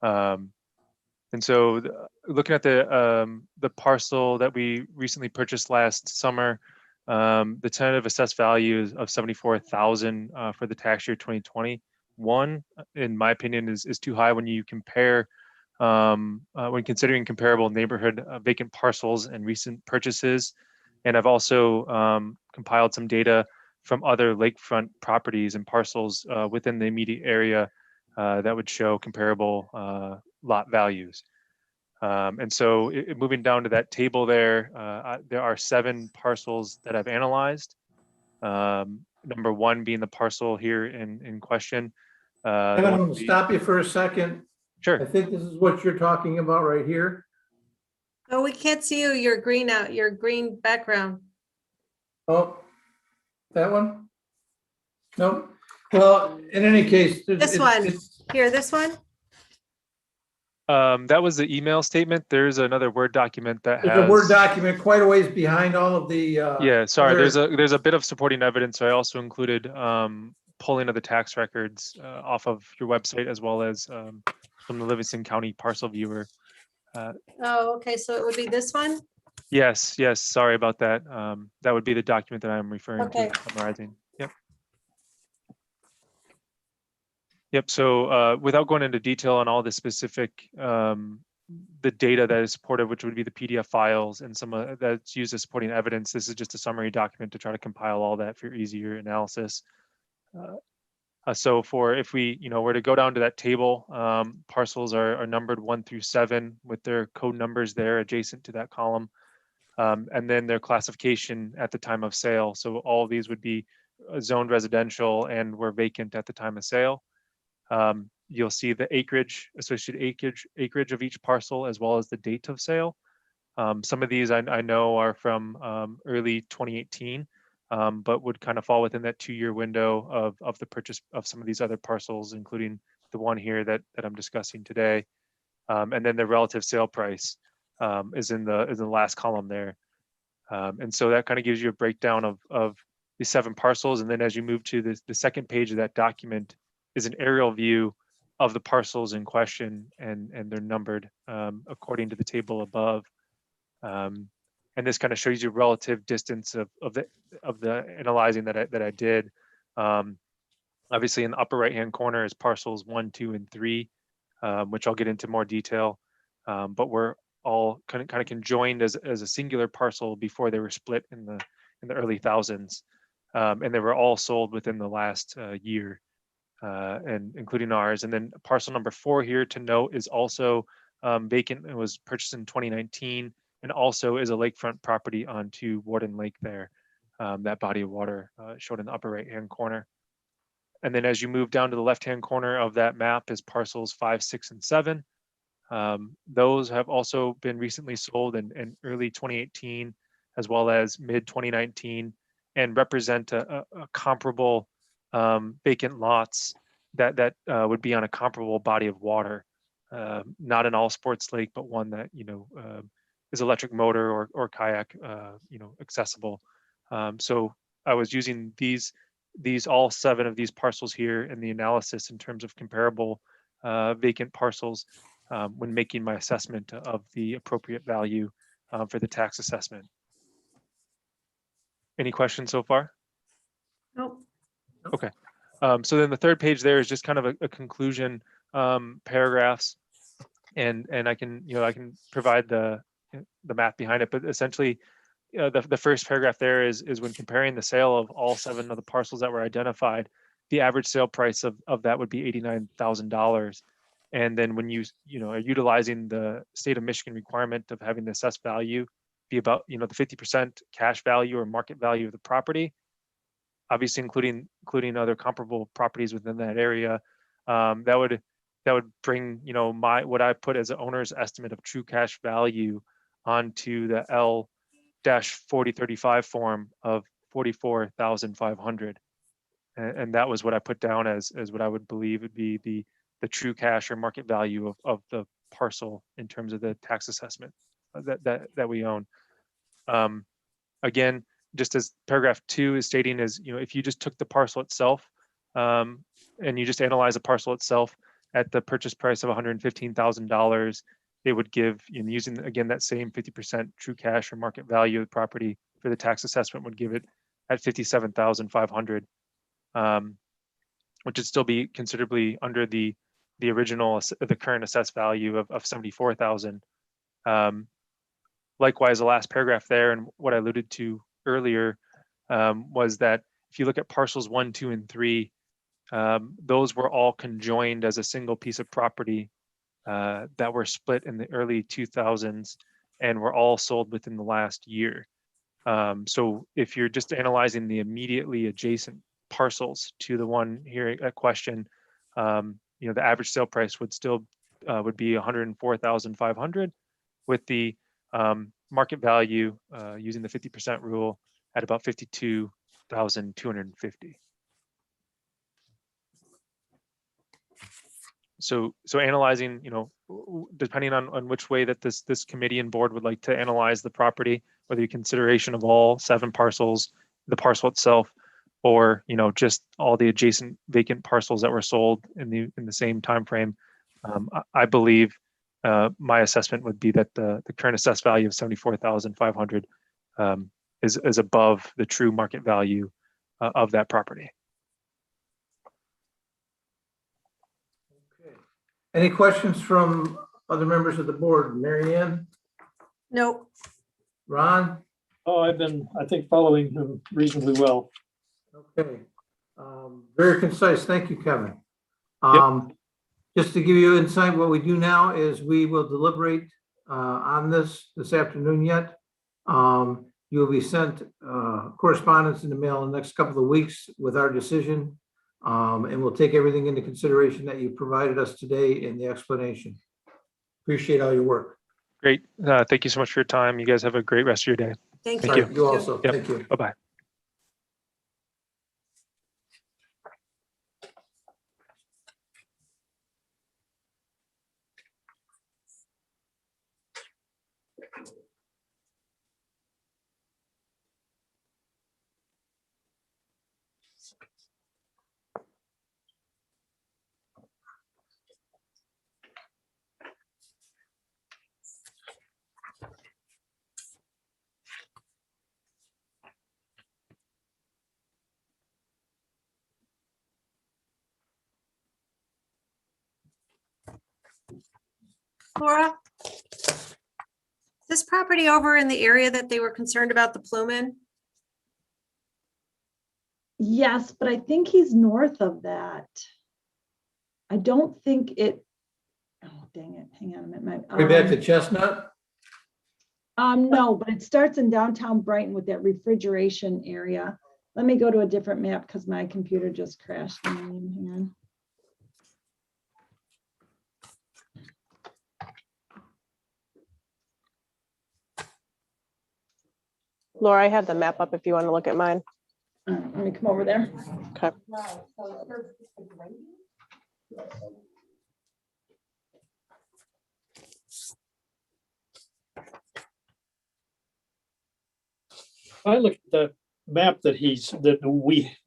And so looking at the parcel that we recently purchased last summer, the tentative assessed value is of 74,000 for the tax year 2021, in my opinion, is too high when you compare when considering comparable neighborhood vacant parcels and recent purchases. And I've also compiled some data from other lakefront properties and parcels within the immediate area that would show comparable lot values. And so moving down to that table there are 7 parcels that I've analyzed. Number 1 being the parcel here in question. Kevin, I'm going to stop you for a second. Sure. I think this is what you're talking about right here. Oh, we can't see you. You're green out, your green background. Oh, that one? Nope. Well, in any case. This one, here, this one? That was the email statement. There's another Word document that has. There's a Word document quite a ways behind all of the. Yeah, sorry, other- there's a bit of supporting evidence. So I also included pulling of the tax records off of your website, as well as from the Livingston County Parcel Viewer. Oh, okay, so it would be this one? Yes, sorry about that. That would be the document that I'm referring Okay. to, summarizing. Yep. So without going into detail on all the specific, the data that is supported, which would be the PDF files and some that's used as supporting evidence, this is just a summary document to try to compile all that for easier analysis. So if we, were to go down to that table, parcels are numbered 1 through 7 with their code numbers there adjacent to that column. And then their classification at the time of sale. So all of these would be zoned residential and were vacant at the time of sale. You'll see the associated acreage of each parcel, as well as the date of sale. Some of these I know are from early 2018, but would kind of fall within that 2-year window of the purchase of some of these other parcels, including the one here that I'm discussing today. And then the relative sale price is in the last column there. And so that kind of gives you a breakdown of the 7 parcels. And then as you move to the second page of that document is an aerial view of the parcels in question, and they're numbered according to the table above. And this kind of shows you relative distance of the analyzing that I did. Obviously in the upper right hand corner is parcels 1, 2, and 3, which I'll get into more detail. But we're all kind of conjoined as a singular parcel before they were split in the early thousands. And they were all sold within the last year. And including ours. And then parcel number 4 here to note is also vacant. It was purchased in 2019 and also is a lakefront property onto Warden Lake there. That body of water shown in the upper right hand corner. And then as you move down to the left hand corner of that map is parcels 5, 6, and 7. Those have also been recently sold in early 2018 as well as mid 2019 and represent a comparable vacant lots that would be on a comparable body of water, not an all sports lake, but one that is electric motor or kayak accessible. So I was using these all 7 of these parcels here in the analysis in terms of comparable vacant parcels when making my assessment of the appropriate value for the tax assessment. Any questions so far? Nope. Okay. So then the third page there is just kind of a conclusion paragraphs, and I can provide the math behind it, but essentially the first paragraph there is when comparing the sale of all 7 of the parcels that were identified, the average sale price of that would be $89,000. And then when you are utilizing the state of Michigan requirement of having the assessed value be about the 50% cash value or market value of the property, obviously including other comparable properties within that area, that would bring what I put as an owner's estimate of true cash value onto the L-4035 form of $44,500, and that was what I put down as what I would believe would be the true cash or market value of the parcel in terms of the tax assessment that we own. Again, just as paragraph 2 is stating, is if you just took the parcel itself and you just analyze the parcel itself at the purchase price of $115,000, it would give, using again that same 50% true cash or market value of the property for the tax assessment, would give it at $57,500, which would still be considerably under the current assessed value of $74,000. Likewise, the last paragraph there, and what I alluded to earlier, was that if you look at parcels 1, 2, and 3, those were all conjoined as a single piece of property that were split in the early 2000s and were all sold within the last year. So if you're just analyzing the immediately adjacent parcels to the one here at question, the average sale price would still would be $104,500, with the market value using the 50% rule at about $52,250. So analyzing, depending on which way that this committee and board would like to analyze the property, whether you consideration of all 7 parcels, the parcel itself, or just all the adjacent vacant parcels that were sold in the same time frame, I believe my assessment would be that the current assessed value of $74,500 is above the true market value of that property. Okay. Any questions from other members of the board? Mary Ann? Nope. Oh, Ron? I've been, I think, following him reasonably well. Okay. Very concise. Thank you, Kevin. Just to give you insight, what we do now is we will deliberate on this afternoon yet. You will be sent correspondence in the mail in the next couple of weeks with our decision. And we'll take everything into consideration that you provided us today in the explanation. Appreciate all your work. Great. Thank you so much for your time. You guys have a great rest of your day. Thank Thank you. you. You also. Yep. Thank you. Bye-bye. Laura? Is this property over in the area that they were concerned about the plume in? Yes, but I think he's north of that. I don't think it, oh, dang it, hang on a minute. Way back to Chestnut? No, but it starts in downtown Brighton with that refrigeration area. Let me go to a different map because my computer just crashed. Hang on. Laura, I have the map up if you want to look at mine. Let me come over there. Okay. I looked at that map that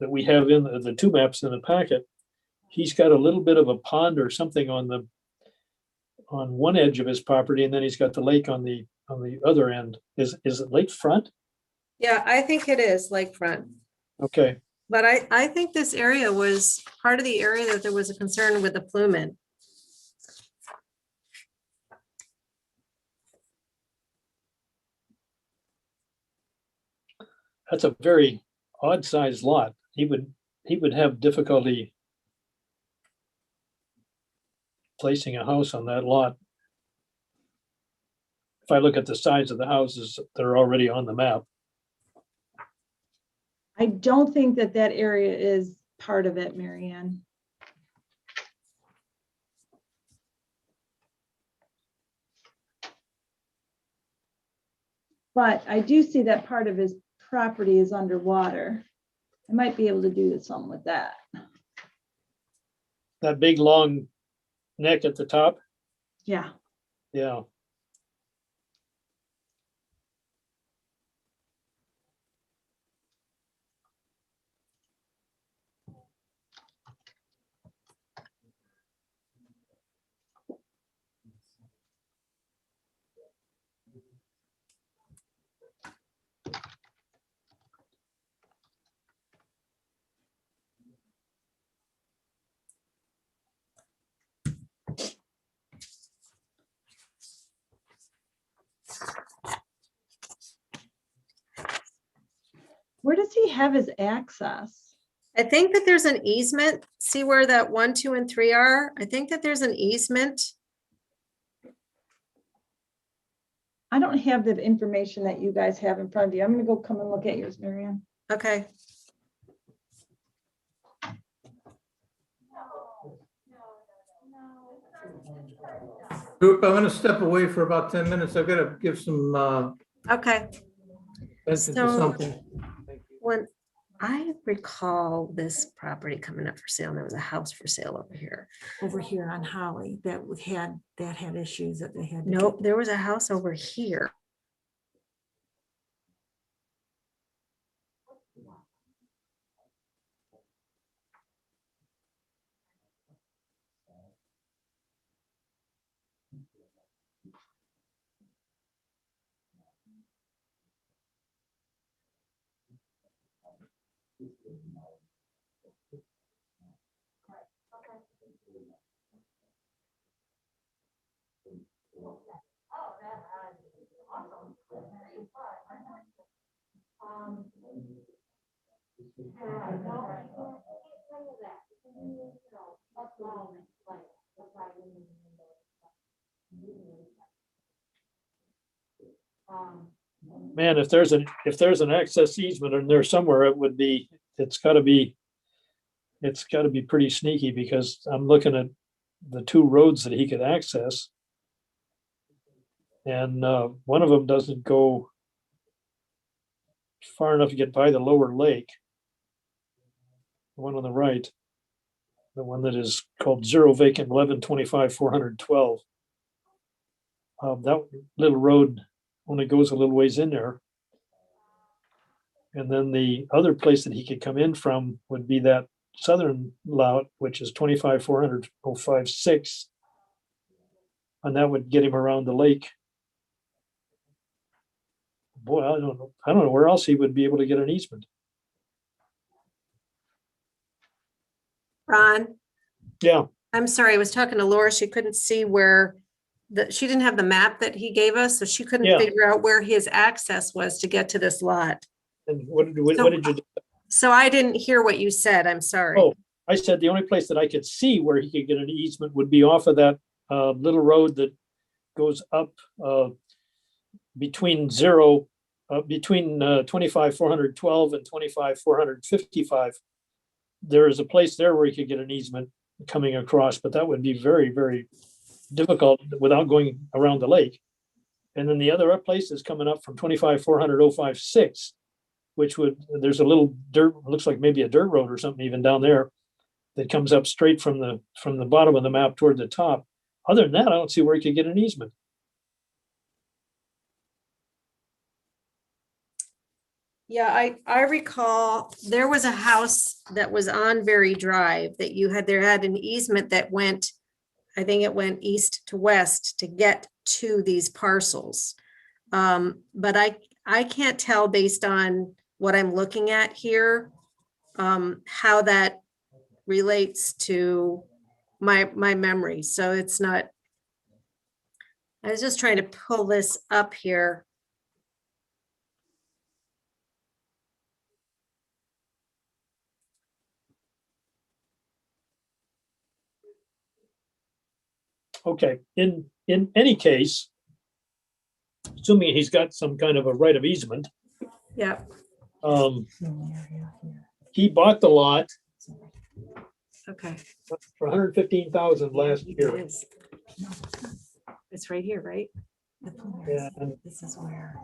we have in the 2 maps in the packet. He's got a little bit of a pond or something on on one edge of his property, and then he's got the lake on the other end. Is it lakefront? Yeah, I think it is lakefront. Okay, But I think this area was part of the area that there was a concern with the plummet. that's a very odd sized lot. He would have difficulty placing a house on that lot. If I look at the size of the houses that are already on the map. I don't think that that area is part of it, Mary Ann. But I do see that part of his property is underwater. I might be able to do something with that. That big long neck at the top, Yeah. yeah. Where does he have his access? I think that there's an easement. See where that 1, 2, and 3 are? I think that there's an easement. I don't have the information that you guys have in front of you. I'm gonna go come and look at yours, Mary Ann. Okay. Group, I'm gonna step away for about 10 minutes. I've got to give some Okay. attention to So- something. When I recall this property coming up for sale, and there was a house for sale over here. Over here on Holly, that had issues that they had. to Nope, get- there was a house over here. Man, if there's an access easement in there somewhere, it's gotta be pretty sneaky, because I'm looking at the two roads that he could access. And one of them doesn't go far enough to get by the lower lake. The one on the right, the one that is called 0 vacant 1125 412. That little road only goes a little ways in there. And then the other place that he could come in from would be that southern lot, which is 25 400 056. And that would get him around the lake. Boy, I don't know where else he would be able to get an easement. Ron, Yeah, I'm sorry, I was talking to Laura. She couldn't see where she didn't have the map that he gave us, so she couldn't Yeah. figure out where his access was to get to this lot. and what did you do? So I didn't hear what you said. I'm sorry. Oh, I said the only place that I could see where he could get an easement would be off of that little road that goes up between 25 412 and 25 455. There is a place there where he could get an easement coming across, but that would be very, very difficult without going around the lake. And then the other place is coming up from 25 400 056, which there's a little dirt, looks like maybe a dirt road or something even down there that comes up straight from the bottom of the map toward the top. Other than that, I don't see where he could get an easement. Yeah, I recall there was a house that was on Berry Drive that there had an easement that went, I think it went east to west to get to these parcels. But I can't tell based on what I'm looking at here, how that relates to my memory. So it's not, I was just trying to pull this up here. Okay, in any case, assuming he's got some kind of a right of easement, Yeah, he bought the lot okay. for 115,000 last It year. is. It's right here, right? The plume areas, And this is where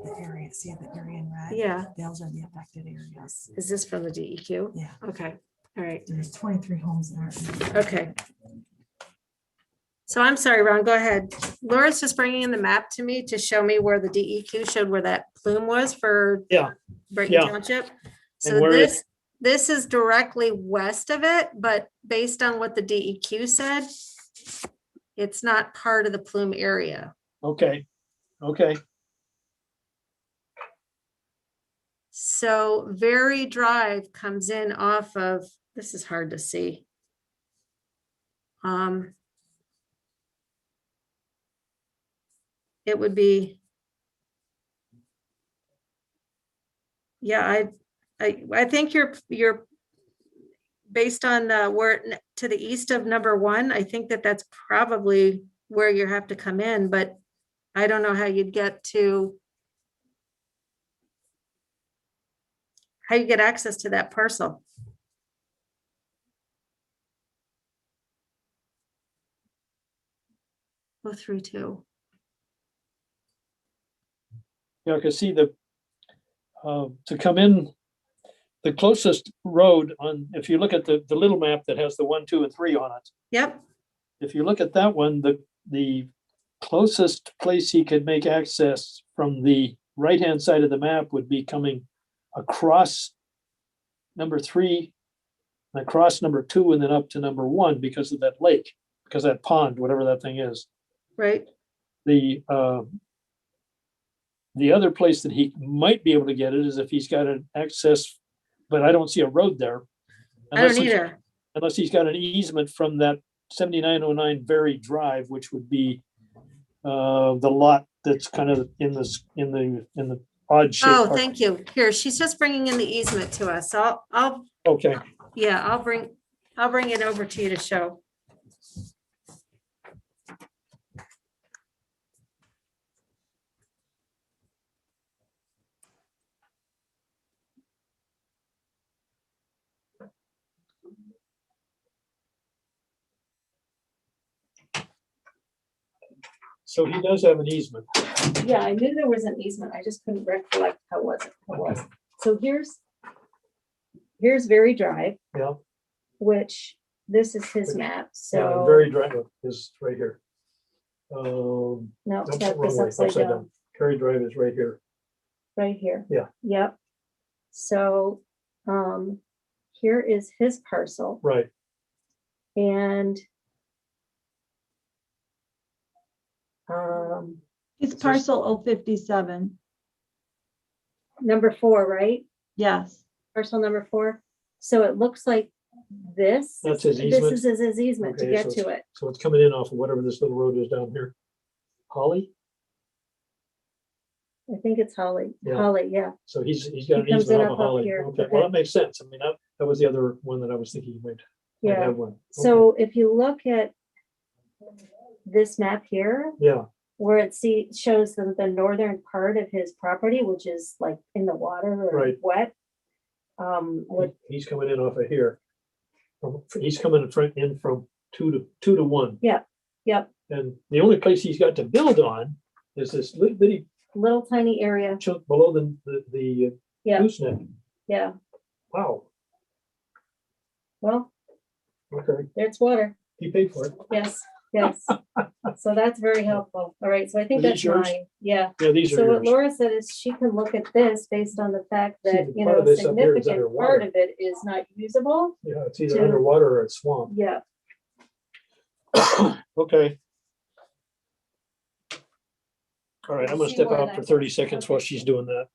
the area, see the area in red? Yeah. Those are the affected areas. Is this from the DEQ? Yeah, Okay, all right, there's 23 homes there. okay. So I'm sorry, Ron, go ahead. Laura's just bringing in the map to me to show me where the DEQ showed where that plume was for yeah, Brighton yeah. Township. And So where is- this is directly west of it, but based on what the DEQ said, it's not part of the plume area. Okay, okay, So Very Drive comes in off of, this is hard to see. It would be. Yeah, I think you're based on where to the east of number one. I think that's probably where you have to come in, but I don't know how you'd get to. How you get access to that parcel. Go through two. yeah, I can see to come in, the closest road on, if you look at the little map that has the 1, 2, and 3 on it, Yep, if you look at that one, the closest place he could make access from the right-hand side of the map would be coming across number 3, and across number 2, and then up to number 1 because of that lake, because that pond, whatever that thing is. right. The other place that he might be able to get it is if he's got an access, but I don't see a road there. I don't Unless he's- either. Unless he's got an easement from that 7909 Very Drive, which would be the lot that's kind of in the odd shape. Oh, thank you. Here, she's just bringing in the easement to us. I'll, Okay, yeah, I'll bring it over to you to show. so he does have an easement. Yeah, I knew there was an easement. I just couldn't recollect how it was. So here's Very Drive, Yeah. which this is his map. So Very Drive is right here. no, Nope, that wrong was way, upside down. Very Drive is right here. Right here. Yeah. Yep. So here is his parcel Right. and It's parcel 057. number 4, right? Yes. Parcel number 4. So it looks like this. That's his This easement? is his easement to Okay, get so to it. So it's coming in off of whatever this little road is down here. Holly? I think it's Holly. Yeah. Holly, yeah. So he's got an He comes easement in off of up Holly. here. Okay, well, Okay. that makes sense. I mean, that was the other one that I was thinking you might Yeah. have one. Okay. So if you look at this map here, Yeah, where it shows the northern part of his property, which is like in the water or Right. wet. What, he's coming in off of here. He's coming in from 2 to 1. yep, And the only place he's got to build on is this little bitty little tiny area. chunk below the Yeah, gooseneck. yeah. Wow, Well, okay, there's water. he paid for it. Yes, yes. So that's very helpful. All right, so I think Are these that's yours? mine. Yeah. Yeah, these are So what yours. Laura said is she can look at this based on the fact See, that, the you part know, of a this up here is significant part underwater. of it is not usable. Yeah, it's either to- underwater or it's swamp. Yeah. Okay. All right, I'm gonna See step where out for that- 30 seconds while she's doing that.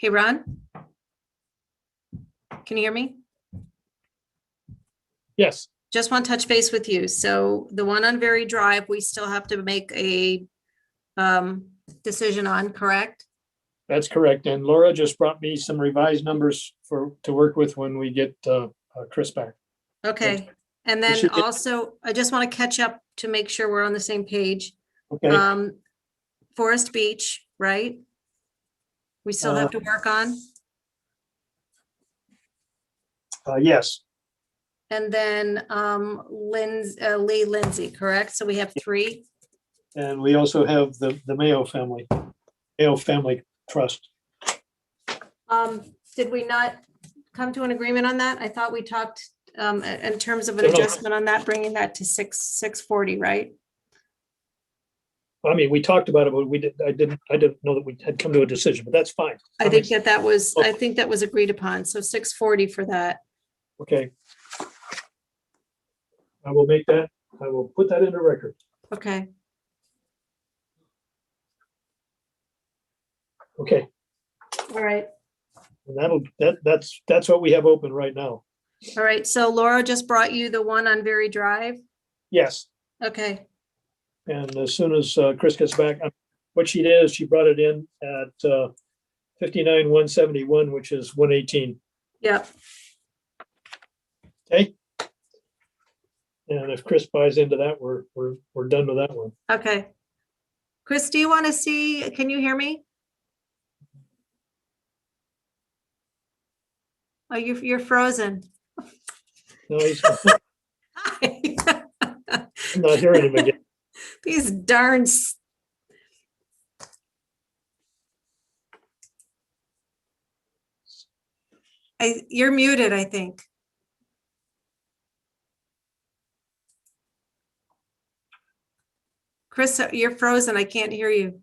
Hey, Ron? Can you hear me? Yes, Just want to touch base with you. So the one on Very Drive, we still have to make a decision on, correct? that's correct. And Laura just brought me some revised numbers to work with when we get Chris back. Okay. And We then should get- also, I just want to catch up to make sure we're on the same page. Okay, Forest Beach, right? We still have to work on. yes, And then Lee Lindsay, correct? So we have 3. and we also have the Mayo Family Trust. Did we not come to an agreement on that? I thought we talked in terms of an No, no. adjustment on that, bringing that to 640, right? I mean, we talked about it, but I didn't know that we had come to a decision, but that's fine. I think that was agreed upon. So 640 for that. Okay. I will put that into record. Okay. Okay, All right. and that's what we have open right now. All right. So Laura just brought you the one on Very Drive. Yes, Okay. and as soon as Chris gets back, what she did is she brought it in at 59,171, which is 118. Yep. Okay. And if Chris buys into that, we're done with that one. Okay. Chris, do you want to see, can you hear me? Oh, you're frozen. No, I'm not hearing him again. These darn. You're muted, I think. Chris, you're frozen. I can't hear you.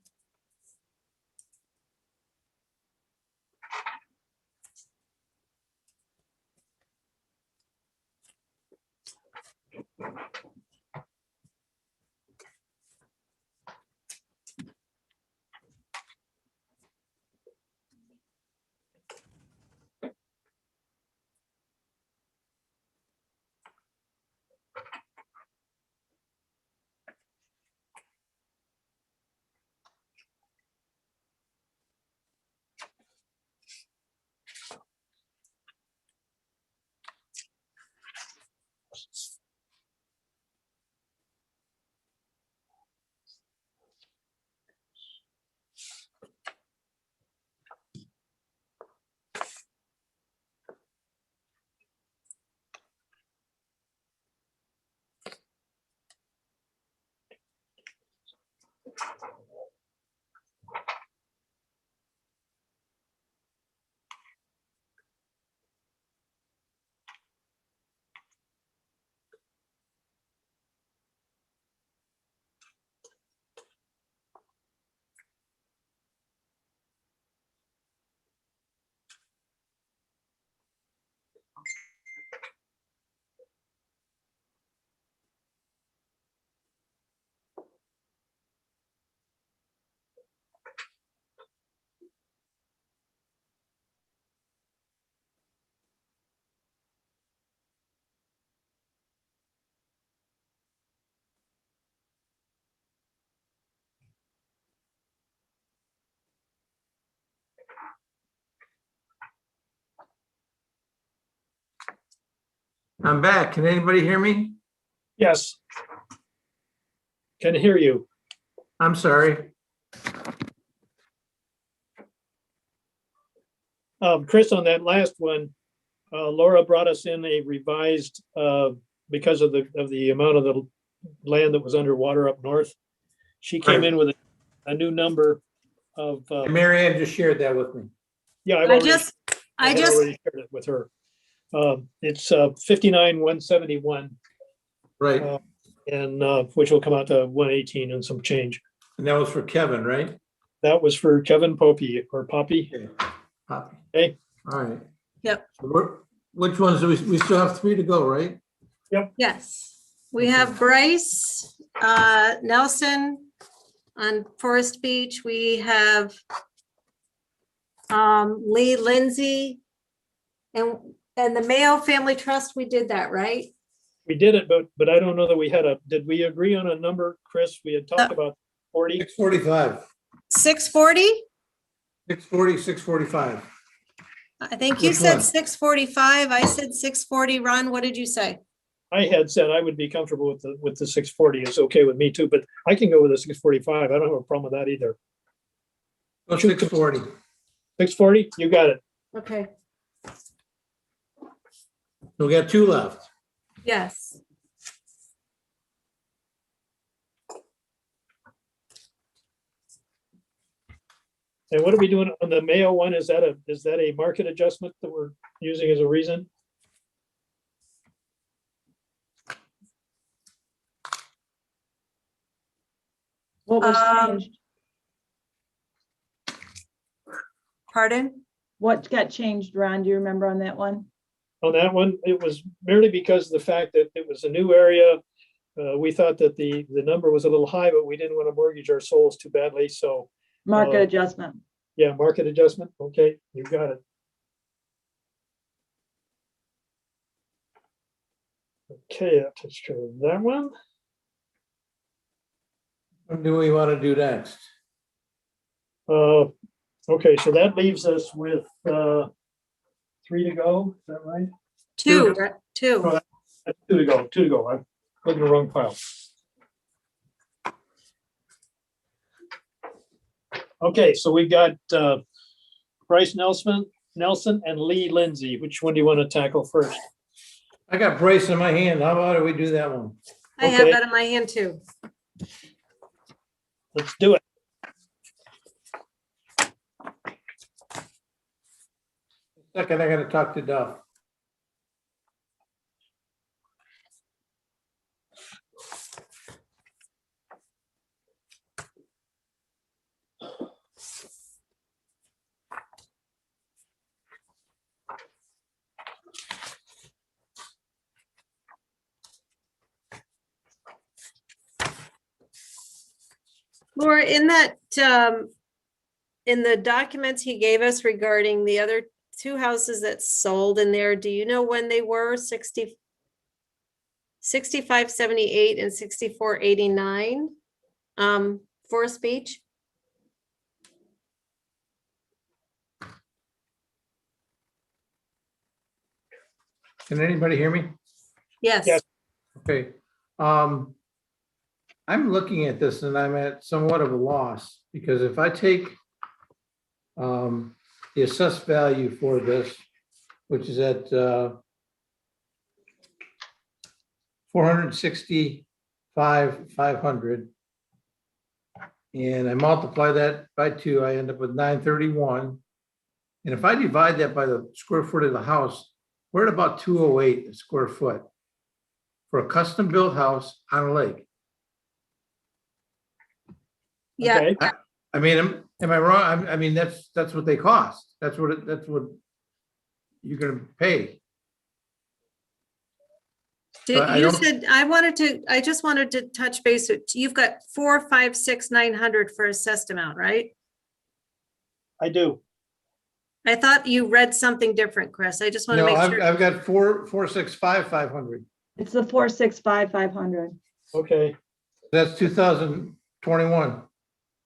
I'm back. Can anybody hear me? Yes. Can hear you. I'm sorry. Chris, on that last one, Laura brought us in a revised, because of the amount of the land that was underwater up north. She came Right. in with a new number of, Mary Ann just shared that with me. yeah, I I've already just, shared it with her. It's 59,171, Right. and which will come out to 118 and some change. And that was for Kevin, right? That was for Kevin Poppy or Poppy. Okay. Copy. Okay. All right. Yep. Which ones do we still have 3 to go, right? yes. We have Bryce, Nelson on Forest Beach. We have Lee Lindsay. And the Mayo Family Trust, we did that, right? We did it, but I don't know that we had did we agree on a number, Chris? We had talked about 40. 645, 640? 640, 645. I think you Which said one? 645. I said 640. Ron, what did you say? I had said I would be comfortable with the 640. It's okay with me too, but I can go with the 645. I don't have a problem with that either. Oh, 640. 640, you got it. Okay, We got two left. yes. And what are we doing on the Mayo one? Is that a market adjustment that we're using as a reason? What was Um, changed? Pardon? What got changed, Ron? Do you remember on that one? On that one, it was merely because of the fact that it was a new area. We thought that the number was a little high, but we didn't want to mortgage our souls too badly. So Market adjustment. yeah, market adjustment. Okay, you got it. Okay, that takes care of that one. What do we want to do next? Okay, so that leaves us with 3 to go. Is that right? Two, right? Two. Oh, that's 2 to go. 2 to go. I'm looking at the wrong pile. Okay, so we got Bryce Nelson and Lee Lindsay. Which one do you want to tackle first? I got Bryce in my hand. How about we do that one? I have Okay. that in my hand too. Let's do it. Second, I gotta talk to Duff. Laura, in that, in the documents he gave us regarding the other two houses that sold in there, do you know when they were? 6578 and 6489, Forest Beach? Can anybody hear me? Yes. Yes. Okay. I'm looking at this and I'm at somewhat of a loss because if I take the assessed value for this, which is at 465,500, and I multiply that by 2, I end up with 931. And if I divide that by the square foot of the house, we're at about 208 a square foot for a custom built house on a lake. Yeah, Okay. I mean, am I wrong? I mean, that's what they cost. That's what you're gonna pay. But I you don't- said, I just wanted to touch base. You've got 456,900 for assessed amount, right? I do. I thought you read something different, Chris. I just want to No, make I've sure. got 465,500. It's the 465,500. Okay. That's 2021.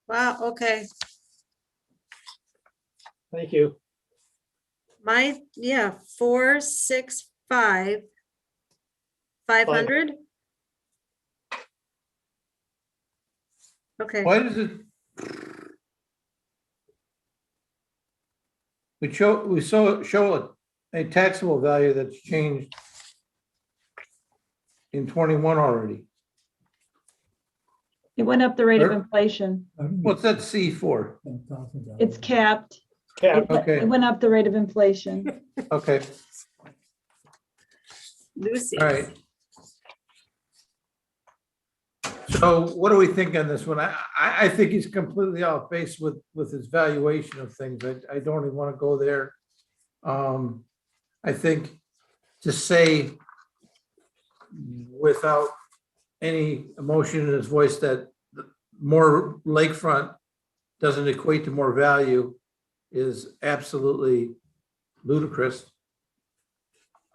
Wow, okay. Thank you. My, yeah, 465,500. Okay, Why does it? We show a taxable value that's changed in 21 already. It went up the rate of Sure. inflation. What's that C for? It's capped. Cap. Okay. It went up the rate of inflation. Okay, Lucy. all right. So what do we think on this one? I think he's completely off base with his valuation of things. I don't even want to go there. I think to say without any emotion in his voice that more lakefront doesn't equate to more value is absolutely ludicrous.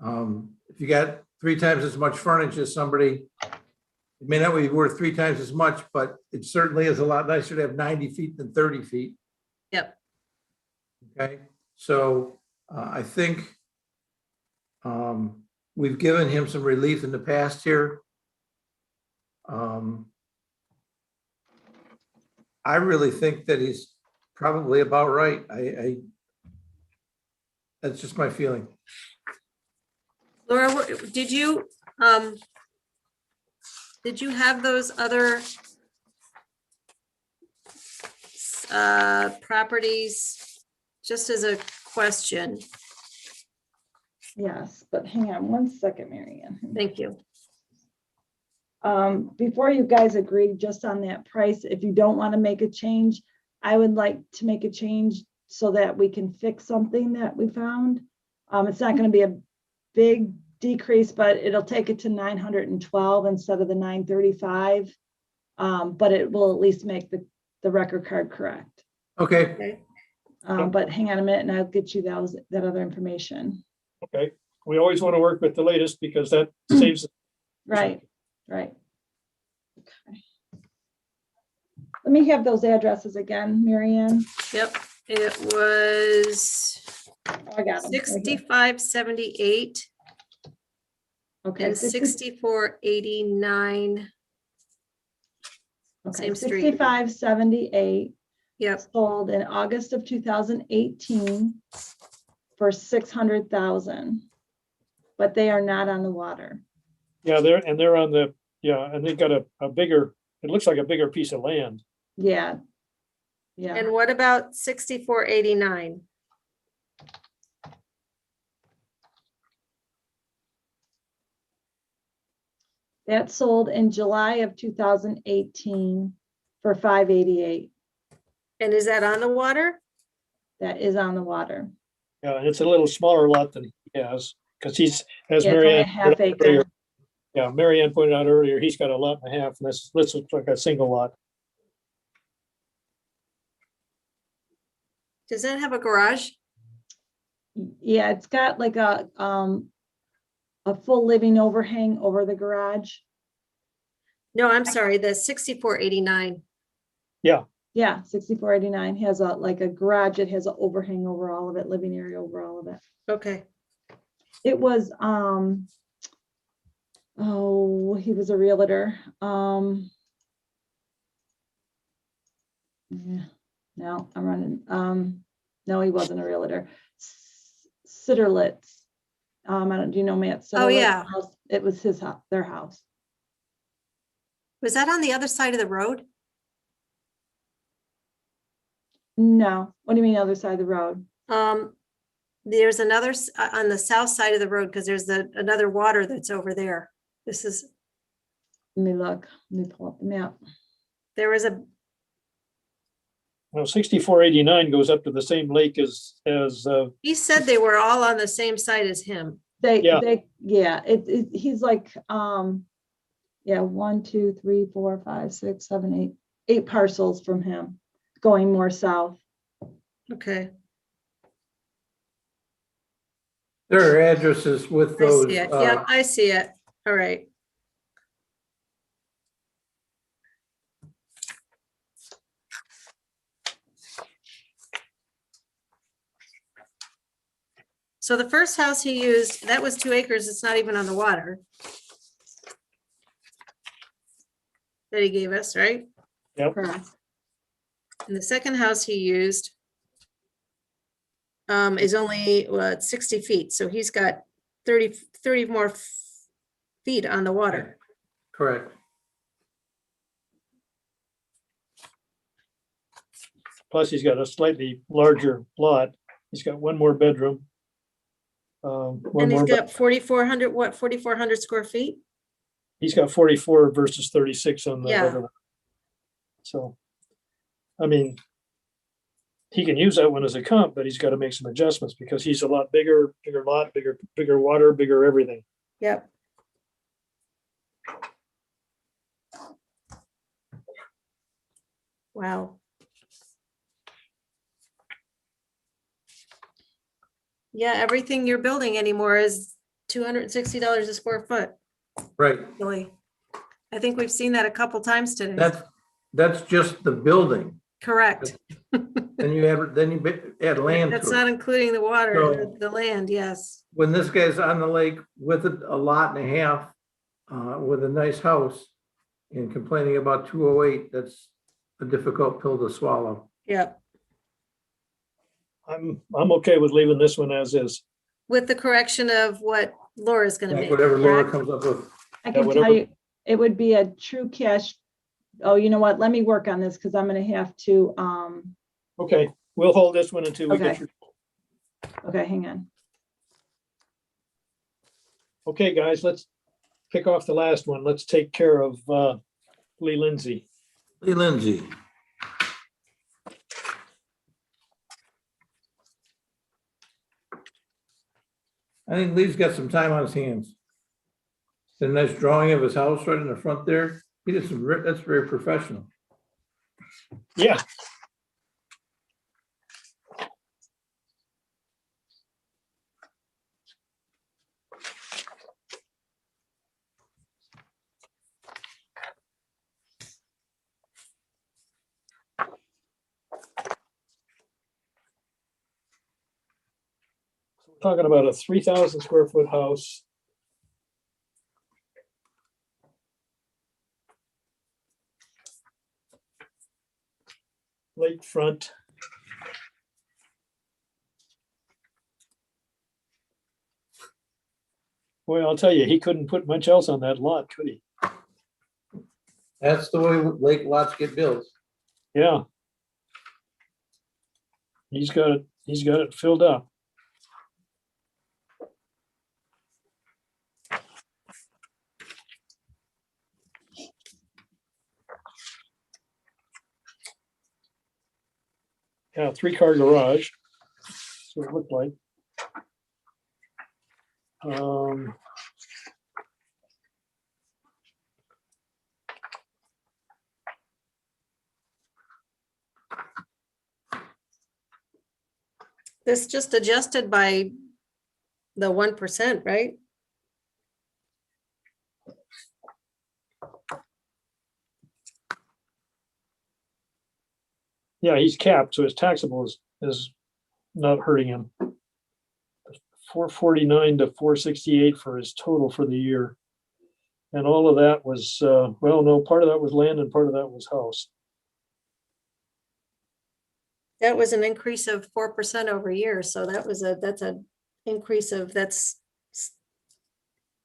If you got 3 times as much frontage as somebody, it may not be worth 3 times as much, but it certainly is a lot nicer to have 90 feet than 30 feet. Yep. Okay, so I think we've given him some relief in the past here. I really think that he's probably about right. That's just my feeling. Laura, did you have those other properties, just as a question? Yes, but hang on one second, Mary Ann. Thank you. Before you guys agree just on that price, if you don't want to make a change, I would like to make a change so that we can fix something that we found. It's not going to be a big decrease, but it'll take it to 912 instead of the 935. But it will at least make the record card correct. Okay. But hang on a minute and I'll get you that other information. Okay, we always want to work with the latest because that saves. Right. Okay. Let me have those addresses again, Mary Ann. Yep, it was I got them. 6578 Okay. and 6489. Okay, Same street. 6578 Yep. sold in August of 2018 for 600,000, but they are not on the water. Yeah, they're on the, and they got a bigger, it looks like a bigger piece of land. Yeah. And what about 6489? That sold in July of 2018 for 588. And is that on the water? That is on the water. Yeah, and it's a little smaller lot than he has, because he's, as Yeah, it's only Mary a Ann half pointed out acre. earlier- Yeah, Mary Ann pointed out earlier, he's got a lot and a half, and this looks like a single lot. Does that have a garage? Yeah, it's got like a full living overhang over the garage. No, I'm sorry, the 6489. Yeah, 6489 has like a garage. It has an overhang over all of it, living area over all of it. Okay. It was, oh, he was a realtor. Yeah, no, I'm running. No, he wasn't a realtor. Sitterlitz. Do you know Matt Sitterlitz? Oh, yeah. House? It was his house, their house. Was that on the other side of the road? No, what do you mean other side of the road? There's another on the south side of the road, because there's another water that's over there. This is, Let me look. Let me pull up the map. there was a, Well, 6489 goes up to the same lake as he said they were all on the same side as him. Yeah. He's like, 1, 2, 3, 4, 5, 6, 7, 8 parcels from him going more south. Okay. There are addresses with I those. see it. Yeah, I see it. All right. So the first house he used, that was 2 acres. It's not even on the water. That he gave us, right? Yep. Correct. And the second house he used is only 60 feet. So he's got 30 more feet on the water. Correct. plus he's got a slightly larger lot. He's got one more bedroom. And he's got 4,400, what, 4,400 square feet? He's got 44 versus 36 on the Yeah. other one. So, I mean, he can use that one as a comp, but he's got to make some adjustments because he's a lot bigger lot, bigger water, bigger everything. Yep. Wow. Yeah, everything you're building anymore is $260 a square foot. Right. Really. I think we've seen that a couple times today. That's just the building. Correct. Then you add land That's to not it. including the water, So- the land, yes. When this guy's on the lake with a lot and a half, with a nice house and complaining about 208, that's a difficult pill to swallow. Yep. I'm okay with leaving this one as is. With the correction of what Laura's gonna make. Whatever Laura correct? comes up with. I can whatever. tell you, it would be a true cash. Oh, you know what? Let me work on this because I'm gonna have to, Okay, we'll hold this one until we get Okay. your, okay, hang on. okay, guys, let's pick off the last one. Let's take care of Lee Lindsay. Lee Lindsay. I think Lee's got some time on his hands. Did a nice drawing of his house right in the front there. He did some, that's very professional. Yeah. We're talking about a 3,000 square foot house. Lakefront. Boy, I'll tell you, he couldn't put much else on that lot, could he? That's the way lake lots get built. Yeah. He's got it filled up. Yeah, 3-car garage. That's what it looked like. This just adjusted by the 1%, right? Yeah, he's capped, so his taxable is not hurting him. 449 to 468 for his total for the year. And all of that was, well, no, part of that was land and part of that was house. That was an increase of 4% over a year. So that's an increase of, that's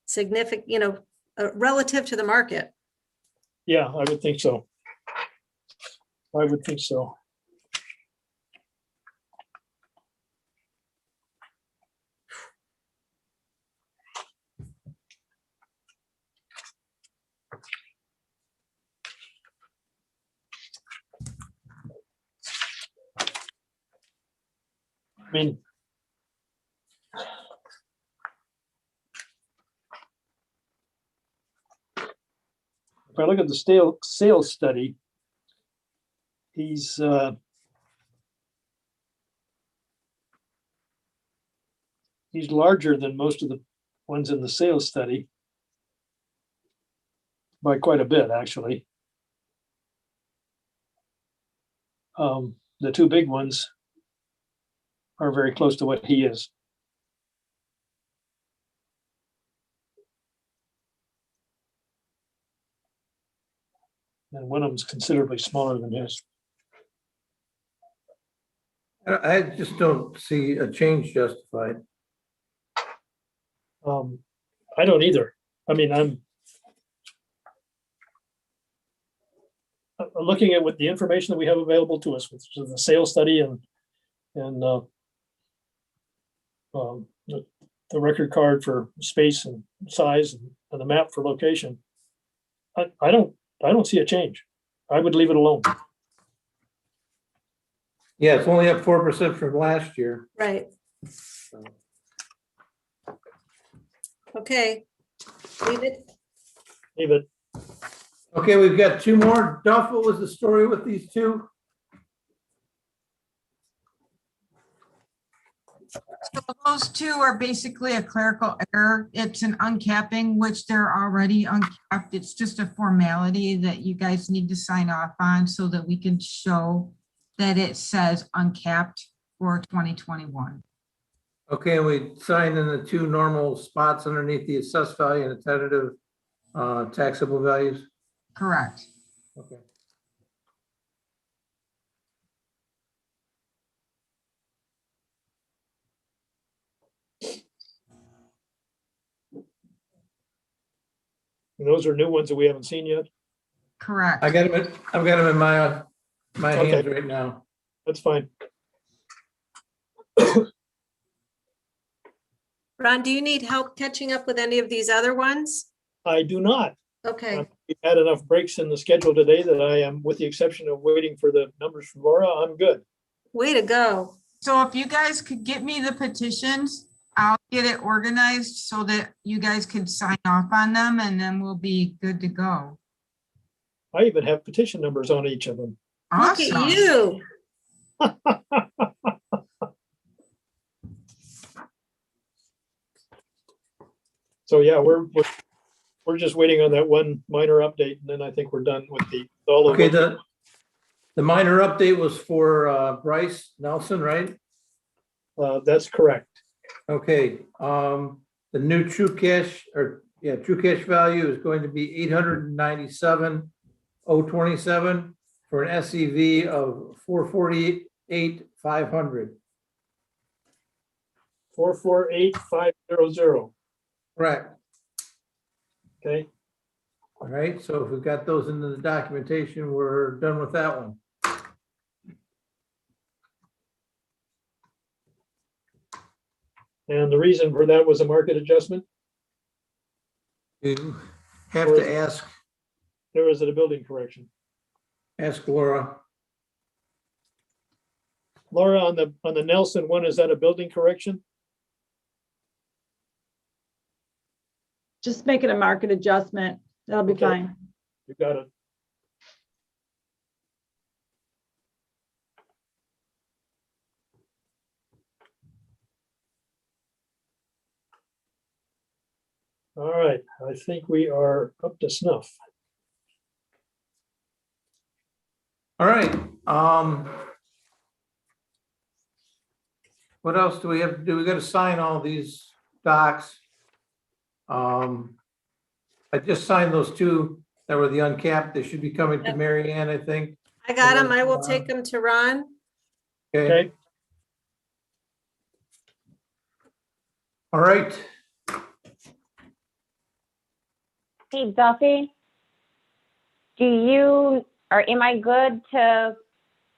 significant, relative to the market. Yeah, I would think so. I would think so. I mean, if I look at the sales study, he's larger than most of the ones in the sales study by quite a bit, actually. The two big ones are very close to what he is. And one of them's considerably smaller than his. I just don't see a change justified. I don't either. I mean, I'm looking at what the information that we have available to us, which is the sales study and the record card for space and size and the map for location. I don't see a change. I would leave it alone. Yeah, it's only up 4% from last year. Right. Okay. Leave it. Leave it. Okay, we've got two more. Duff, what was the story with these two? So those two are basically a clerical error. It's an uncapping, which they're already uncapped. It's just a formality that you guys need to sign off on so that we can show that it says uncapped for 2021. Okay, we signed in the two normal spots underneath the assessed value and the tentative taxable values. Correct. Okay. And those are new ones that we haven't seen yet. Correct. I've got them in my Okay. hands right now. That's fine. Ron, do you need help catching up with any of these other ones? I do not. Okay, We've had enough breaks in the schedule today that I am, with the exception of waiting for the numbers from Laura, I'm good. way to go. So if you guys could get me the petitions, I'll get it organized so that you guys can sign off on them and then we'll be good to go. I even have petition numbers on each of them. Look at Awesome. you. So yeah, we're just waiting on that one minor update, and then I think we're done with all of Okay, them. the minor update was for Bryce Nelson, right? That's correct. Okay, the new true cash true cash value is going to be 897,027 for an SEV of 448,500. 448500. Correct. Okay, All right, so if we've got those into the documentation, we're done with that one. and the reason for that was a market adjustment, You have to ask or is it a building correction? Laura. Laura, on the Nelson one, is that a building correction? Just make it a market adjustment. That'll be Okay. fine. You got it. All right, I think we are up to snuff. All right, what else do we have to do? We got to sign all these docs. I just signed those two that were the uncapped. They should be coming to Yep. Mary Ann, I think. I got them. I will take them to Ron. Okay, Okay, all right. Hey, Duffy, am I good to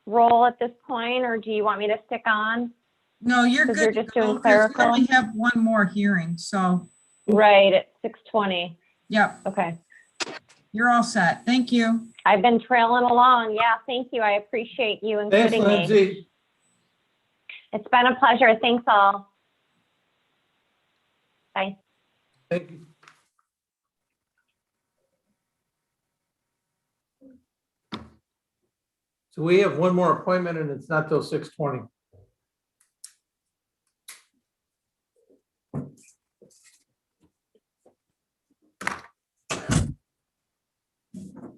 roll at this point, or do you want me to stick on? No, you're 'Cause good. you're to just doing go, 'cause we clerical? only have one more hearing, so, Right, at 6:20. yep, Okay. you're all set. Thank you. I've been trailing along. Yeah, thank you. I appreciate you Thanks, including me. Lindsay. It's been a pleasure. Thanks all. Bye. Thank you. So we have one more appointment and it's not till 6:20.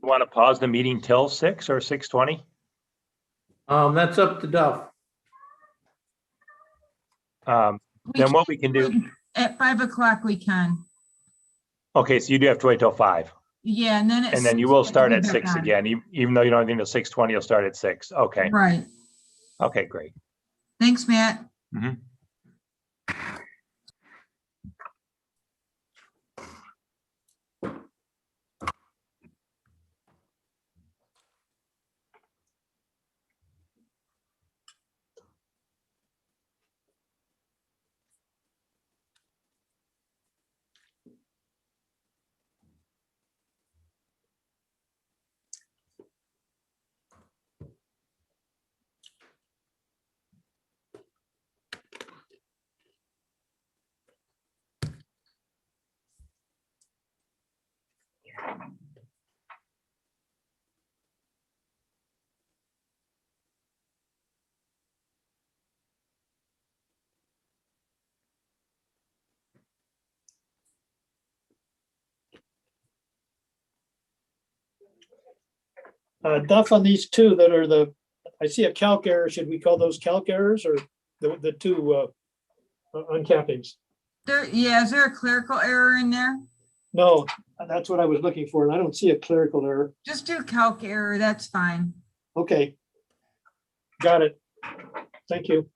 Want to pause the meeting till 6 or 6:20? That's up to Duff. Then what we can do, At 5 o'clock, we can. okay, so you do have to wait till 5. Yeah, and then. And then you will start at 6 again. again, even though you don't have anything till 6:20, you'll start at 6. Okay, Right. okay, great. Thanks, Matt. Mhm. Duff, on these two that are I see a calc error. Should we call those calc errors or the two uncappings? Yeah, is there a clerical error in there? No, that's what I was looking for, and I don't see a clerical error. Just do calc error, that's fine. Okay. Got it. Thank you.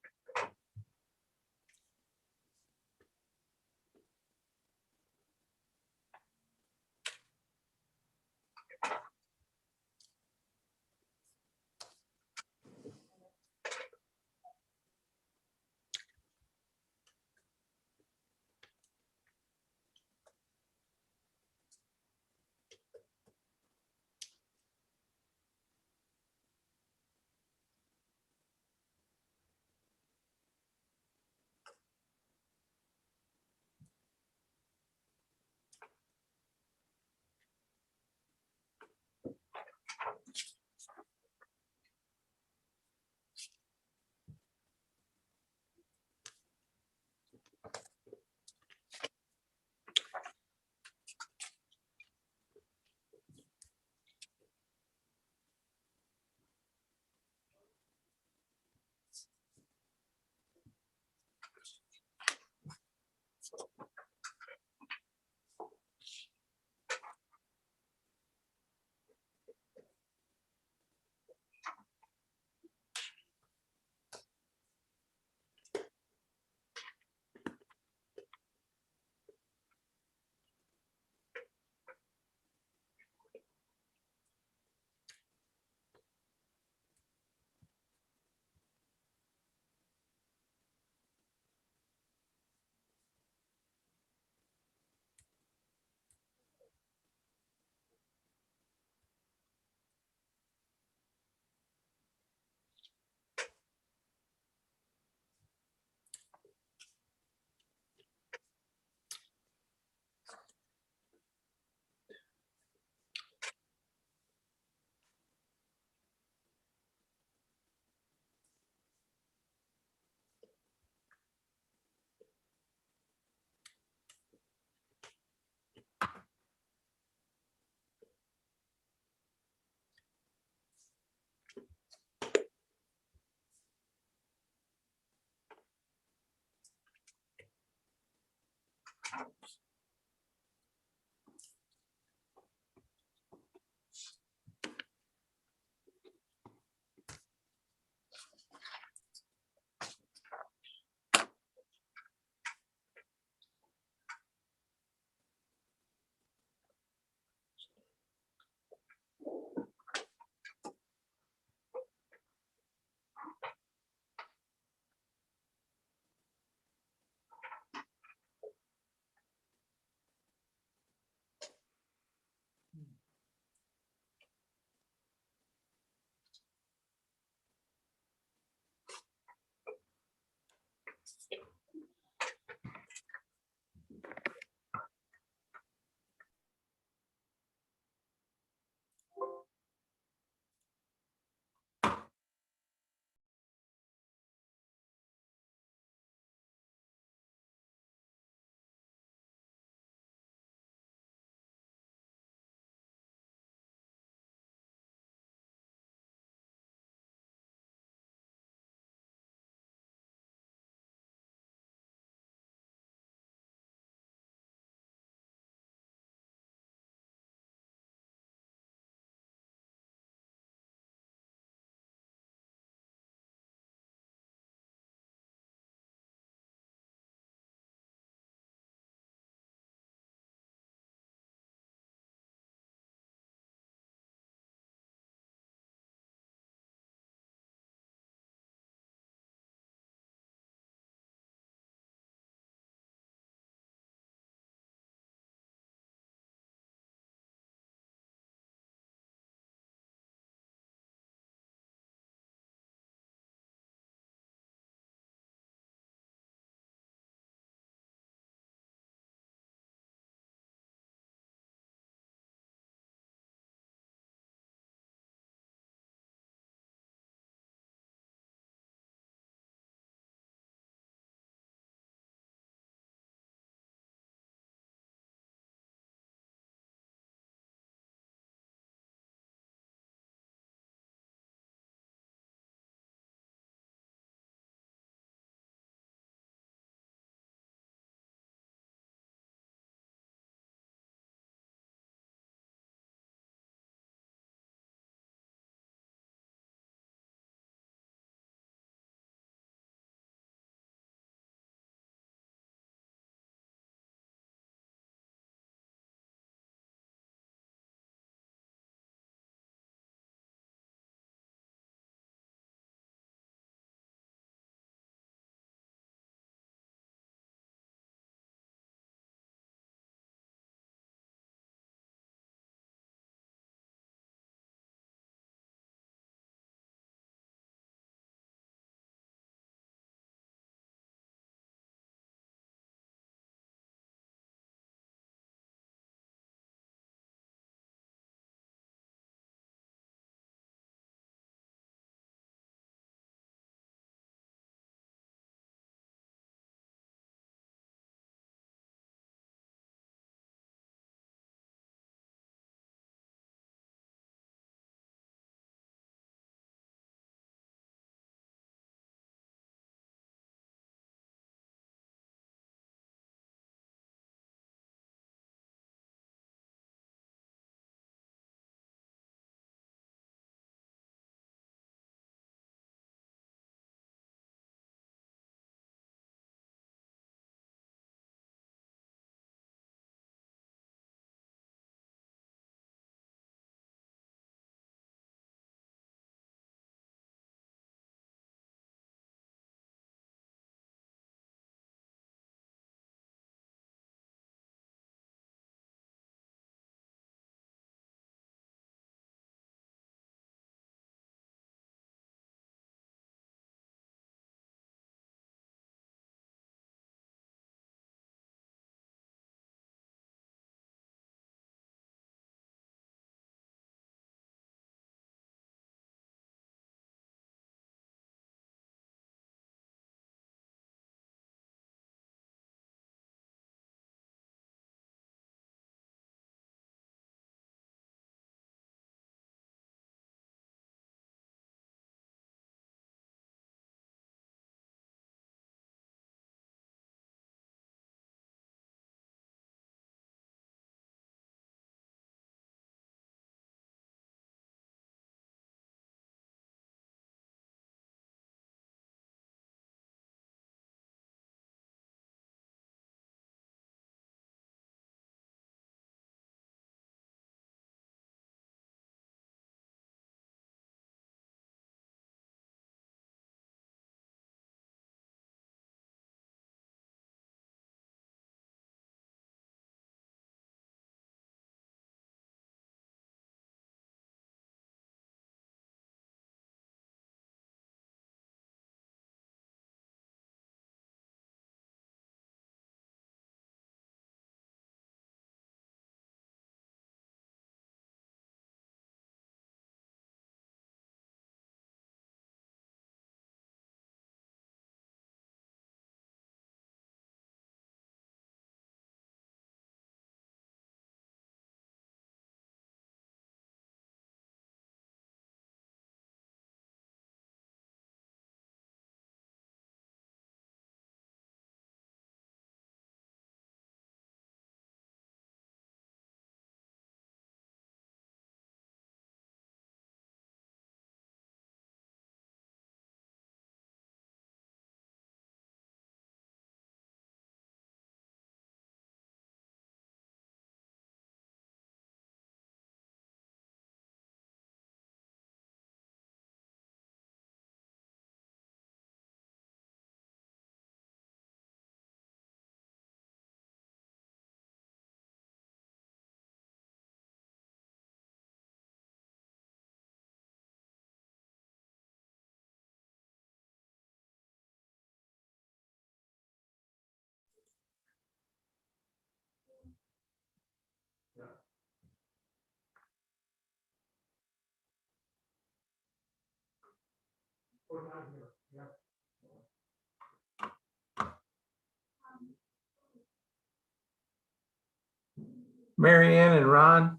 Mary Ann and Ron,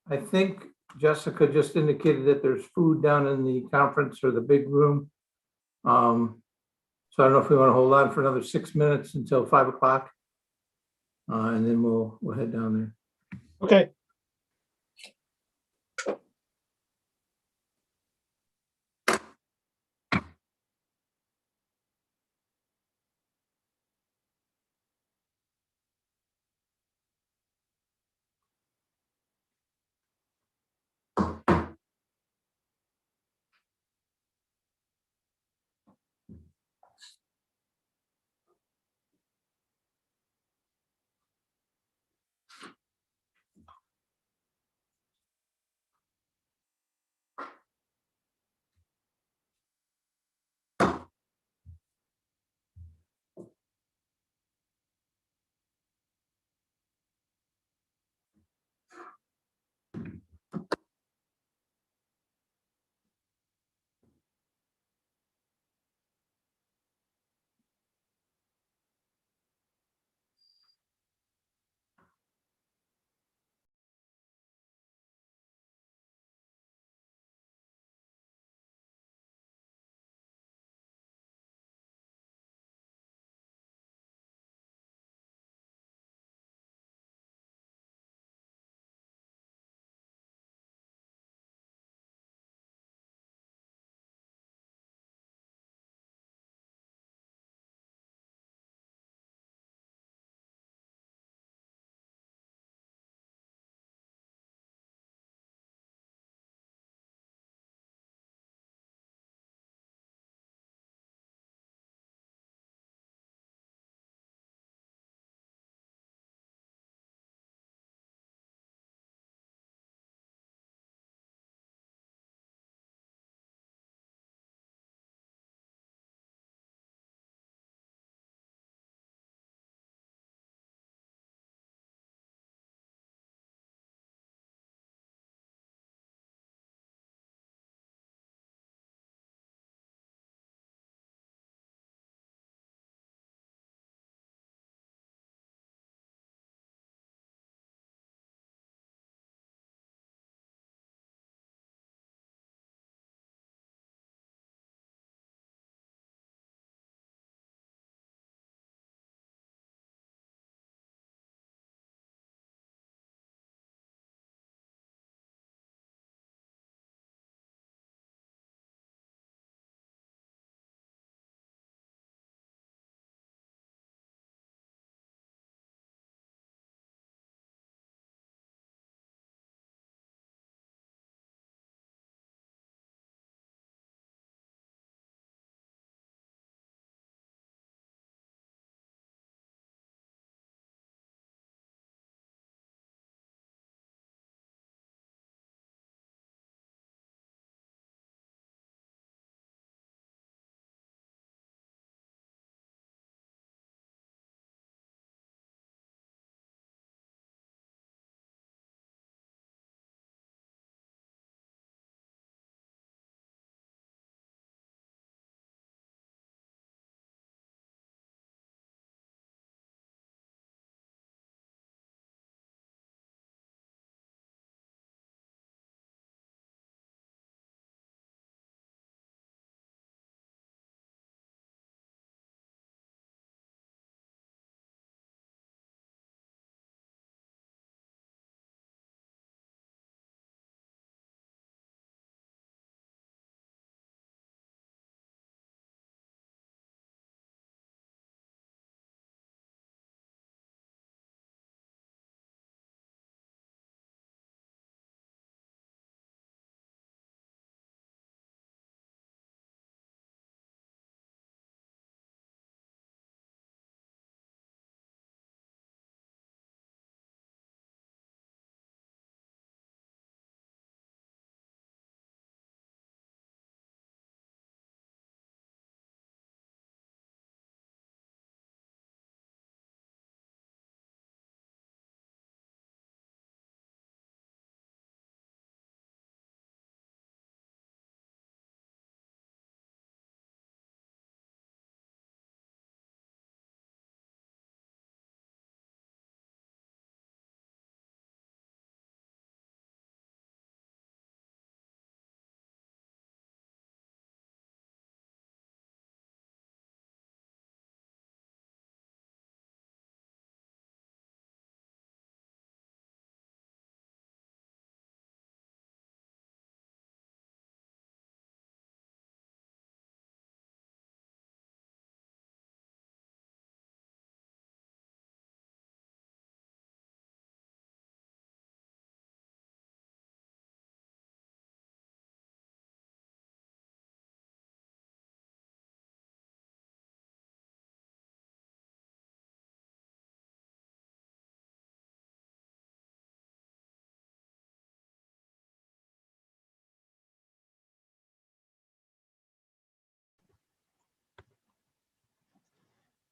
I think Jessica just indicated that there's food down in the conference or the big room. So I don't know if we want to hold on for another 6 minutes until 5 o'clock. And then we'll head down there. Okay.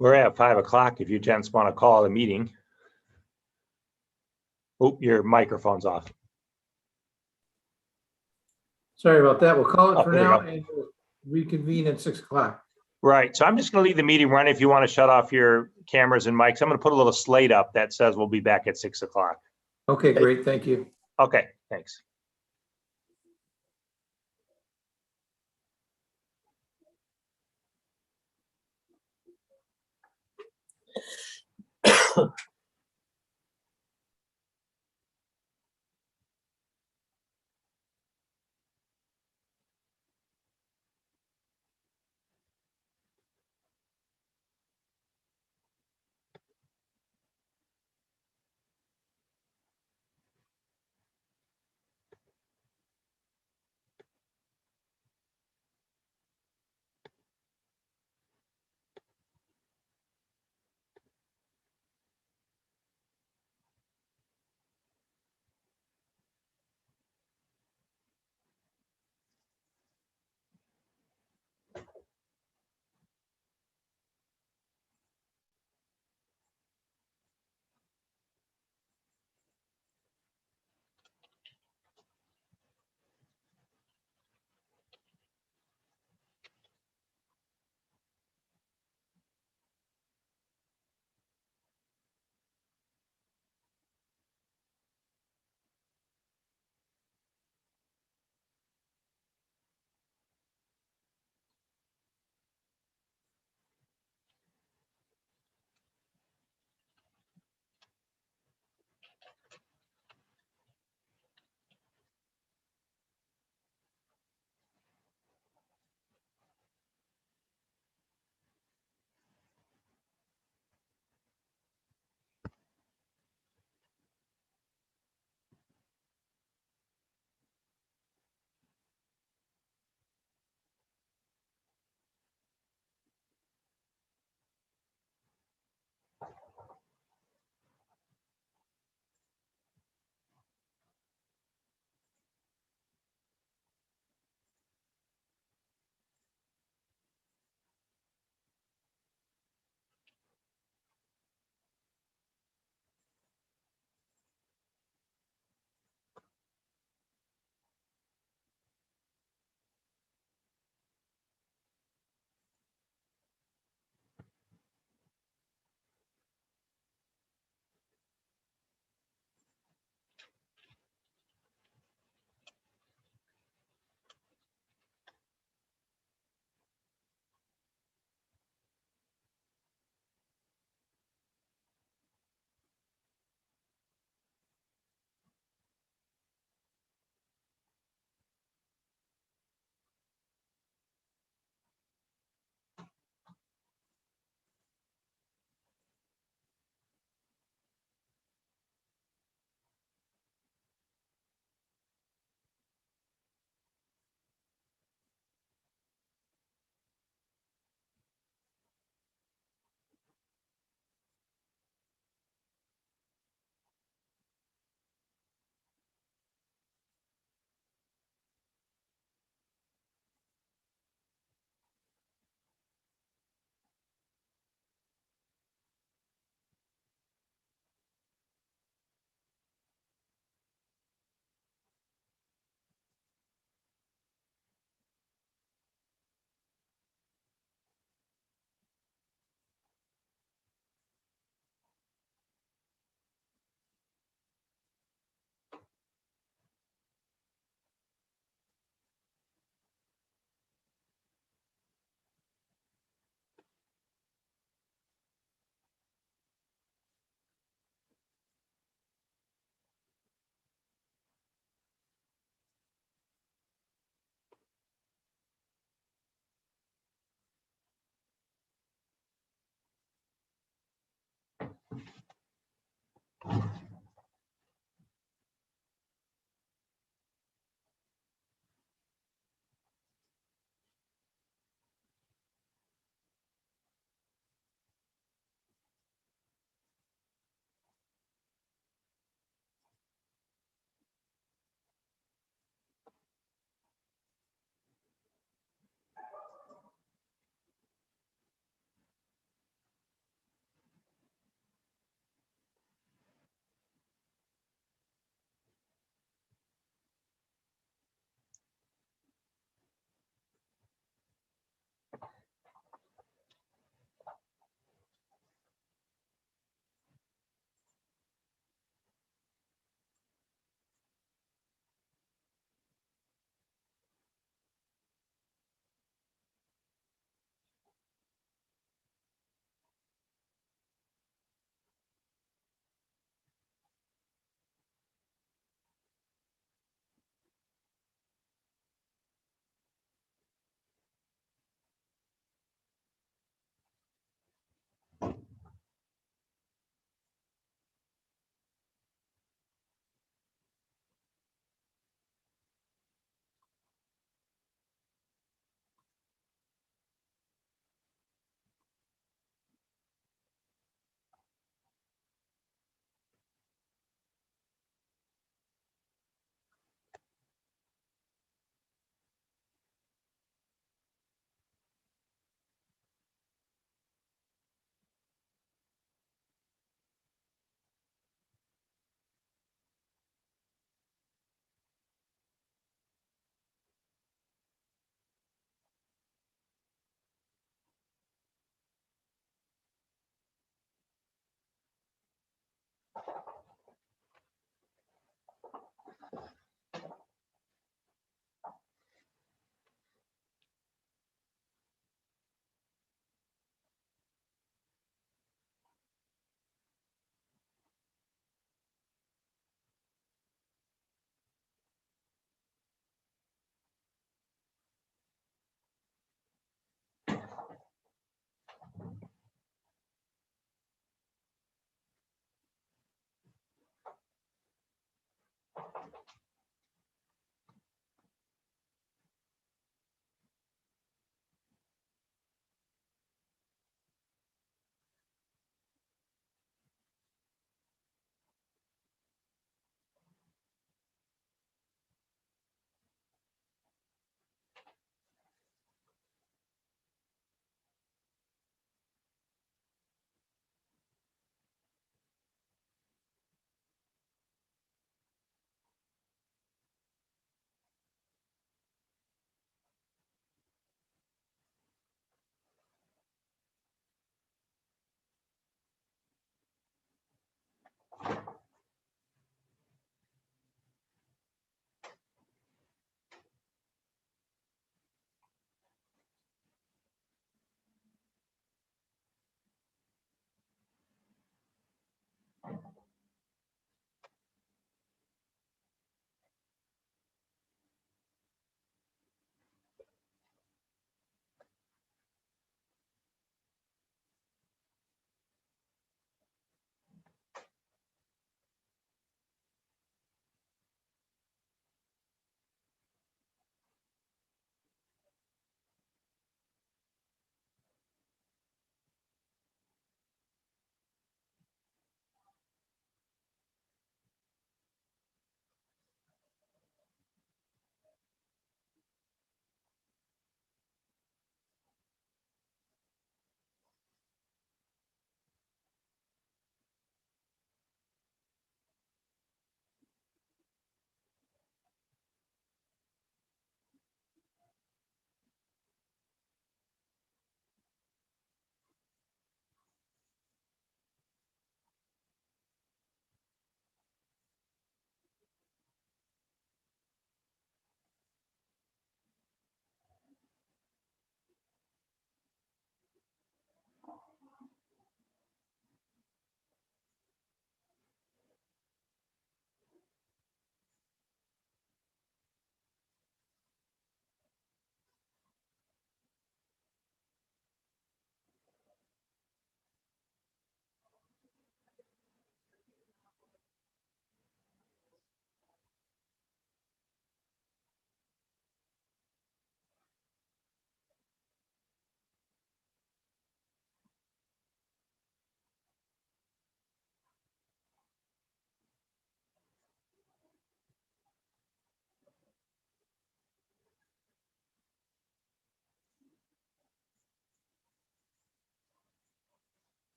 We're at 5 o'clock if you gents want to call the meeting. Oh, your microphone's off. Sorry about that. We'll call Oh, it for here we now go. and we'll reconvene at 6 o'clock. Right, so I'm just gonna leave the meeting running. If you want to shut off your cameras and mics, I'm gonna put a little slate up that says we'll be back at 6 o'clock. Okay, great. Thank you. Okay, thanks.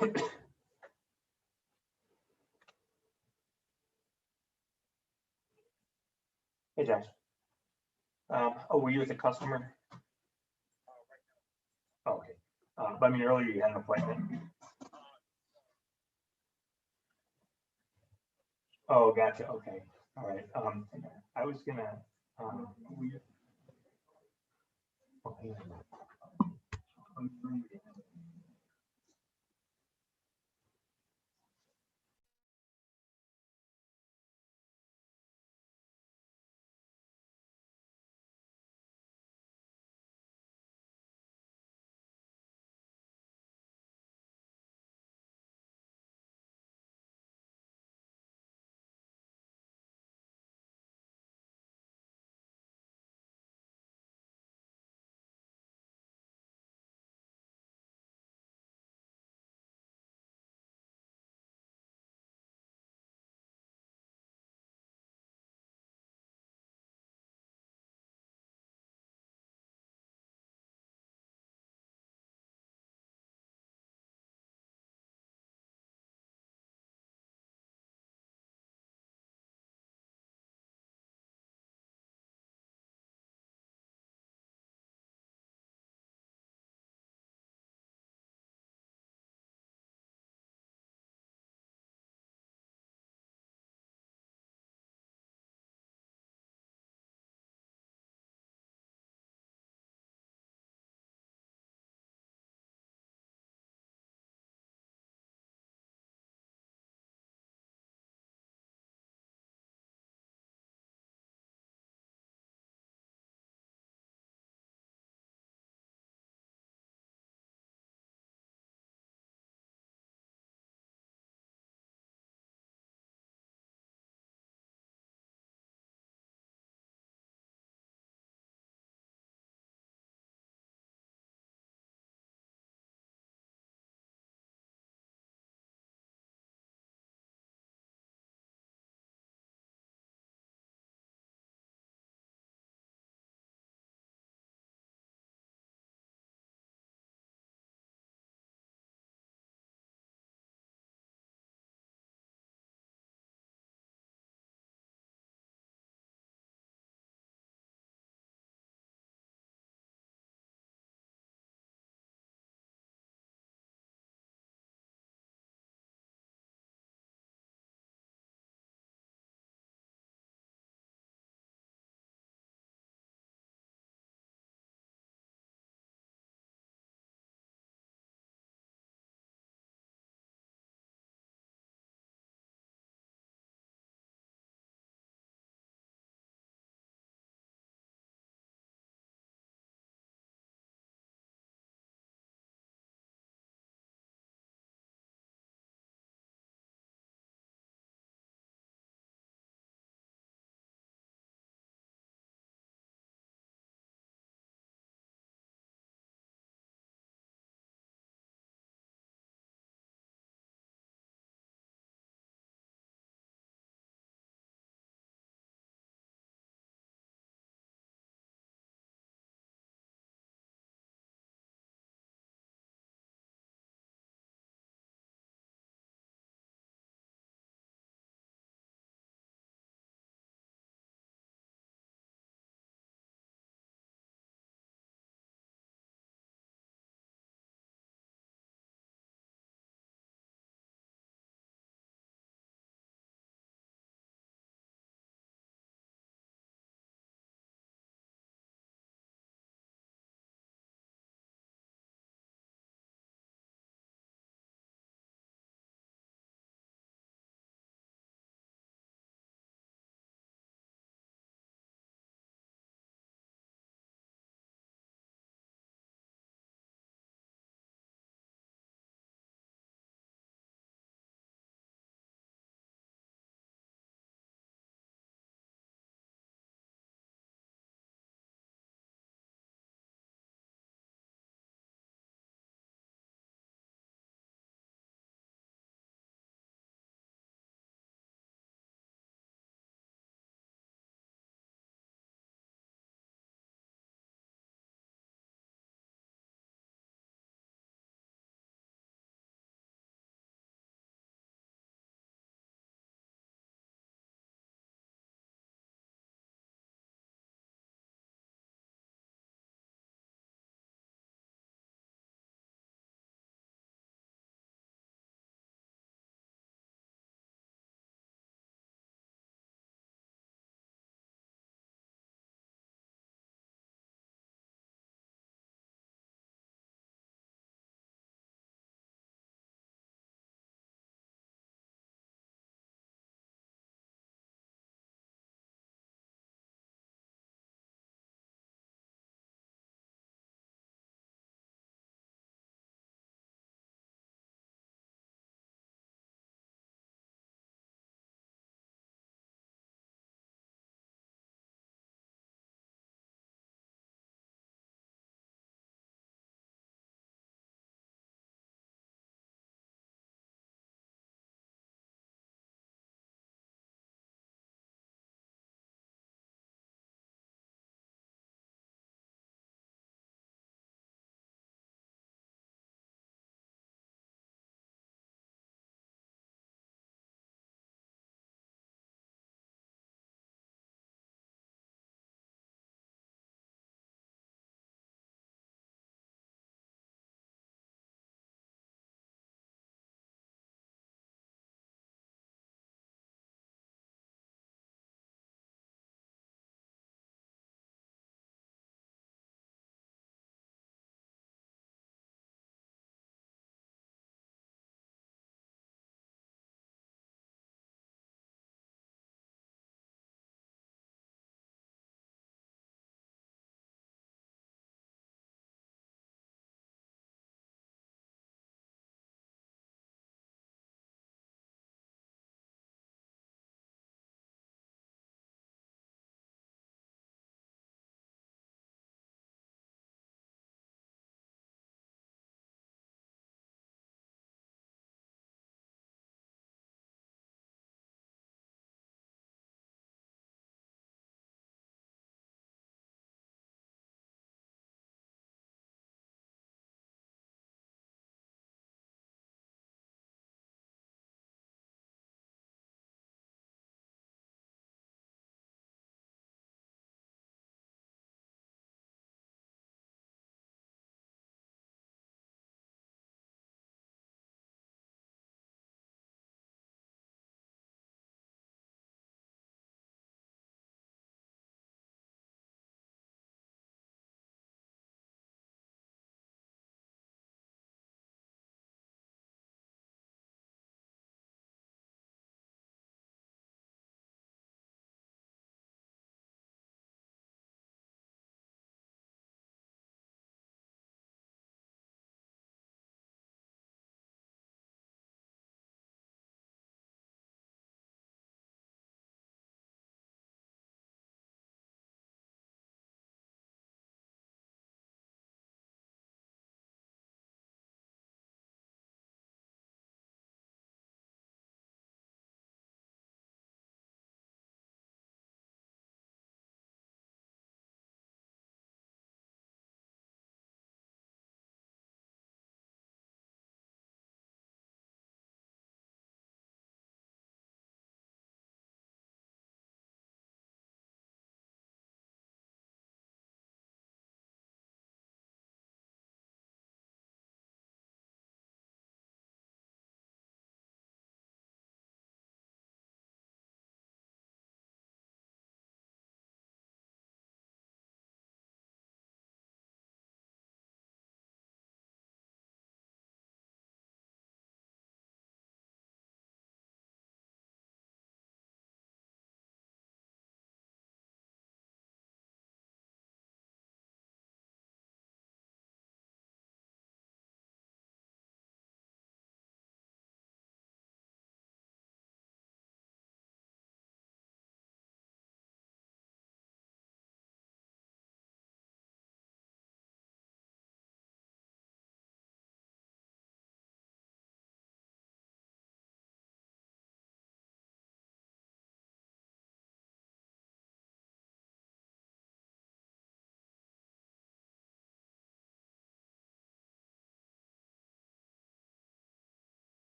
Hey, Josh. Oh, were you with a customer? Oh, okay. But I mean, earlier you had an appointment. Oh, gotcha. Okay. All right. I was gonna,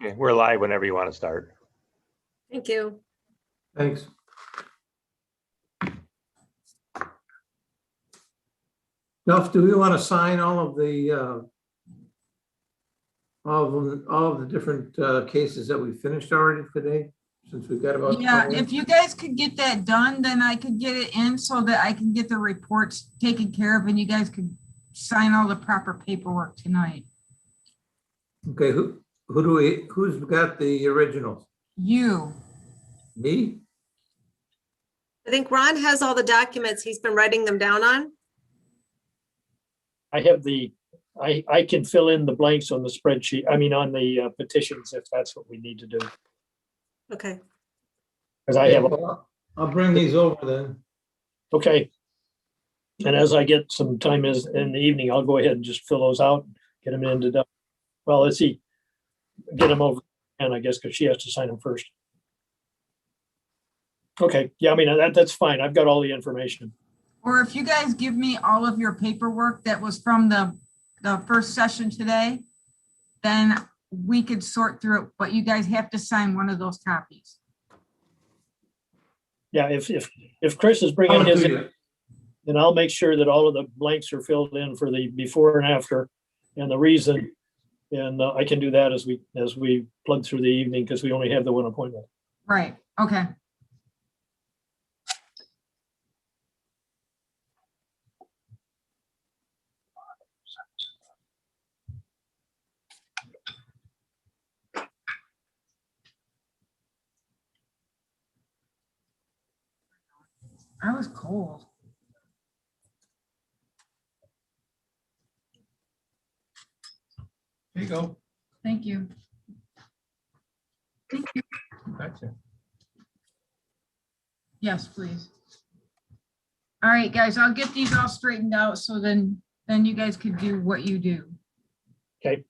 Okay, we're live whenever you want to start. Thank you. Thanks. Duff, do we want to sign all of the all of the different cases that we finished already today? Since we've got about. Yeah, if you guys could get that done, then I could get it in so that I can get the reports taken care of and you guys could sign all the proper paperwork tonight. Okay, who's got the originals? You. Me? I think Ron has all the documents. He's been writing them down on. I have I can fill in the blanks on the spreadsheet, I mean, on the petitions, if that's what we need to do. Okay. Because I have, I'll bring these over then. okay. And as I get some time in the evening, I'll go ahead and just fill those out, get them into, well, let's see. Get them over, and I guess, because she has to sign them first. Okay, yeah, I mean, that's fine. I've got all the information. Or if you guys give me all of your paperwork that was from the first session today, then we could sort through it, but you guys have to sign one of those copies. Yeah, if Chris is bringing his, then I'll make sure that all of the blanks are filled in for the before and after and the reason. And I can do that as we plug through the evening because we only have the one appointment. Right, okay. I was cold. There you go. Thank you. Gotcha. Yes, please. All right, guys, I'll get these all straightened out so then you guys can do what you do. Okay.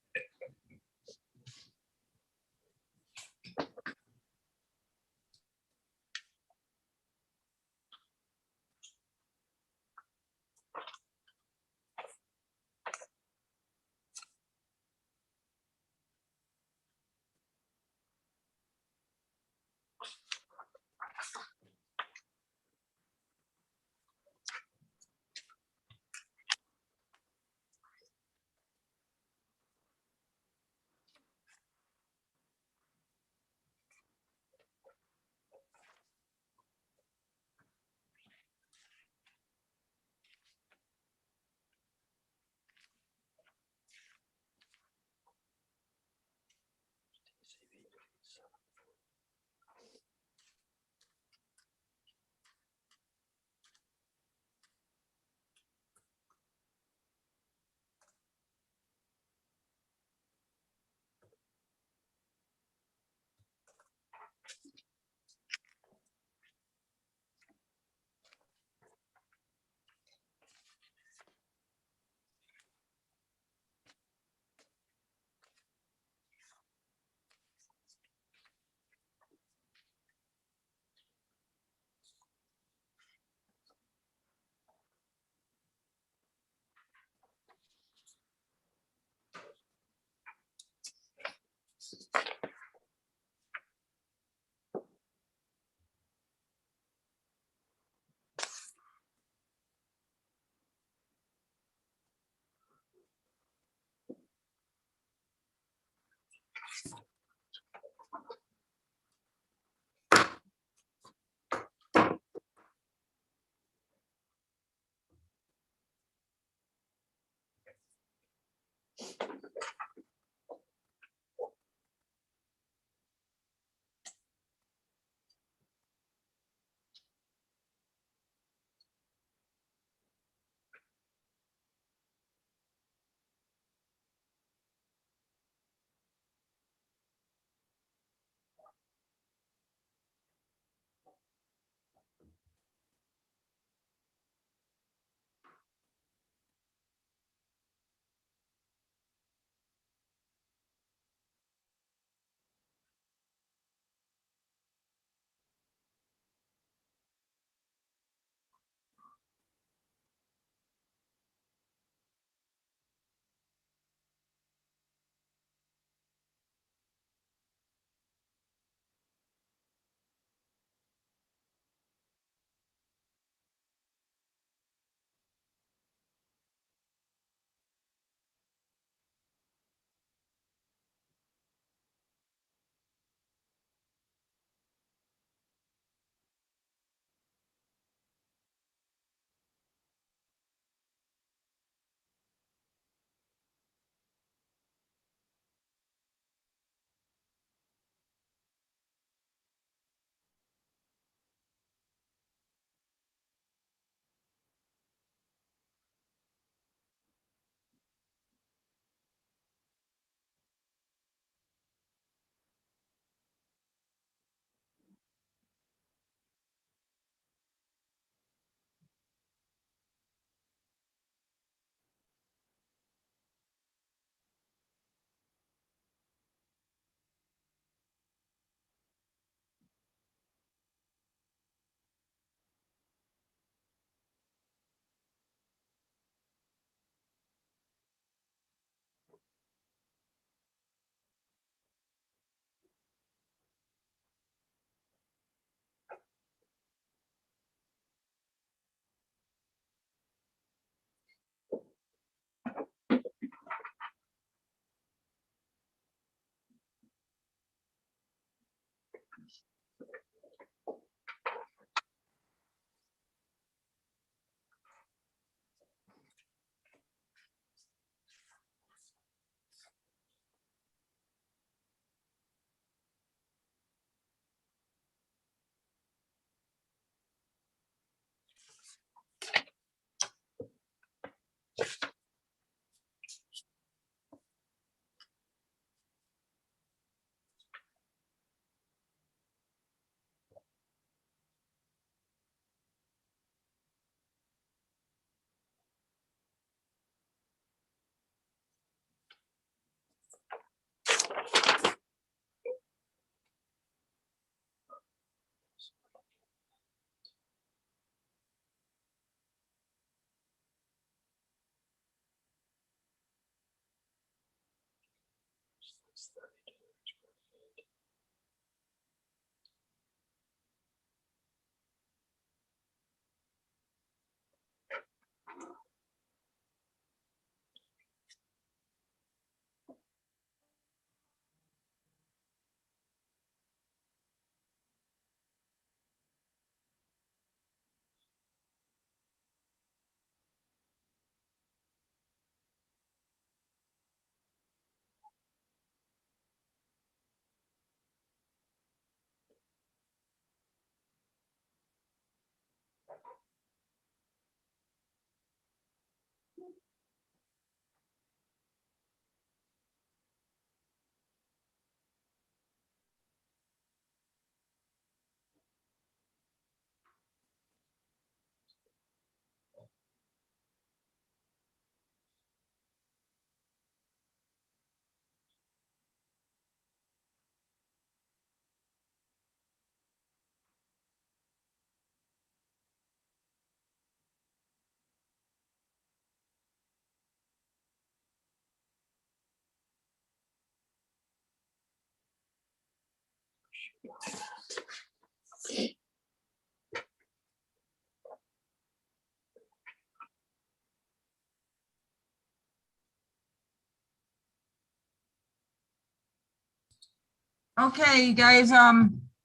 Okay, you guys,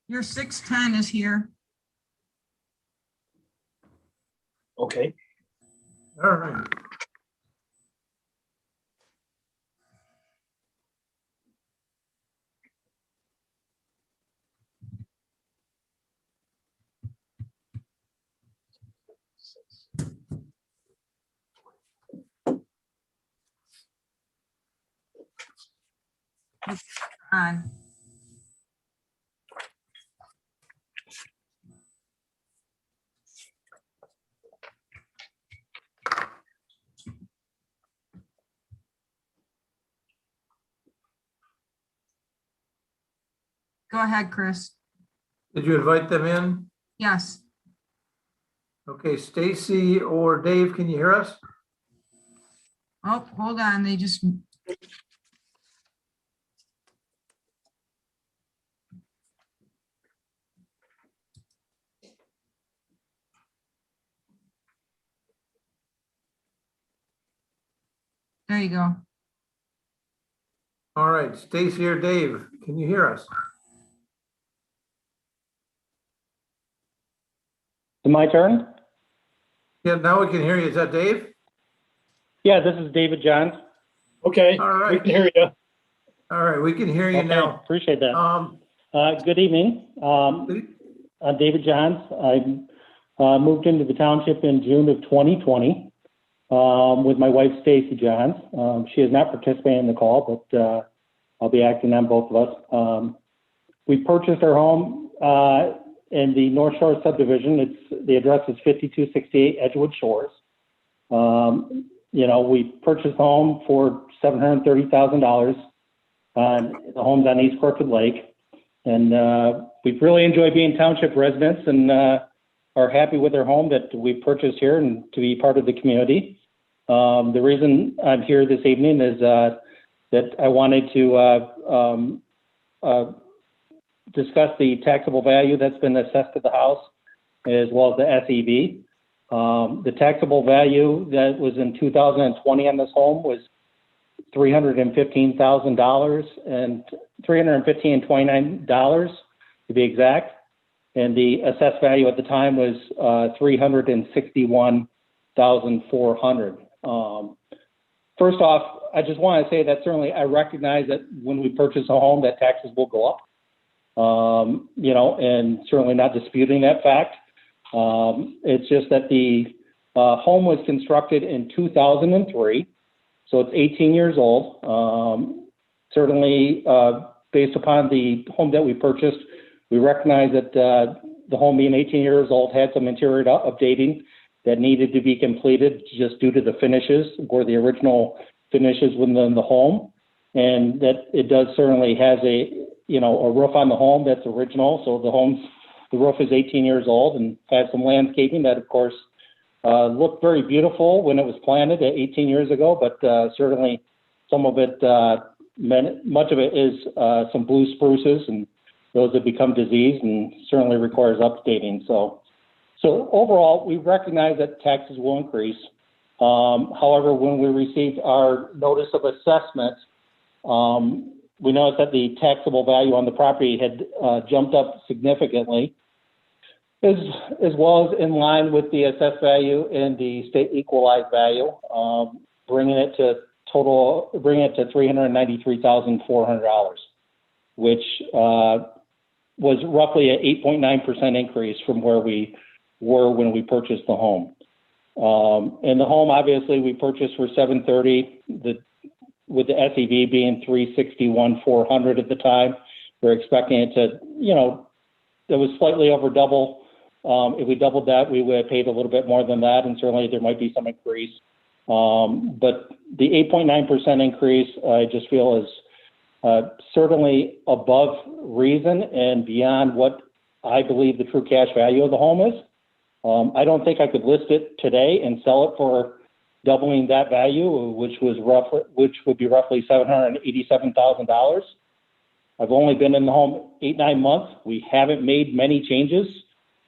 your 610 is here. Okay. All right. On. Go ahead, Chris. Did you invite them in? Yes. Okay, Stacy or Dave, can you hear us? Oh, hold on. They just. There you go. All right, Stacy or Dave, can you hear us? My turn? Yeah, now we can hear you. Is that Dave? Yeah, this is David Johns. Okay. All right. We can hear you. All right, we can hear you Okay, now. appreciate that. Um, Good evening. I'm David Johns. I moved into the township in June of 2020 with my wife, Stacy Johns. She is not participating in the call, but I'll be acting on both of us. We purchased our home in the North Shore subdivision. The address is 5268 Edgewood Shores. We purchased home for $730,000. The home's on East Crooked Lake. And we've really enjoyed being township residents and are happy with our home that we purchased here and to be part of the community. The reason I'm here this evening is that I wanted to discuss the taxable value that's been assessed to the house as well as the SEV. The taxable value that was in 2020 on this home was $315,000 and $315,029. to be exact. And the assessed value at the time was $361,400. First off, I just want to say that certainly I recognize that when we purchase a home, that taxes will go up. And certainly not disputing that fact. It's just that the home was constructed in 2003, so it's 18 years old. Certainly, based upon the home that we purchased, we recognize that the home being 18 years old had some interior updating that needed to be completed just due to the finishes or the original finishes within the home. And that it does certainly has a roof on the home that's original. So the roof is 18 years old and has some landscaping that, of course, looked very beautiful when it was planted 18 years ago, but certainly some of it, much of it is some blue spruces, and those have become diseased and certainly requires updating. So overall, we recognize that taxes will increase. However, when we received our notice of assessment, we noticed that the taxable value on the property had jumped up significantly, as well as in line with the assessed value and the state equalized value, bringing it to $393,400, which was roughly an 8.9% increase from where we were when we purchased the home. And the home, obviously, we purchased for $730,000, with the SEV being $361,400 at the time. We're expecting it to, it was slightly over double. If we doubled that, we would have paid a little bit more than that, and certainly there might be some increase. But the 8.9% increase, I just feel is certainly above reason and beyond what I believe the true cash value of the home is. I don't think I could list it today and sell it for doubling that value, which would be roughly $787,000. I've only been in the home 8-9 months. We haven't made many changes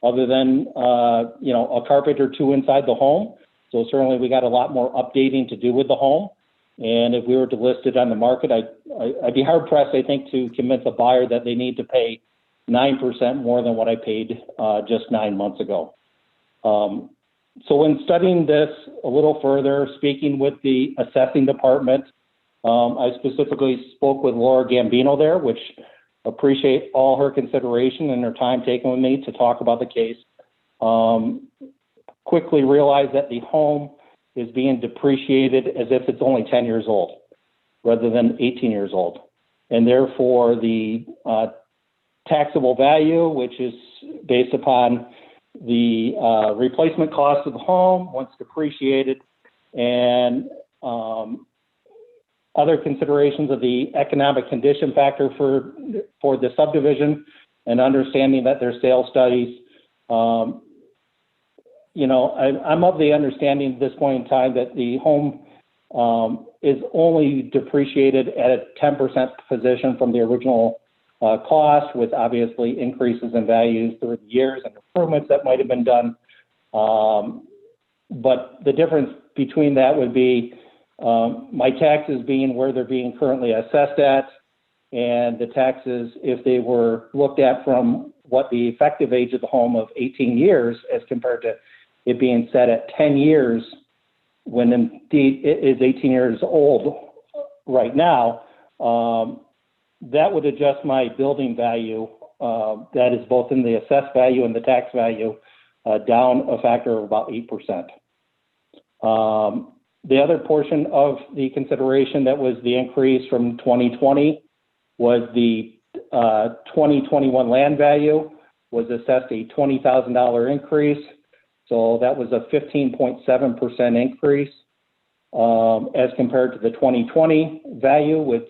other than a carpet or two inside the home. So certainly we got a lot more updating to do with the home. And if we were to list it on the market, I'd be hard pressed, I think, to convince a buyer that they need to pay 9% more than what I paid just 9 months ago. So when studying this a little further, speaking with the assessing department, I specifically spoke with Laura Gambino there, which appreciate all her consideration and her time taken with me to talk about the case. Quickly realized that the home is being depreciated as if it's only 10 years old rather than 18 years old. And therefore the taxable value, which is based upon the replacement cost of the home once depreciated, and other considerations of the economic condition factor for the subdivision, and understanding that there's sales studies. I'm of the understanding at this point in time that the home is only depreciated at a 10% position from the original cost, with obviously increases in values through the years and improvements that might have been done. But the difference between that would be my taxes being where they're being currently assessed at, and the taxes, if they were looked at from what the effective age of the home of 18 years as compared to it being set at 10 years, when indeed it is 18 years old right now, that would adjust my building value, that is both in the assessed value and the tax value, down a factor of about 8%. The other portion of the consideration that was the increase from 2020 was the 2021 land value was assessed a $20,000 increase. So that was a 15.7% increase as compared to the 2020 value, which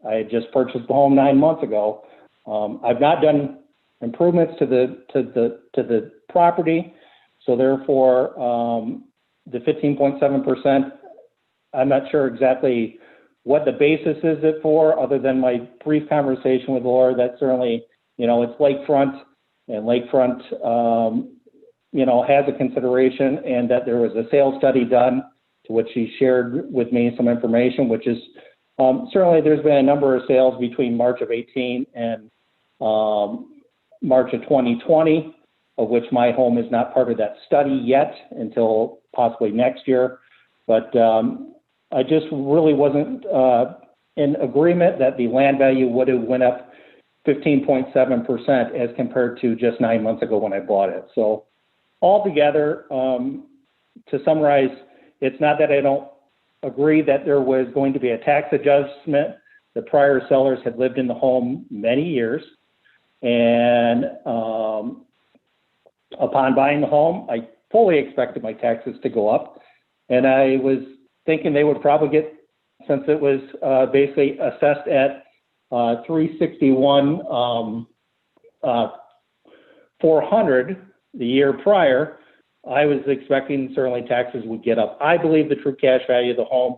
I had just purchased the home 9 months ago. I've not done improvements to the property, so therefore the 15.7%. I'm not sure exactly what the basis is it for, other than my brief conversation with Laura. That certainly, it's lakefront, and lakefront, has a consideration, and that there was a sales study done to which she shared with me some information, which is certainly there's been a number of sales between March of 18 and March of 2020, of which my home is not part of that study yet until possibly next year. But I just really wasn't in agreement that the land value would have went up 15.7% as compared to just 9 months ago when I bought it. So altogether, to summarize, it's not that I don't agree that there was going to be a tax adjustment. The prior sellers had lived in the home many years. And upon buying the home, I fully expected my taxes to go up. And I was thinking they would probably get, since it was basically assessed at 361 400 the year prior, I was expecting certainly taxes would get up. I believe the true cash value of the home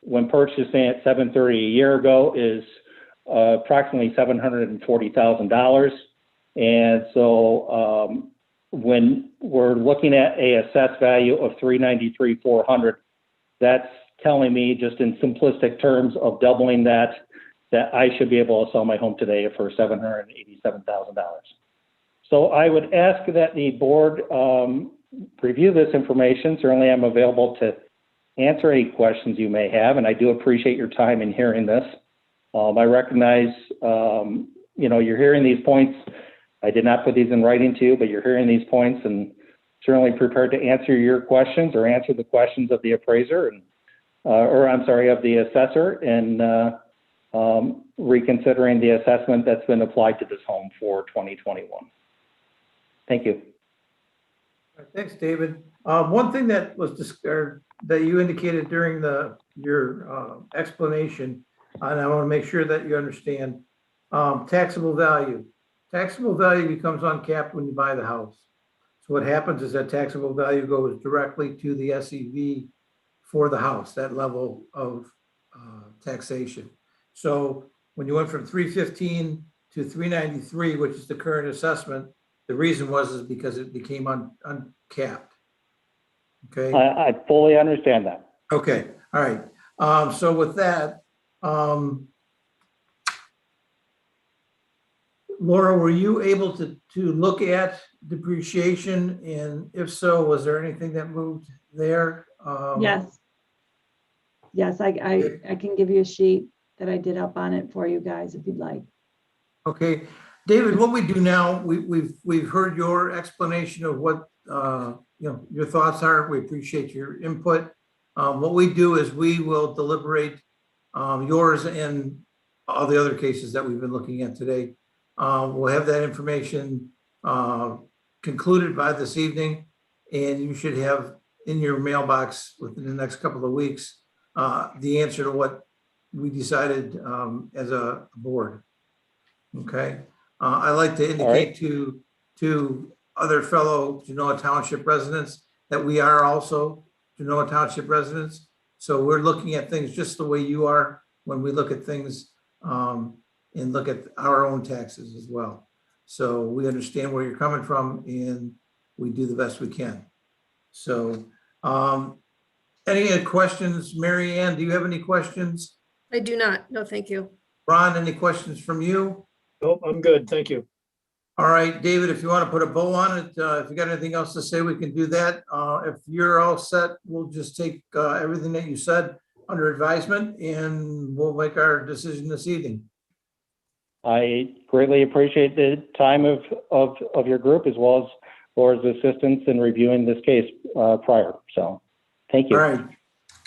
when purchasing at 730 a year ago is approximately $740,000. And so when we're looking at a assessed value of 393,400, that's telling me just in simplistic terms of doubling that I should be able to sell my home today for $787,000. So I would ask that the board review this information. Certainly I'm available to answer any questions you may have, and I do appreciate your time in hearing this. I recognize, you're hearing these points. I did not put these in writing to you, but you're hearing these points and certainly prepared to answer your questions or answer the questions of the appraiser and, of the assessor, and reconsidering the assessment that's been applied to this home for 2021. Thank you. All right, thanks, David. One thing that was that you indicated during your explanation, and I want to make sure that you understand, taxable value. Taxable value becomes uncapped when you buy the house. So what happens is that taxable value goes directly to the SEV for the house, that level of taxation. So when you went from 315 to 393, which is the current assessment, the reason is because it became uncapped. Okay. I fully understand that. Okay. All right. So with that, Laura, were you able to look at depreciation? And if so, was there anything that moved there? Yes. Yes, I can give you a sheet that I did up on it for you guys if you'd like. Okay, David, what we do now, we've heard your explanation of what your thoughts are. We appreciate your input. What we do is we will deliberate yours and all the other cases that we've been looking at today. We'll have that information concluded by this evening, and you should have in your mailbox within the next couple of weeks the answer to what we decided as a board. Okay. I like to indicate to other fellow Genoa Township residents that we are also Genoa Township residents. So we're looking at things just the way you are when we look at things and look at our own taxes as well. So we understand where you're coming from and we do the best we can. So any questions? Mary Ann, do you have any questions? I do not. No, thank you. Ron, any questions from you? Nope, I'm good. Thank you. All right, David, if you want to put a bow on it, if you got anything else to say, we can do that. If you're all set, we'll just take everything that you said under advisement and we'll make our decision this evening. I greatly appreciate the time of your group as well as Laura's assistance in reviewing this case prior. So thank you. All right.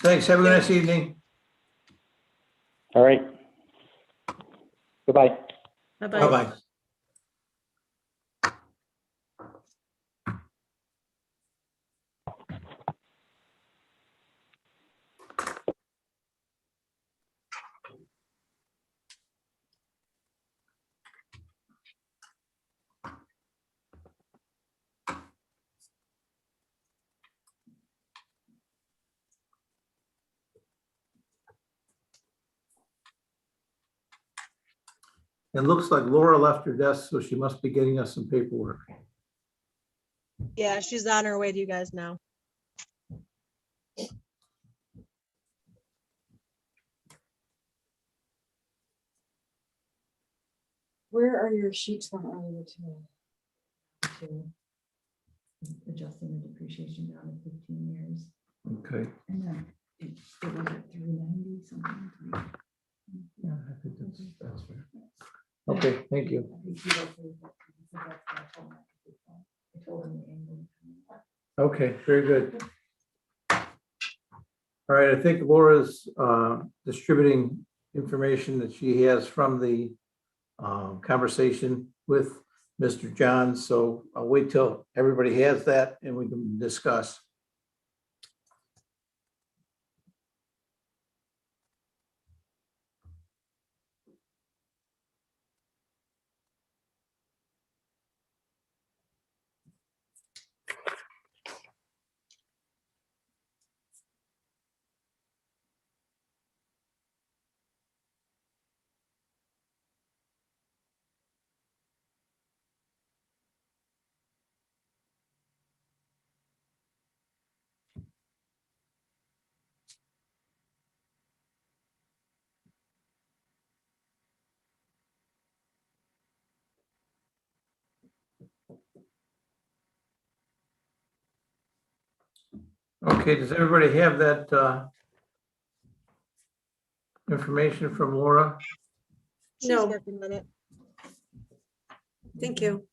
Thanks. Have a nice evening. All right. Goodbye. Bye-bye. Bye-bye. It looks like Laura left her desk, so she must be getting us some paperwork. Yeah, she's on her way to you guys now. Where are your sheets from earlier today? to adjusting the depreciation down to 15 years. Okay. And then it was at 390 something. Yeah, I think that's fair. Okay, thank you. Okay, very good. All right, I think Laura's distributing information that she has from the conversation with Mr. Johns. So I'll wait till everybody has that and we can discuss. Okay, does everybody have that information from Laura? She's No. working on it. Thank you.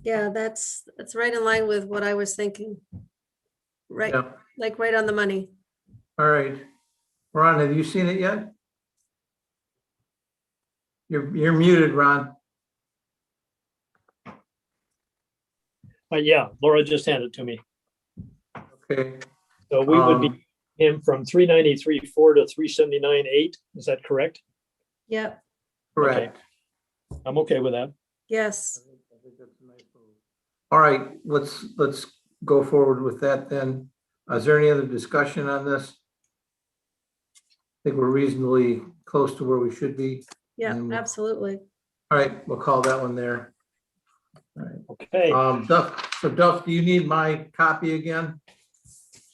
Yeah, that's right in line with what I was thinking. Right, Yeah. like right on the money. All right. Ron, have you seen it yet? You're muted, Ron. Yeah, Laura just handed it to me. Okay. So we would be him from 393.4 to 379.8. Is that correct? Yep, Correct. I'm okay with that. yes. All right, let's go forward with that then. Is there any other discussion on this? I think we're reasonably close to where we should be. Yeah, And we'll- absolutely. All right, we'll call that one there. All right. Okay. Duff, do you need my copy again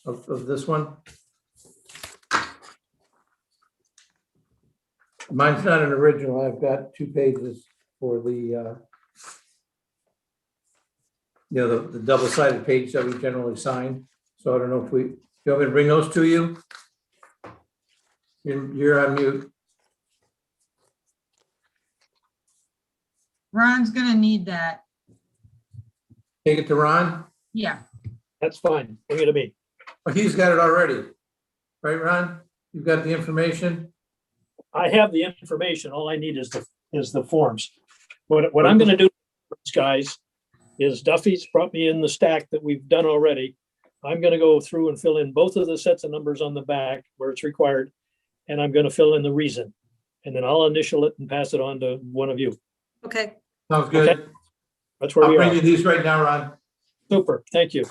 of this one? Mine's not an original. I've got 2 pages for the the double-sided page that we generally sign. So I don't know if you want me to bring those to you? You're on mute. Ron's gonna need that. Take it to Ron. Yeah. That's fine. Bring it to me. Oh, he's got it already. Right, Ron? You've got the information? I have the information. All I need is the forms. What I'm gonna do, guys, is Duffy's brought me in the stack that we've done already. I'm gonna go through and fill in both of the sets of numbers on the back where it's required. And I'm gonna fill in the reason. And then I'll initial it and pass it on to one of you. Okay. Sounds good. Okay. That's where I'll we bring are. you these right now, Ron. Super, thank you.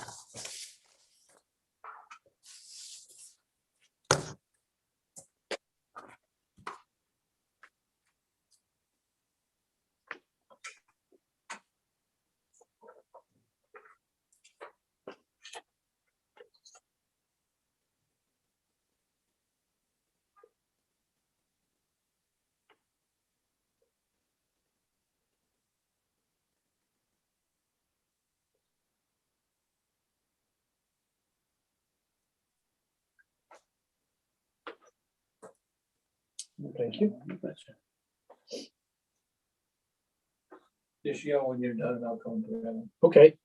Thank you. Just yell when you're done and I'll come to it. Okay.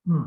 Hmm.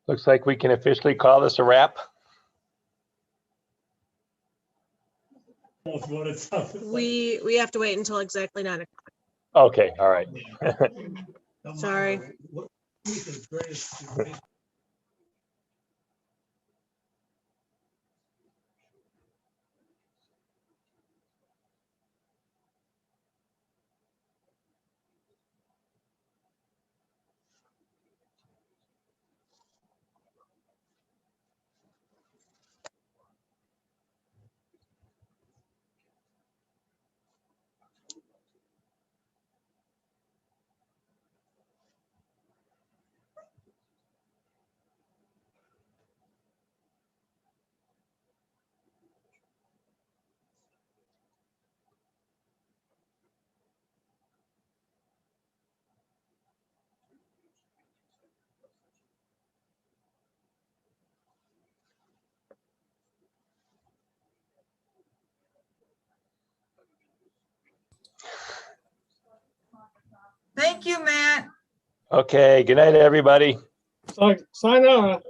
Looks like we can officially call this a wrap. We have to wait until exactly 9 o'clock. Okay, all right. Sorry. Thank you, Matt. Okay, good night, everybody. Sign on.